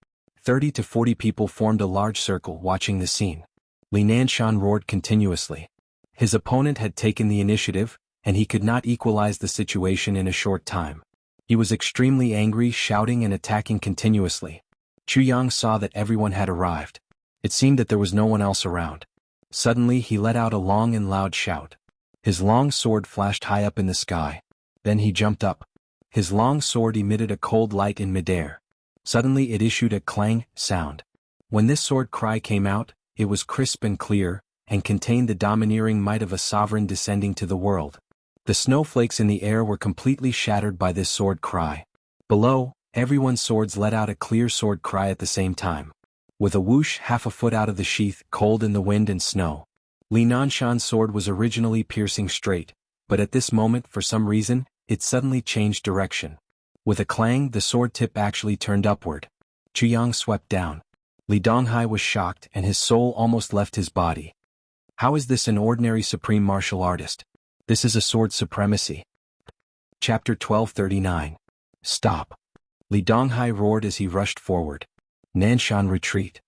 30 to 40 people formed a large circle watching the scene. Li Nanshan roared continuously. His opponent had taken the initiative, and he could not equalize the situation in a short time. He was extremely angry, shouting and attacking continuously. Chu Yang saw that everyone had arrived. It seemed that there was no one else around. Suddenly he let out a long and loud shout. His long sword flashed high up in the sky. Then he jumped up. His long sword emitted a cold light in midair. Suddenly it issued a clang sound. When this sword cry came out, it was crisp and clear, and contained the domineering might of a sovereign descending to the world. The snowflakes in the air were completely shattered by this sword cry. Below, everyone's swords let out a clear sword cry at the same time. With a whoosh half a foot out of the sheath, cold in the wind and snow. Li Nanshan's sword was originally piercing straight, but at this moment for some reason, it suddenly changed direction. With a clang the sword tip actually turned upward. Chu Yang swept down. Li Donghai was shocked and his soul almost left his body. How is this an ordinary supreme martial artist? This is a sword supremacy. Chapter 1239. Stop. Li Donghai roared as he rushed forward. Nanshan retreat.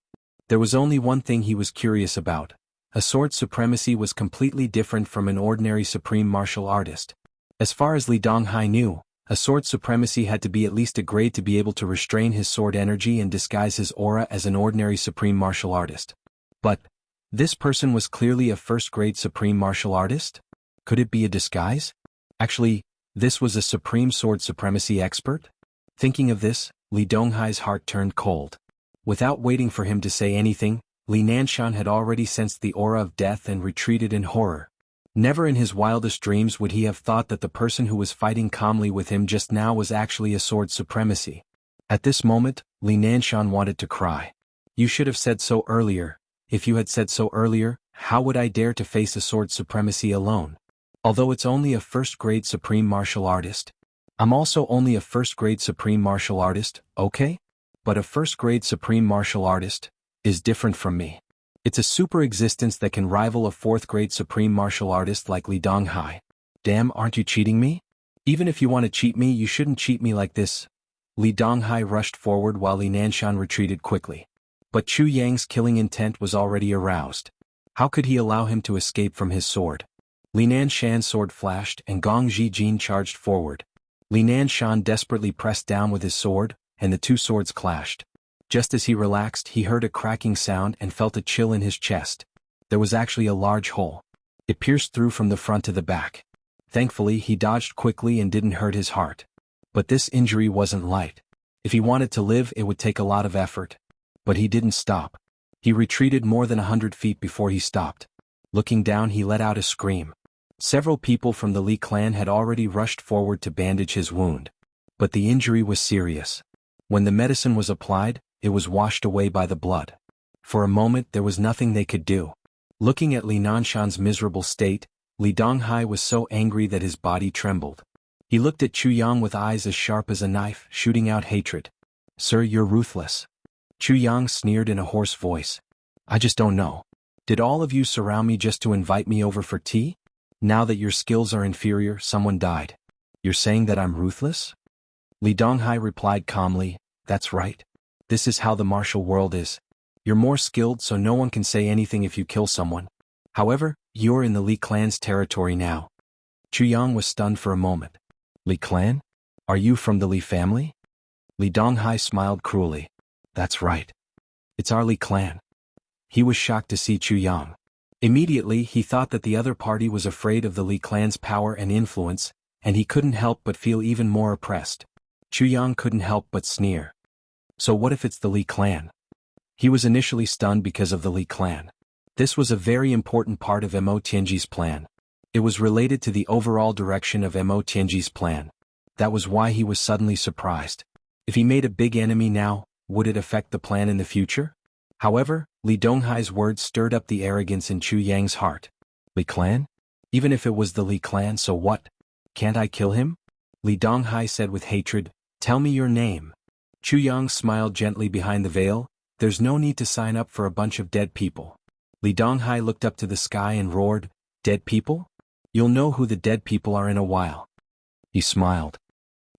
There was only one thing he was curious about. A sword supremacy was completely different from an ordinary supreme martial artist. As far as Li Donghai knew, a sword supremacy had to be at least a grade to be able to restrain his sword energy and disguise his aura as an ordinary supreme martial artist. But this person was clearly a first-grade supreme martial artist? Could it be a disguise? Actually, this was a supreme sword supremacy expert? Thinking of this, Li Donghai's heart turned cold. Without waiting for him to say anything, Li Nanshan had already sensed the aura of death and retreated in horror. Never in his wildest dreams would he have thought that the person who was fighting calmly with him just now was actually a sword supremacy. At this moment, Li Nanshan wanted to cry. You should have said so earlier. If you had said so earlier, how would I dare to face a sword supremacy alone? Although it's only a first-grade supreme martial artist. I'm also only a first-grade supreme martial artist, okay? But a first-grade supreme martial artist is different from me. It's a super existence that can rival a fourth-grade supreme martial artist like Li Donghai. Damn, aren't you cheating me? Even if you want to cheat me, you shouldn't cheat me like this. Li Donghai rushed forward while Li Nanshan retreated quickly. But Chu Yang's killing intent was already aroused. How could he allow him to escape from his sword? Li Nanshan's sword flashed and Gong Zijin charged forward. Li Nanshan desperately pressed down with his sword, and the two swords clashed. Just as he relaxed, he heard a cracking sound and felt a chill in his chest. There was actually a large hole. It pierced through from the front to the back. Thankfully, he dodged quickly and didn't hurt his heart. But this injury wasn't light. If he wanted to live, it would take a lot of effort. But he didn't stop. He retreated more than 100 feet before he stopped. Looking down, he let out a scream. Several people from the Li clan had already rushed forward to bandage his wound. But the injury was serious. When the medicine was applied, it was washed away by the blood. For a moment there was nothing they could do. Looking at Li Nanshan's miserable state, Li Donghai was so angry that his body trembled. He looked at Chu Yang with eyes as sharp as a knife, shooting out hatred. Sir, you're ruthless. Chu Yang sneered in a hoarse voice. I just don't know. Did all of you surround me just to invite me over for tea? Now that your skills are inferior, someone died. You're saying that I'm ruthless? Li Donghai replied calmly, that's right. This is how the martial world is. You're more skilled so no one can say anything if you kill someone. However, you're in the Li clan's territory now. Chu Yang was stunned for a moment. Li clan? Are you from the Li family? Li Donghai smiled cruelly. That's right. It's our Li clan. He was shocked to see Chu Yang. Immediately he thought that the other party was afraid of the Li clan's power and influence, and he couldn't help but feel even more oppressed. Chu Yang couldn't help but sneer. So what if it's the Li clan? He was initially stunned because of the Li clan. This was a very important part of Mo Tianji's plan. It was related to the overall direction of Mo Tianji's plan. That was why he was suddenly surprised. If he made a big enemy now, would it affect the plan in the future? However, Li Donghai's words stirred up the arrogance in Chu Yang's heart. Li clan? Even if it was the Li clan, so what? Can't I kill him? Li Donghai said with hatred, Tell me your name. Chu Yang smiled gently behind the veil. There's no need to sign up for a bunch of dead people. Li Donghai looked up to the sky and roared, Dead people? You'll know who the dead people are in a while. He smiled.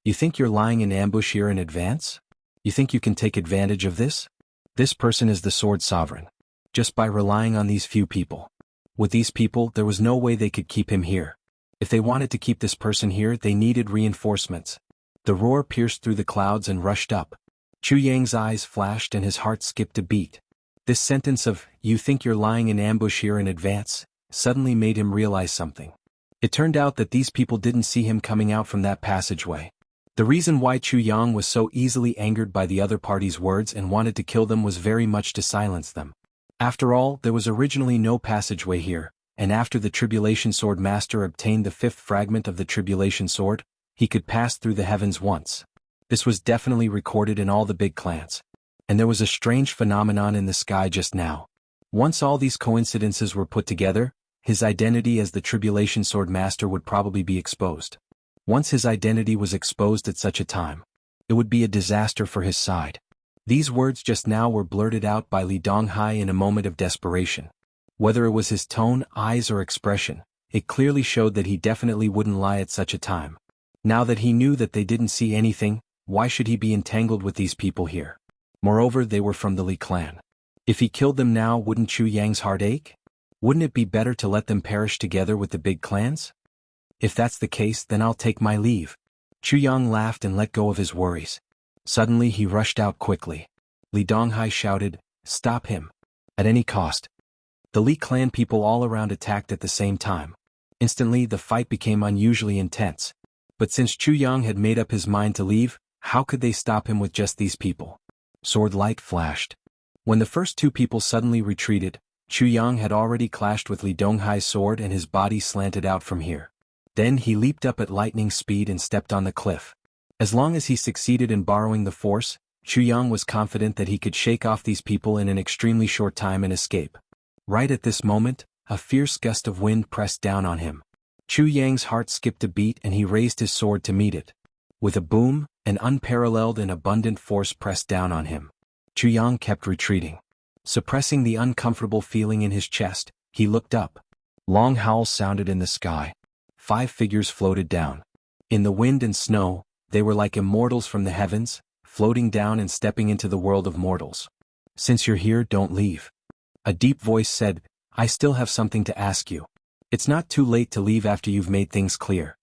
You think you're lying in ambush here in advance? You think you can take advantage of this? This person is the Sword Sovereign. Just by relying on these few people. With these people, there was no way they could keep him here. If they wanted to keep this person here, they needed reinforcements. The roar pierced through the clouds and rushed up. Chu Yang's eyes flashed and his heart skipped a beat. This sentence of, you think you're lying in ambush here in advance, suddenly made him realize something. It turned out that these people didn't see him coming out from that passageway. The reason why Chu Yang was so easily angered by the other party's words and wanted to kill them was very much to silence them. After all, there was originally no passageway here, and after the Tribulation Sword Master obtained the 5th fragment of the Tribulation Sword, he could pass through the heavens once. This was definitely recorded in all the big clans. And there was a strange phenomenon in the sky just now. Once all these coincidences were put together, his identity as the Tribulation Sword Master would probably be exposed. Once his identity was exposed at such a time, it would be a disaster for his side. These words just now were blurted out by Li Donghai in a moment of desperation. Whether it was his tone, eyes or expression, it clearly showed that he definitely wouldn't lie at such a time. Now that he knew that they didn't see anything, why should he be entangled with these people here? Moreover, they were from the Li clan. If he killed them now, wouldn't Chu Yang's heart ache? Wouldn't it be better to let them perish together with the big clans? If that's the case, then I'll take my leave. Chu Yang laughed and let go of his worries. Suddenly he rushed out quickly. Li Donghai shouted, Stop him. At any cost. The Li clan people all around attacked at the same time. Instantly the fight became unusually intense. But since Chu Yang had made up his mind to leave, how could they stop him with just these people? Sword light flashed. When the first two people suddenly retreated, Chu Yang had already clashed with Li Donghai's sword and his body slanted out from here. Then he leaped up at lightning speed and stepped on the cliff. As long as he succeeded in borrowing the force, Chu Yang was confident that he could shake off these people in an extremely short time and escape. Right at this moment, a fierce gust of wind pressed down on him. Chu Yang's heart skipped a beat and he raised his sword to meet it. With a boom, an unparalleled and abundant force pressed down on him. Chu Yang kept retreating. Suppressing the uncomfortable feeling in his chest, he looked up. Long howls sounded in the sky. 5 figures floated down. In the wind and snow, they were like immortals from the heavens, floating down and stepping into the world of mortals. Since you're here, don't leave. A deep voice said, I still have something to ask you. It's not too late to leave after you've made things clear.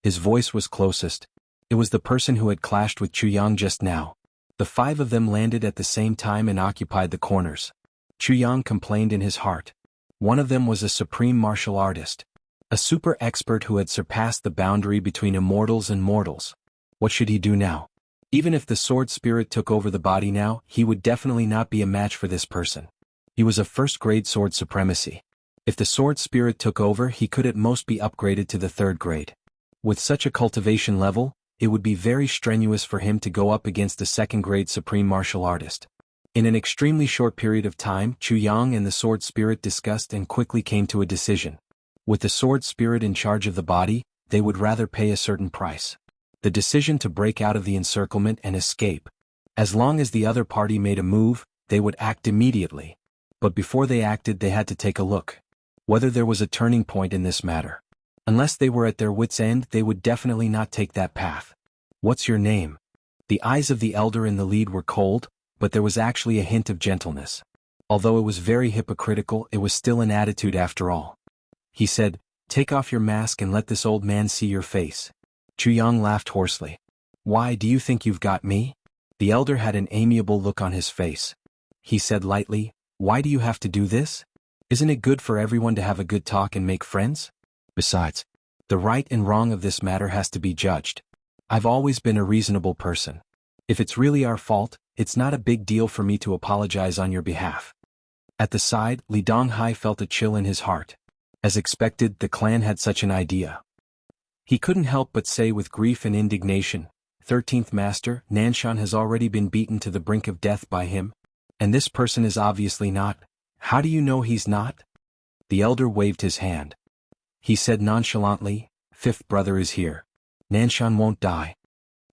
His voice was closest. It was the person who had clashed with Chu Yang just now. The 5 of them landed at the same time and occupied the corners. Chu Yang complained in his heart. One of them was a supreme martial artist. A super expert who had surpassed the boundary between immortals and mortals. What should he do now? Even if the sword spirit took over the body now, he would definitely not be a match for this person. He was a first-grade sword supremacy. If the sword spirit took over, he could at most be upgraded to the 3rd grade. With such a cultivation level, it would be very strenuous for him to go up against a 2nd-grade supreme martial artist. In an extremely short period of time, Chu Yang and the sword spirit discussed and quickly came to a decision. With the sword spirit in charge of the body, they would rather pay a certain price. The decision to break out of the encirclement and escape. As long as the other party made a move, they would act immediately. But before they acted, they had to take a look. Whether there was a turning point in this matter. Unless they were at their wits' end, they would definitely not take that path. What's your name? The eyes of the elder in the lead were cold, but there was actually a hint of gentleness. Although it was very hypocritical, it was still an attitude after all. He said, Take off your mask and let this old man see your face. Chu Yang laughed hoarsely. Why, do you think you've got me? The elder had an amiable look on his face. He said lightly, Why do you have to do this? Isn't it good for everyone to have a good talk and make friends? Besides, the right and wrong of this matter has to be judged. I've always been a reasonable person. If it's really our fault, it's not a big deal for me to apologize on your behalf. At the side, Li Donghai felt a chill in his heart. As expected, the clan had such an idea. He couldn't help but say with grief and indignation, 13th Master, Nanshan has already been beaten to the brink of death by him. And this person is obviously not. How do you know he's not? The elder waved his hand. He said nonchalantly, 5th brother is here. Nanshan won't die.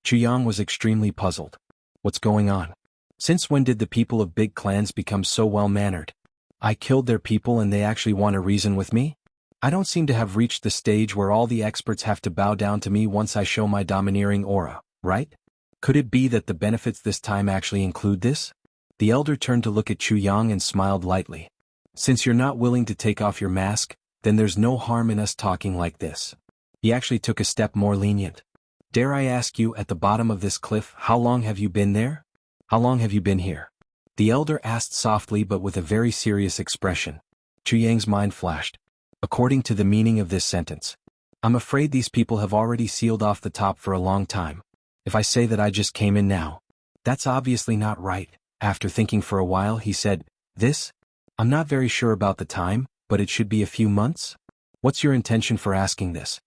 Chu Yang was extremely puzzled. What's going on? Since when did the people of big clans become so well-mannered? I killed their people and they actually want to reason with me? I don't seem to have reached the stage where all the experts have to bow down to me once I show my domineering aura, right? Could it be that the benefits this time actually include this? The elder turned to look at Chu Yang and smiled lightly. Since you're not willing to take off your mask, then there's no harm in us talking like this. He actually took a step more lenient. Dare I ask you, at the bottom of this cliff, how long have you been there? How long have you been here? The elder asked softly but with a very serious expression. Chu Yang's mind flashed. According to the meaning of this sentence, I'm afraid these people have already sealed off the top for a long time. If I say that I just came in now, that's obviously not right. After thinking for a while, he said, This? I'm not very sure about the time, but it should be a few months? What's your intention for asking this?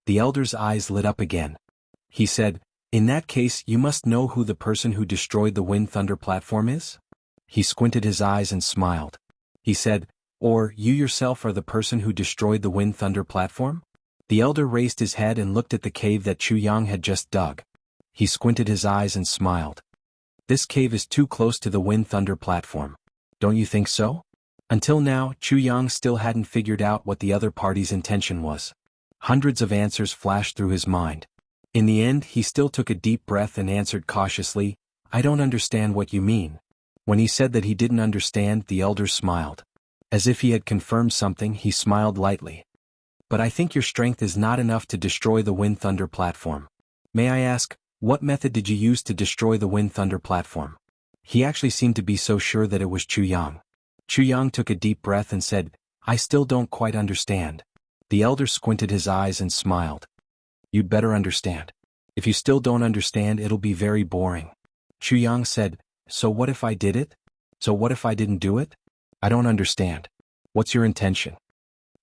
The elder's eyes lit up again. He said, In that case, you must know who the person who destroyed the Wind Thunder platform is? He squinted his eyes and smiled. He said, Or you yourself are the person who destroyed the Wind Thunder platform? The elder raised his head and looked at the cave that Chu Yang had just dug. He squinted his eyes and smiled. This cave is too close to the Wind Thunder platform. Don't you think so? Until now, Chu Yang still hadn't figured out what the other party's intention was. Hundreds of answers flashed through his mind. In the end, he still took a deep breath and answered cautiously, I don't understand what you mean. When he said that he didn't understand, the elder smiled. As if he had confirmed something, he smiled lightly. But I think your strength is not enough to destroy the Wind Thunder platform. May I ask, what method did you use to destroy the Wind Thunder platform? He actually seemed to be so sure that it was Chu Yang. Chu Yang took a deep breath and said, I still don't quite understand. The elder squinted his eyes and smiled. You'd better understand. If you still don't understand, it'll be very boring. Chu Yang said, So what if I did it? So what if I didn't do it? I don't understand. What's your intention?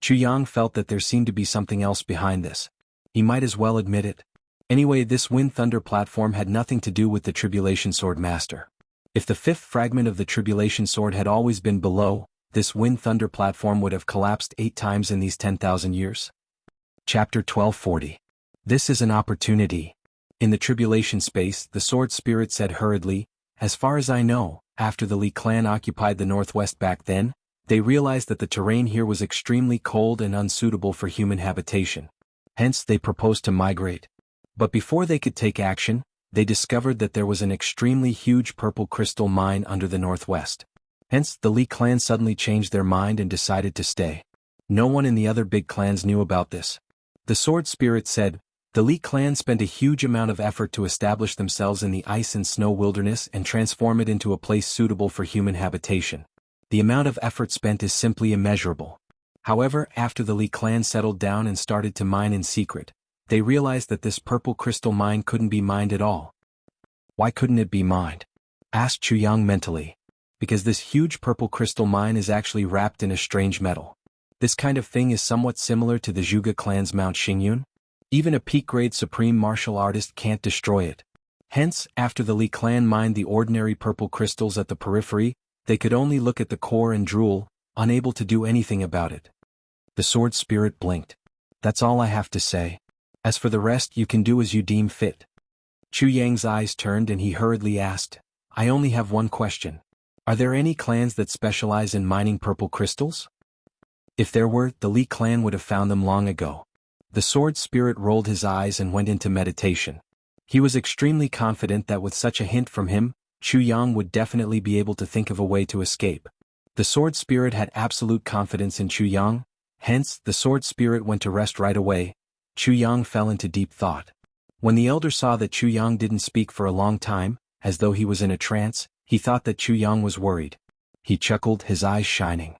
Chu Yang felt that there seemed to be something else behind this. He might as well admit it. Anyway, this Wind Thunder platform had nothing to do with the Tribulation Sword Master. If the fifth fragment of the Tribulation Sword had always been below, this Wind Thunder platform would have collapsed 8 times in these 10,000 years. Chapter 1240. This is an opportunity. In the Tribulation space, the Sword Spirit said hurriedly, As far as I know, after the Li clan occupied the Northwest back then, they realized that the terrain here was extremely cold and unsuitable for human habitation. Hence, they proposed to migrate. But before they could take action, they discovered that there was an extremely huge purple crystal mine under the Northwest. Hence, the Li clan suddenly changed their mind and decided to stay. No one in the other big clans knew about this. The Sword Spirit said, The Li clan spent a huge amount of effort to establish themselves in the ice and snow wilderness and transform it into a place suitable for human habitation. The amount of effort spent is simply immeasurable. However, after the Li clan settled down and started to mine in secret, they realized that this purple crystal mine couldn't be mined at all. Why couldn't it be mined? Asked Chu Yang mentally. Because this huge purple crystal mine is actually wrapped in a strange metal. This kind of thing is somewhat similar to the Zhuge clan's Mount Xingyun. Even a peak-grade supreme martial artist can't destroy it. Hence, after the Li clan mined the ordinary purple crystals at the periphery, they could only look at the core and drool, unable to do anything about it. The Sword Spirit blinked. That's all I have to say. As for the rest, you can do as you deem fit. Chu Yang's eyes turned and he hurriedly asked, I only have one question. Are there any clans that specialize in mining purple crystals? If there were, the Li clan would have found them long ago. The Sword Spirit rolled his eyes and went into meditation. He was extremely confident that with such a hint from him, Chu Yang would definitely be able to think of a way to escape. The Sword Spirit had absolute confidence in Chu Yang, hence, the Sword Spirit went to rest right away. Chu Yang fell into deep thought. When the elder saw that Chu Yang didn't speak for a long time, as though he was in a trance, he thought that Chu Yang was worried. He chuckled, his eyes shining.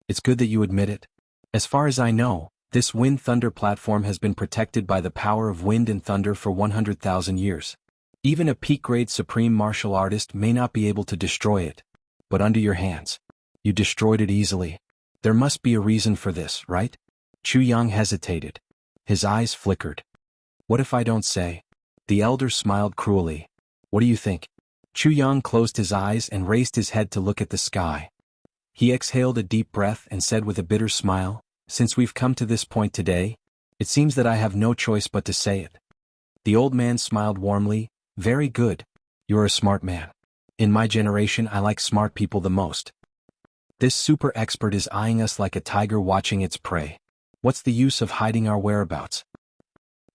It's good that you admit it. As far as I know, this Wind Thunder platform has been protected by the power of wind and thunder for 100,000 years. Even a peak-grade supreme martial artist may not be able to destroy it. But under your hands, you destroyed it easily. There must be a reason for this, right? Chu Yang hesitated. His eyes flickered. What if I don't say? The elder smiled cruelly. What do you think? Chu Yang closed his eyes and raised his head to look at the sky. He exhaled a deep breath and said with a bitter smile, Since we've come to this point today, it seems that I have no choice but to say it. The old man smiled warmly. Very good. You're a smart man. In my generation I like smart people the most. This super expert is eyeing us like a tiger watching its prey. What's the use of hiding our whereabouts?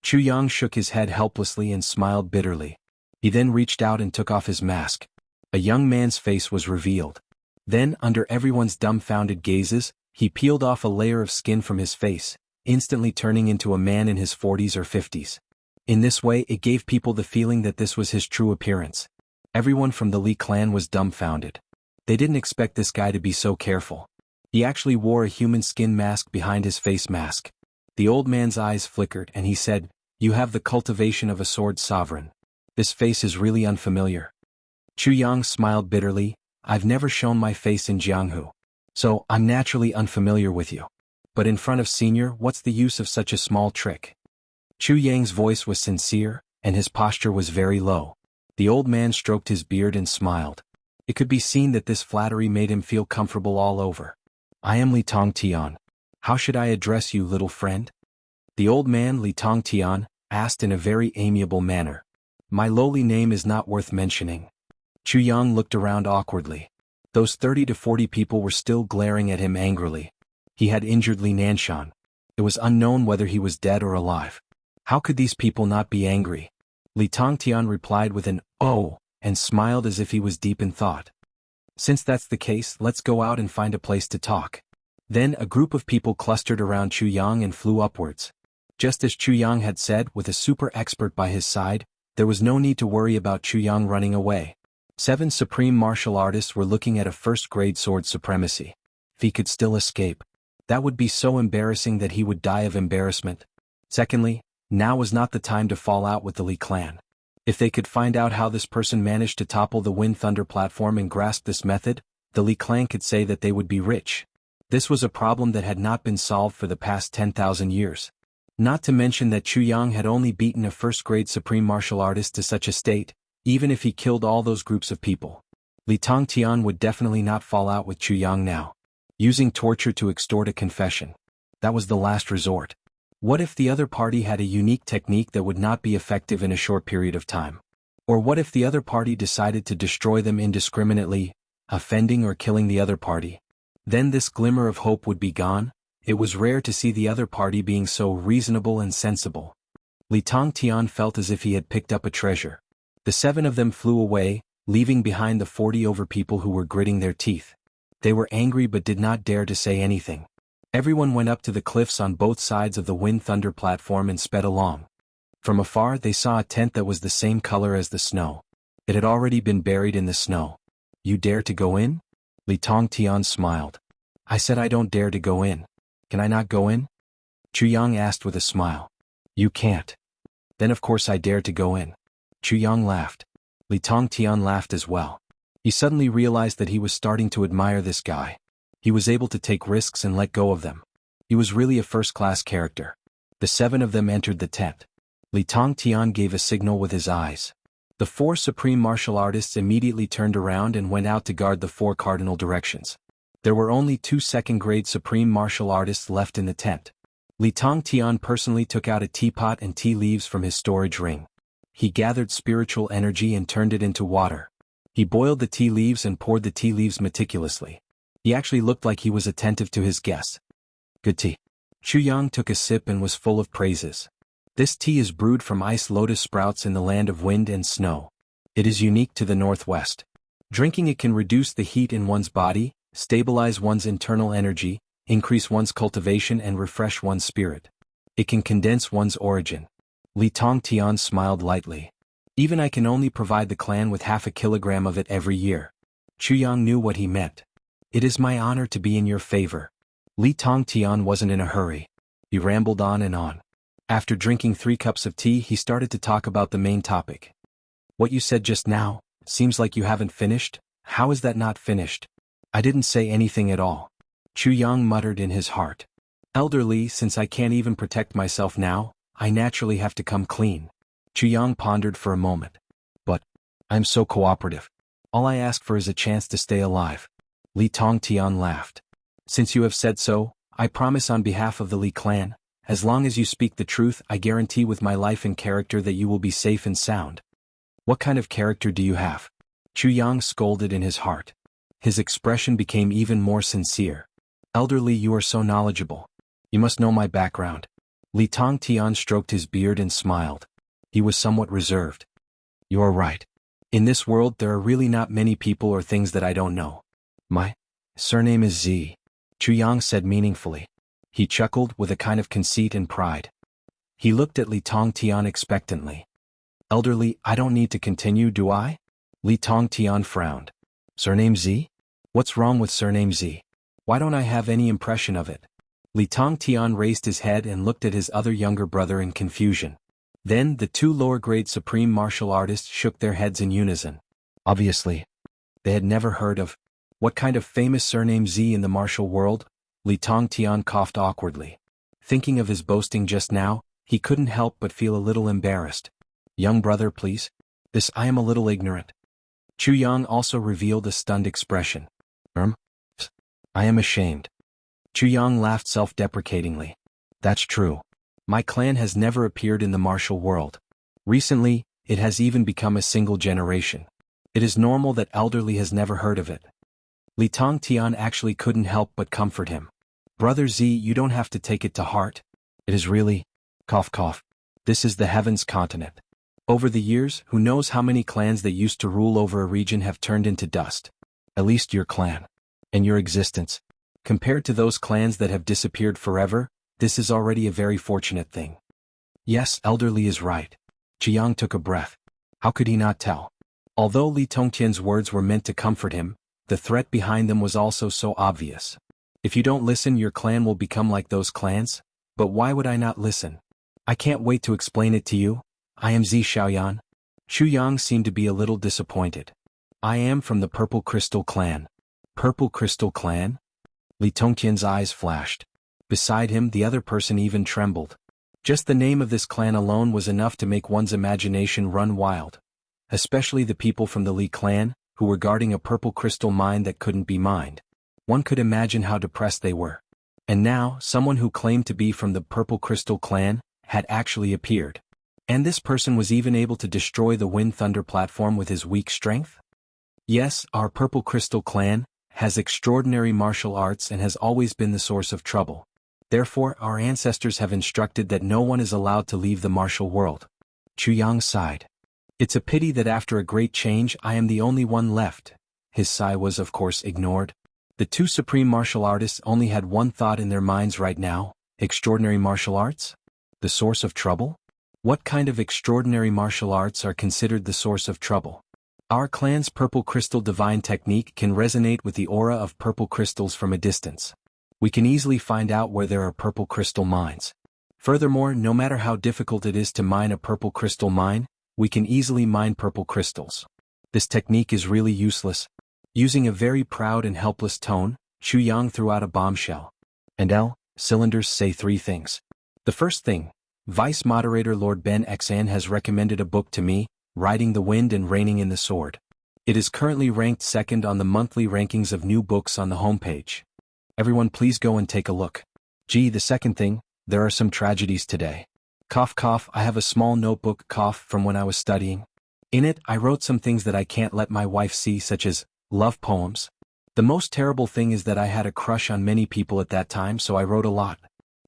Chu Yang shook his head helplessly and smiled bitterly. He then reached out and took off his mask. A young man's face was revealed. Then, under everyone's dumbfounded gazes, he peeled off a layer of skin from his face, instantly turning into a man in his 40s or 50s. In this way it gave people the feeling that this was his true appearance. Everyone from the Li clan was dumbfounded. They didn't expect this guy to be so careful. He actually wore a human skin mask behind his face mask. The old man's eyes flickered and he said, "You have the cultivation of a sword sovereign. This face is really unfamiliar." Chu Yang smiled bitterly. "I've never shown my face in Jianghu. So, I'm naturally unfamiliar with you. But in front of senior, what's the use of such a small trick?" Chu Yang's voice was sincere, and his posture was very low. The old man stroked his beard and smiled. It could be seen that this flattery made him feel comfortable all over. "I am Li Tongtian. How should I address you, little friend?" The old man, Li Tongtian, asked in a very amiable manner. "My lowly name is not worth mentioning." Chu Yang looked around awkwardly. Those 30 to 40 people were still glaring at him angrily. He had injured Li Nanshan. It was unknown whether he was dead or alive. How could these people not be angry? Li Tongtian replied with an "oh," and smiled as if he was deep in thought. "Since that's the case, let's go out and find a place to talk." Then a group of people clustered around Chu Yang and flew upwards. Just as Chu Yang had said, with a super expert by his side, there was no need to worry about Chu Yang running away. 7 supreme martial artists were looking at a first-grade sword supremacy. If he could still escape, that would be so embarrassing that he would die of embarrassment. Secondly, now was not the time to fall out with the Li clan. If they could find out how this person managed to topple the Wind Thunder platform and grasp this method, the Li clan could say that they would be rich. This was a problem that had not been solved for the past 10,000 years. Not to mention that Chu Yang had only beaten a first-grade supreme martial artist to such a state, even if he killed all those groups of people. Li Tongtian would definitely not fall out with Chu Yang now. Using torture to extort a confession. That was the last resort. What if the other party had a unique technique that would not be effective in a short period of time? Or what if the other party decided to destroy them indiscriminately, offending or killing the other party? Then this glimmer of hope would be gone. It was rare to see the other party being so reasonable and sensible. Li Tongtian felt as if he had picked up a treasure. The 7 of them flew away, leaving behind the 40 over people who were gritting their teeth. They were angry but did not dare to say anything. Everyone went up to the cliffs on both sides of the Wind Thunder platform and sped along. From afar they saw a tent that was the same color as the snow. It had already been buried in the snow. "You dare to go in?" Li Tongtian smiled. "I said I don't dare to go in. Can I not go in?" Chu Yang asked with a smile. "You can't." "Then of course I dare to go in." Chu Yang laughed. Li Tongtian laughed as well. He suddenly realized that he was starting to admire this guy. He was able to take risks and let go of them. He was really a first-class character. The 7 of them entered the tent. Li Tongtian gave a signal with his eyes. The 4 supreme martial artists immediately turned around and went out to guard the 4 cardinal directions. There were only 2 second-grade supreme martial artists left in the tent. Li Tongtian personally took out a teapot and tea leaves from his storage ring. He gathered spiritual energy and turned it into water. He boiled the tea leaves and poured the tea leaves meticulously. He actually looked like he was attentive to his guests. "Good tea." Chu Yang took a sip and was full of praises. "This tea is brewed from ice lotus sprouts in the land of wind and snow. It is unique to the northwest. Drinking it can reduce the heat in one's body, stabilize one's internal energy, increase one's cultivation and refresh one's spirit. It can condense one's origin." Li Tongtian smiled lightly. "Even I can only provide the clan with half a kilogram of it every year." Chu Yang knew what he meant. "It is my honor to be in your favor." Li Tongtian wasn't in a hurry. He rambled on and on. After drinking 3 cups of tea he started to talk about the main topic. "What you said just now, seems like you haven't finished. How is that not finished?" "I didn't say anything at all." Chu Yang muttered in his heart. "Elderly, since I can't even protect myself now, I naturally have to come clean." Chu Yang pondered for a moment. "But, I'm so cooperative. All I ask for is a chance to stay alive." Li Tongtian laughed. "Since you have said so, I promise on behalf of the Li clan, As long as you speak the truth, I guarantee with my life and character that you will be safe and sound. What kind of character do you have? Chu Yang scolded in his heart. His expression became even more sincere. Elderly, you are so knowledgeable. You must know my background. Li Tongtian stroked his beard and smiled. He was somewhat reserved. You are right. In this world there are really not many people or things that I don't know. My surname is Z. Chu Yang said meaningfully. He chuckled with a kind of conceit and pride. He looked at Li Tongtian expectantly. Elderly, I don't need to continue, do I? Li Tongtian frowned. Surname Z? What's wrong with surname Z? Why don't I have any impression of it? Li Tongtian raised his head and looked at his other younger brother in confusion. Then the two lower-grade supreme martial artists shook their heads in unison. Obviously, they had never heard of what kind of famous surname Z in the martial world. Li Tongtian coughed awkwardly. Thinking of his boasting just now, he couldn't help but feel a little embarrassed. Young brother, please. I am a little ignorant. Chu Yang also revealed a stunned expression. I am ashamed. Chu Yang laughed self-deprecatingly. That's true. My clan has never appeared in the martial world. Recently, it has even become a single generation. It is normal that elderly has never heard of it. Li Tongtian actually couldn't help but comfort him. Brother Z, you don't have to take it to heart. It is really, cough cough, this is the heavens continent. Over the years, who knows how many clans that used to rule over a region have turned into dust. At least your clan. And your existence. Compared to those clans that have disappeared forever, this is already a very fortunate thing. Yes, elderly is right. Jiang took a breath. How could he not tell? Although Li Tongtian's words were meant to comfort him, the threat behind them was also so obvious. If you don't listen, your clan will become like those clans. But why would I not listen? I can't wait to explain it to you. I am Z Xiaoyan. Chu Yang seemed to be a little disappointed. I am from the Purple Crystal Clan. Purple Crystal Clan? Li Tongtian's eyes flashed. Beside him, the other person even trembled. Just the name of this clan alone was enough to make one's imagination run wild. Especially the people from the Li clan, who were guarding a purple crystal mine that couldn't be mined. One could imagine how depressed they were. And now, someone who claimed to be from the Purple Crystal Clan had actually appeared. And this person was even able to destroy the Wind Thunder platform with his weak strength? Yes, our Purple Crystal Clan has extraordinary martial arts and has always been the source of trouble. Therefore, our ancestors have instructed that no one is allowed to leave the martial world. Chu Yang sighed. It's a pity that after a great change I am the only one left. His sigh was of course ignored. The two supreme martial artists only had one thought in their minds right now. Extraordinary martial arts? The source of trouble? What kind of extraordinary martial arts are considered the source of trouble? Our clan's purple crystal divine technique can resonate with the aura of purple crystals from a distance. We can easily find out where there are purple crystal mines. Furthermore, no matter how difficult it is to mine a purple crystal mine, we can easily mine purple crystals. This technique is really useless. Using a very proud and helpless tone, Chu Yang threw out a bombshell. And cylinders say three things. The first thing, Vice Moderator Lord Ben Xan has recommended a book to me, Riding the Wind and Reigning in the Sword. It is currently ranked second on the monthly rankings of new books on the homepage. Everyone please go and take a look. The second thing, there are some tragedies today. Cough cough, I have a small notebook cough from when I was studying. In it, I wrote some things that I can't let my wife see, such as love poems. The most terrible thing is that I had a crush on many people at that time, so I wrote a lot.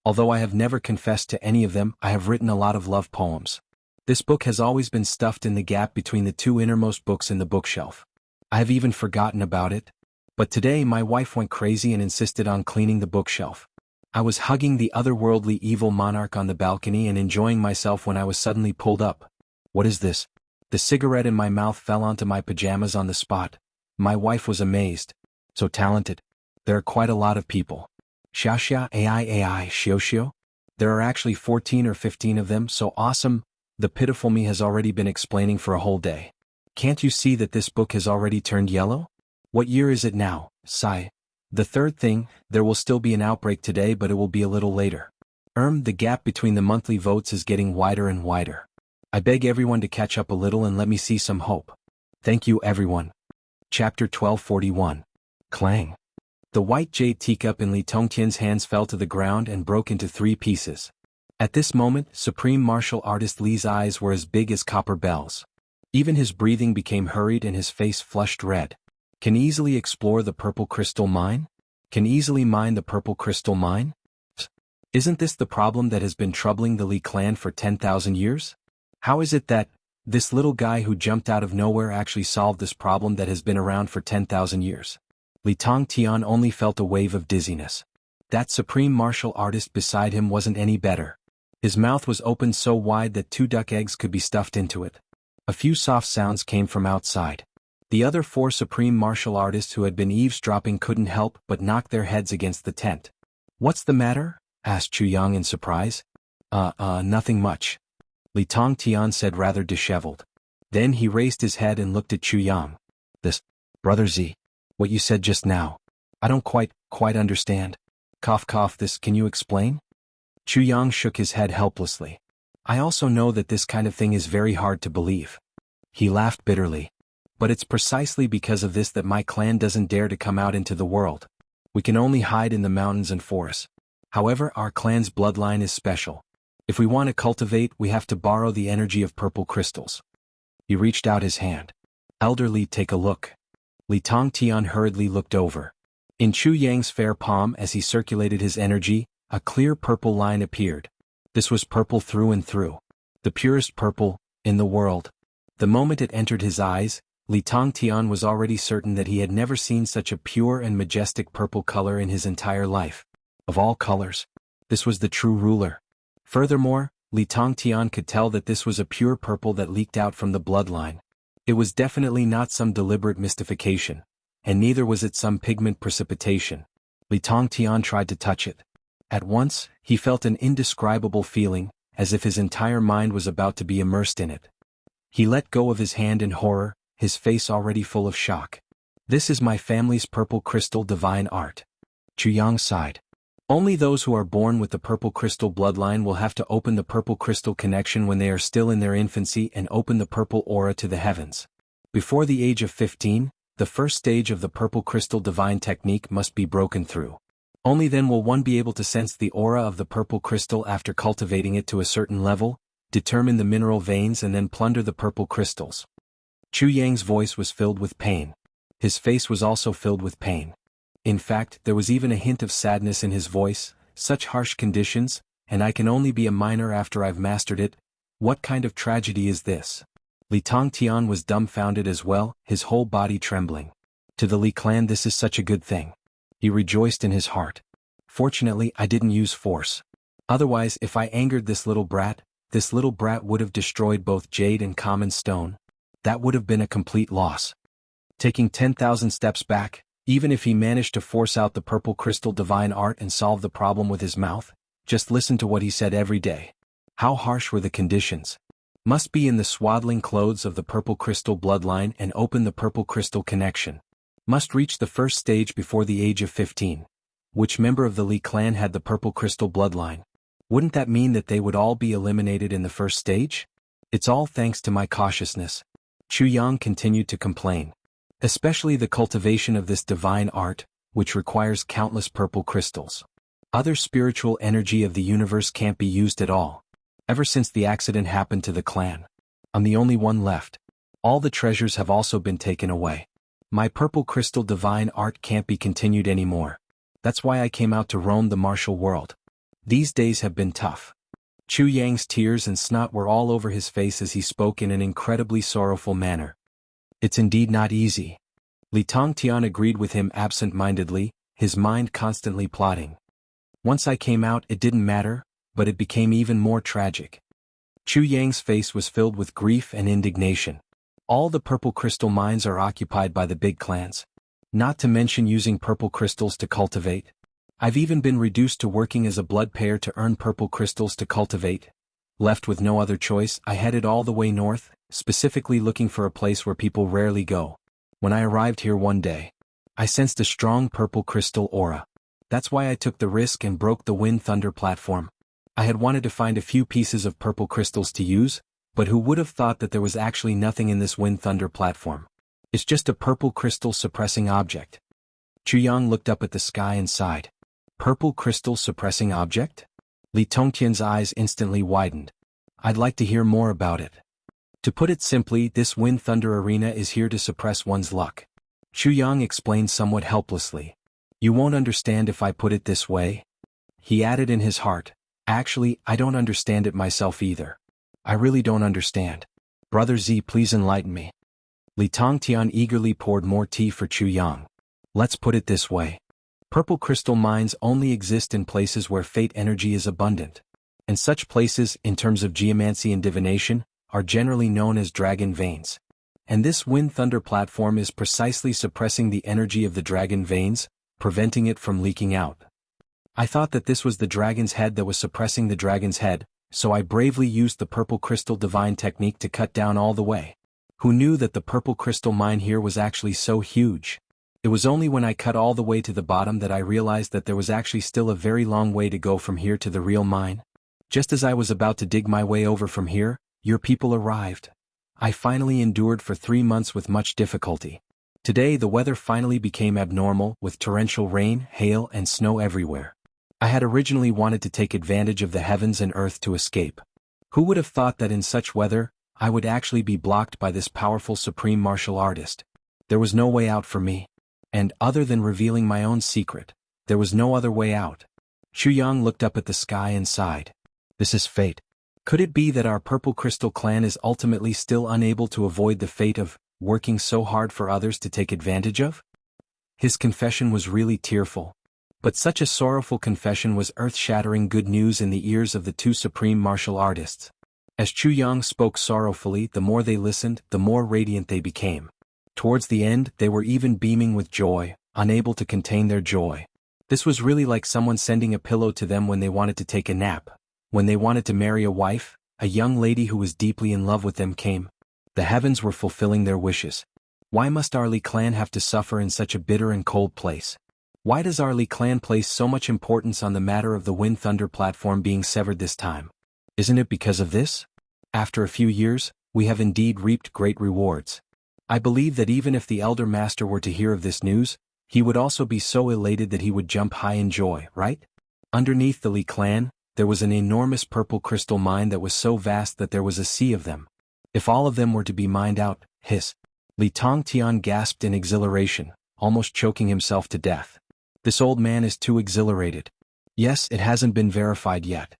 Although I have never confessed to any of them, I have written a lot of love poems. This book has always been stuffed in the gap between the two innermost books in the bookshelf. I have even forgotten about it. But today my wife went crazy and insisted on cleaning the bookshelf. I was hugging the otherworldly evil monarch on the balcony and enjoying myself when I was suddenly pulled up. What is this? The cigarette in my mouth fell onto my pajamas on the spot. My wife was amazed. So talented. There are quite a lot of people. Xiaxia AI Xiao. There are actually 14 or 15 of them, so awesome. The pitiful me has already been explaining for a whole day. Can't you see that this book has already turned yellow? What year is it now? Sigh. The third thing, there will still be an outbreak today, but it will be a little later. The gap between the monthly votes is getting wider and wider. I beg everyone to catch up a little and let me see some hope. Thank you everyone. Chapter 1241. Clang. The white jade teacup in Li Tongtian's hands fell to the ground and broke into 3 pieces. At this moment, Supreme Martial Artist Li's eyes were as big as copper bells. Even his breathing became hurried and his face flushed red. Can easily explore the purple crystal mine? Can easily mine the purple crystal mine? Isn't this the problem that has been troubling the Li clan for 10,000 years? How is it that this little guy who jumped out of nowhere actually solved this problem that has been around for 10,000 years? Li Tongtian only felt a wave of dizziness. That supreme martial artist beside him wasn't any better. His mouth was opened so wide that 2 duck eggs could be stuffed into it. A few soft sounds came from outside. The other 4 supreme martial artists who had been eavesdropping couldn't help but knock their heads against the tent. "What's the matter?" asked Chu Yang in surprise. Nothing much," Li Tongtian said rather disheveled. Then he raised his head and looked at Chu Yang. "This, Brother Z, what you said just now, I don't quite understand. Cough, this, can you explain?" Chu Yang shook his head helplessly. "I also know that this kind of thing is very hard to believe." He laughed bitterly. "But it's precisely because of this that my clan doesn't dare to come out into the world. We can only hide in the mountains and forests. However, our clan's bloodline is special. If we want to cultivate, we have to borrow the energy of purple crystals." He reached out his hand. "Elder Li, take a look." Li Tongtian hurriedly looked over. In Chu Yang's fair palm, as he circulated his energy, a clear purple line appeared. This was purple through and through. The purest purple in the world. The moment it entered his eyes, Li Tongtian was already certain that he had never seen such a pure and majestic purple color in his entire life. Of all colors, this was the true ruler. Furthermore, Li Tongtian could tell that this was a pure purple that leaked out from the bloodline. It was definitely not some deliberate mystification, and neither was it some pigment precipitation. Li Tongtian tried to touch it. At once, he felt an indescribable feeling, as if his entire mind was about to be immersed in it. He let go of his hand in horror, his face already full of shock. "This is my family's purple crystal divine art." Chu Yang sighed. "Only those who are born with the purple crystal bloodline will have to open the purple crystal connection when they are still in their infancy and open the purple aura to the heavens. Before the age of 15, the first stage of the purple crystal divine technique must be broken through. Only then will one be able to sense the aura of the purple crystal after cultivating it to a certain level, determine the mineral veins and then plunder the purple crystals." Chu Yang's voice was filled with pain. His face was also filled with pain. In fact, there was even a hint of sadness in his voice. "Such harsh conditions, and I can only be a miner after I've mastered it. What kind of tragedy is this?" Li Tongtian was dumbfounded as well, his whole body trembling. To the Li clan this is such a good thing. He rejoiced in his heart. "Fortunately, I didn't use force. Otherwise, if I angered this little brat would have destroyed both jade and common stone. That would have been a complete loss." Taking 10,000 steps back, even if he managed to force out the purple crystal divine art and solve the problem with his mouth, just listen to what he said every day. How harsh were the conditions? Must be in the swaddling clothes of the purple crystal bloodline and open the purple crystal connection. Must reach the first stage before the age of 15. Which member of the Li clan had the purple crystal bloodline? Wouldn't that mean that they would all be eliminated in the first stage? "It's all thanks to my cautiousness," Chu Yang continued to complain. "Especially the cultivation of this divine art, which requires countless purple crystals. Other spiritual energy of the universe can't be used at all. Ever since the accident happened to the clan, I'm the only one left. All the treasures have also been taken away. My purple crystal divine art can't be continued anymore. That's why I came out to roam the martial world. These days have been tough." Chu Yang's tears and snot were all over his face as he spoke in an incredibly sorrowful manner. "It's indeed not easy." Li Tongtian agreed with him absent-mindedly, his mind constantly plotting. "Once I came out it didn't matter, but it became even more tragic." Chu Yang's face was filled with grief and indignation. All the purple crystal mines are occupied by the big clans. Not to mention using purple crystals to cultivate. I've even been reduced to working as a blood payer to earn purple crystals to cultivate. Left with no other choice, I headed all the way north, specifically looking for a place where people rarely go. When I arrived here one day, I sensed a strong purple crystal aura. That's why I took the risk and broke the Wind Thunder platform. I had wanted to find a few pieces of purple crystals to use, but who would have thought that there was actually nothing in this Wind Thunder platform? It's just a purple crystal suppressing object. Chu Yang looked up at the sky and sighed. Purple crystal suppressing object? Li Tongqian's eyes instantly widened. I'd like to hear more about it. To put it simply, this Wind Thunder Arena is here to suppress one's luck. Chu Yang explained somewhat helplessly. You won't understand if I put it this way. He added in his heart, actually, I don't understand it myself either. I really don't understand. Brother Z, please enlighten me. Li Tongtian eagerly poured more tea for Chu Yang. Let's put it this way. Purple crystal mines only exist in places where fate energy is abundant. And such places, in terms of geomancy and divination, are generally known as dragon veins. And this Wind Thunder platform is precisely suppressing the energy of the dragon veins, preventing it from leaking out. I thought that this was the dragon's head that was suppressing the dragon's head, so I bravely used the purple crystal divine technique to cut down all the way. Who knew that the purple crystal mine here was actually so huge? It was only when I cut all the way to the bottom that I realized that there was actually still a very long way to go from here to the real mine. Just as I was about to dig my way over from here, your people arrived. I finally endured for 3 months with much difficulty. Today the weather finally became abnormal, with torrential rain, hail, and snow everywhere. I had originally wanted to take advantage of the heavens and earth to escape. Who would have thought that in such weather, I would actually be blocked by this powerful supreme martial artist? There was no way out for me. And other than revealing my own secret, there was no other way out. Chu Yang looked up at the sky and sighed. This is fate. Could it be that our Purple Crystal clan is ultimately still unable to avoid the fate of working so hard for others to take advantage of? His confession was really tearful. But such a sorrowful confession was earth-shattering good news in the ears of the two supreme martial artists. As Chu Yang spoke sorrowfully, the more they listened, the more radiant they became. Towards the end, they were even beaming with joy, unable to contain their joy. This was really like someone sending a pillow to them when they wanted to take a nap. When they wanted to marry a wife, a young lady who was deeply in love with them came. The heavens were fulfilling their wishes. Why must our Li clan have to suffer in such a bitter and cold place? Why does our Li clan place so much importance on the matter of the Wind Thunder platform being severed this time? Isn't it because of this? After a few years, we have indeed reaped great rewards. I believe that even if the Elder Master were to hear of this news, he would also be so elated that he would jump high in joy, right? Underneath the Li clan, there was an enormous purple crystal mine that was so vast that there was a sea of them. If all of them were to be mined out, Li Tongtian gasped in exhilaration, almost choking himself to death. This old man is too exhilarated. Yes, it hasn't been verified yet.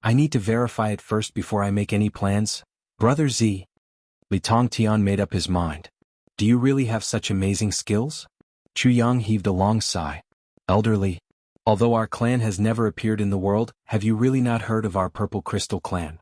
I need to verify it first before I make any plans. Brother Z. Li Tongtian made up his mind. Do you really have such amazing skills? Chu Yang heaved a long sigh. Elderly. Although our clan has never appeared in the world, have you really not heard of our Purple Crystal clan?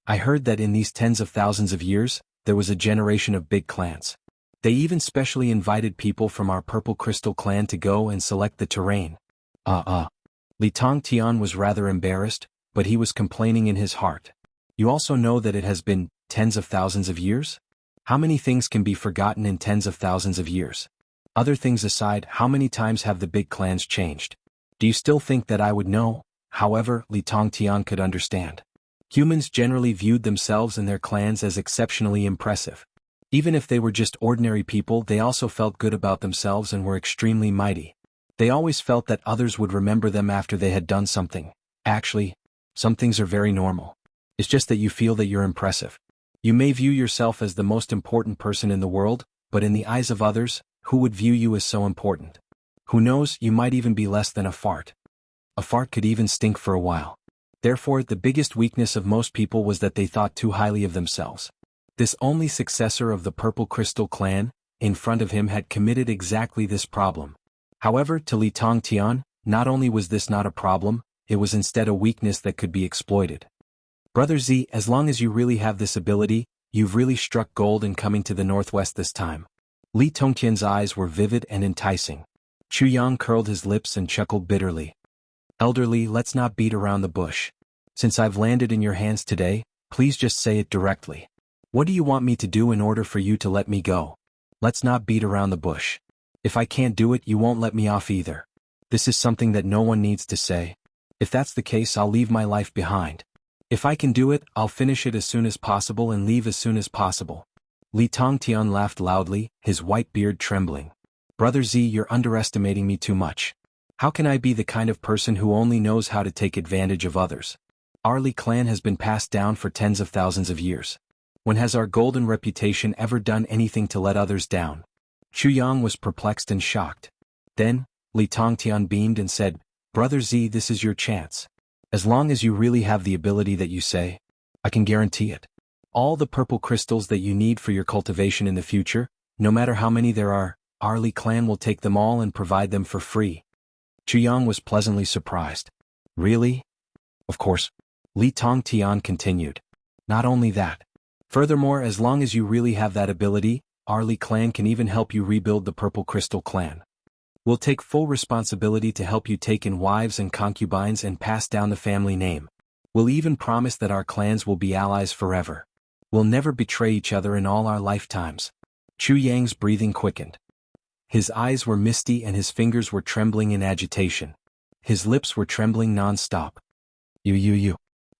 I heard that in these tens of thousands of years, there was a generation of big clans. They even specially invited people from our Purple Crystal clan to go and select the terrain. Li Tongtian was rather embarrassed, but he was complaining in his heart. You also know that it has been tens of thousands of years? How many things can be forgotten in tens of thousands of years? Other things aside, how many times have the big clans changed? Do you still think that I would know? However, Li Tongtian could understand. Humans generally viewed themselves and their clans as exceptionally impressive. Even if they were just ordinary people, they also felt good about themselves and were extremely mighty. They always felt that others would remember them after they had done something. Actually, some things are very normal. It's just that you feel that you're impressive. You may view yourself as the most important person in the world, but in the eyes of others, who would view you as so important? Who knows, you might even be less than a fart. A fart could even stink for a while. Therefore, the biggest weakness of most people was that they thought too highly of themselves. This only successor of the Purple Crystal clan, in front of him, had committed exactly this problem. However, to Li Tongtian, not only was this not a problem, it was instead a weakness that could be exploited. Brother Z, as long as you really have this ability, you've really struck gold in coming to the northwest this time. Li Tongtian's eyes were vivid and enticing. Chu Yang curled his lips and chuckled bitterly. Elderly, let's not beat around the bush. Since I've landed in your hands today, please just say it directly. What do you want me to do in order for you to let me go? Let's not beat around the bush. If I can't do it, you won't let me off either. This is something that no one needs to say. If that's the case, I'll leave my life behind. If I can do it, I'll finish it as soon as possible and leave as soon as possible. Li Tongtian laughed loudly, his white beard trembling. Brother Z, you're underestimating me too much. How can I be the kind of person who only knows how to take advantage of others? Our Li clan has been passed down for tens of thousands of years. When has our golden reputation ever done anything to let others down? Chu Yang was perplexed and shocked. Then, Li Tongtian beamed and said, Brother Z, this is your chance. As long as you really have the ability that you say, I can guarantee it. All the purple crystals that you need for your cultivation in the future, no matter how many there are, our Li clan will take them all and provide them for free. Chu Yang was pleasantly surprised. Really? Of course. Li Tongtian continued. Not only that. Furthermore, as long as you really have that ability, our Li clan can even help you rebuild the Purple Crystal clan. We'll take full responsibility to help you take in wives and concubines and pass down the family name. We'll even promise that our clans will be allies forever. We'll never betray each other in all our lifetimes. Chu Yang's breathing quickened. His eyes were misty and his fingers were trembling in agitation. His lips were trembling non-stop.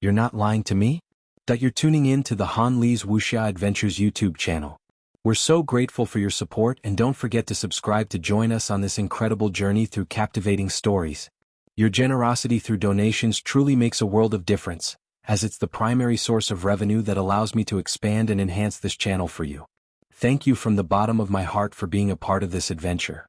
You're not lying to me? That you're tuning in to the Han Li's Wuxia Adventures YouTube channel. We're so grateful for your support, and don't forget to subscribe to join us on this incredible journey through captivating stories. Your generosity through donations truly makes a world of difference, as it's the primary source of revenue that allows me to expand and enhance this channel for you. Thank you from the bottom of my heart for being a part of this adventure.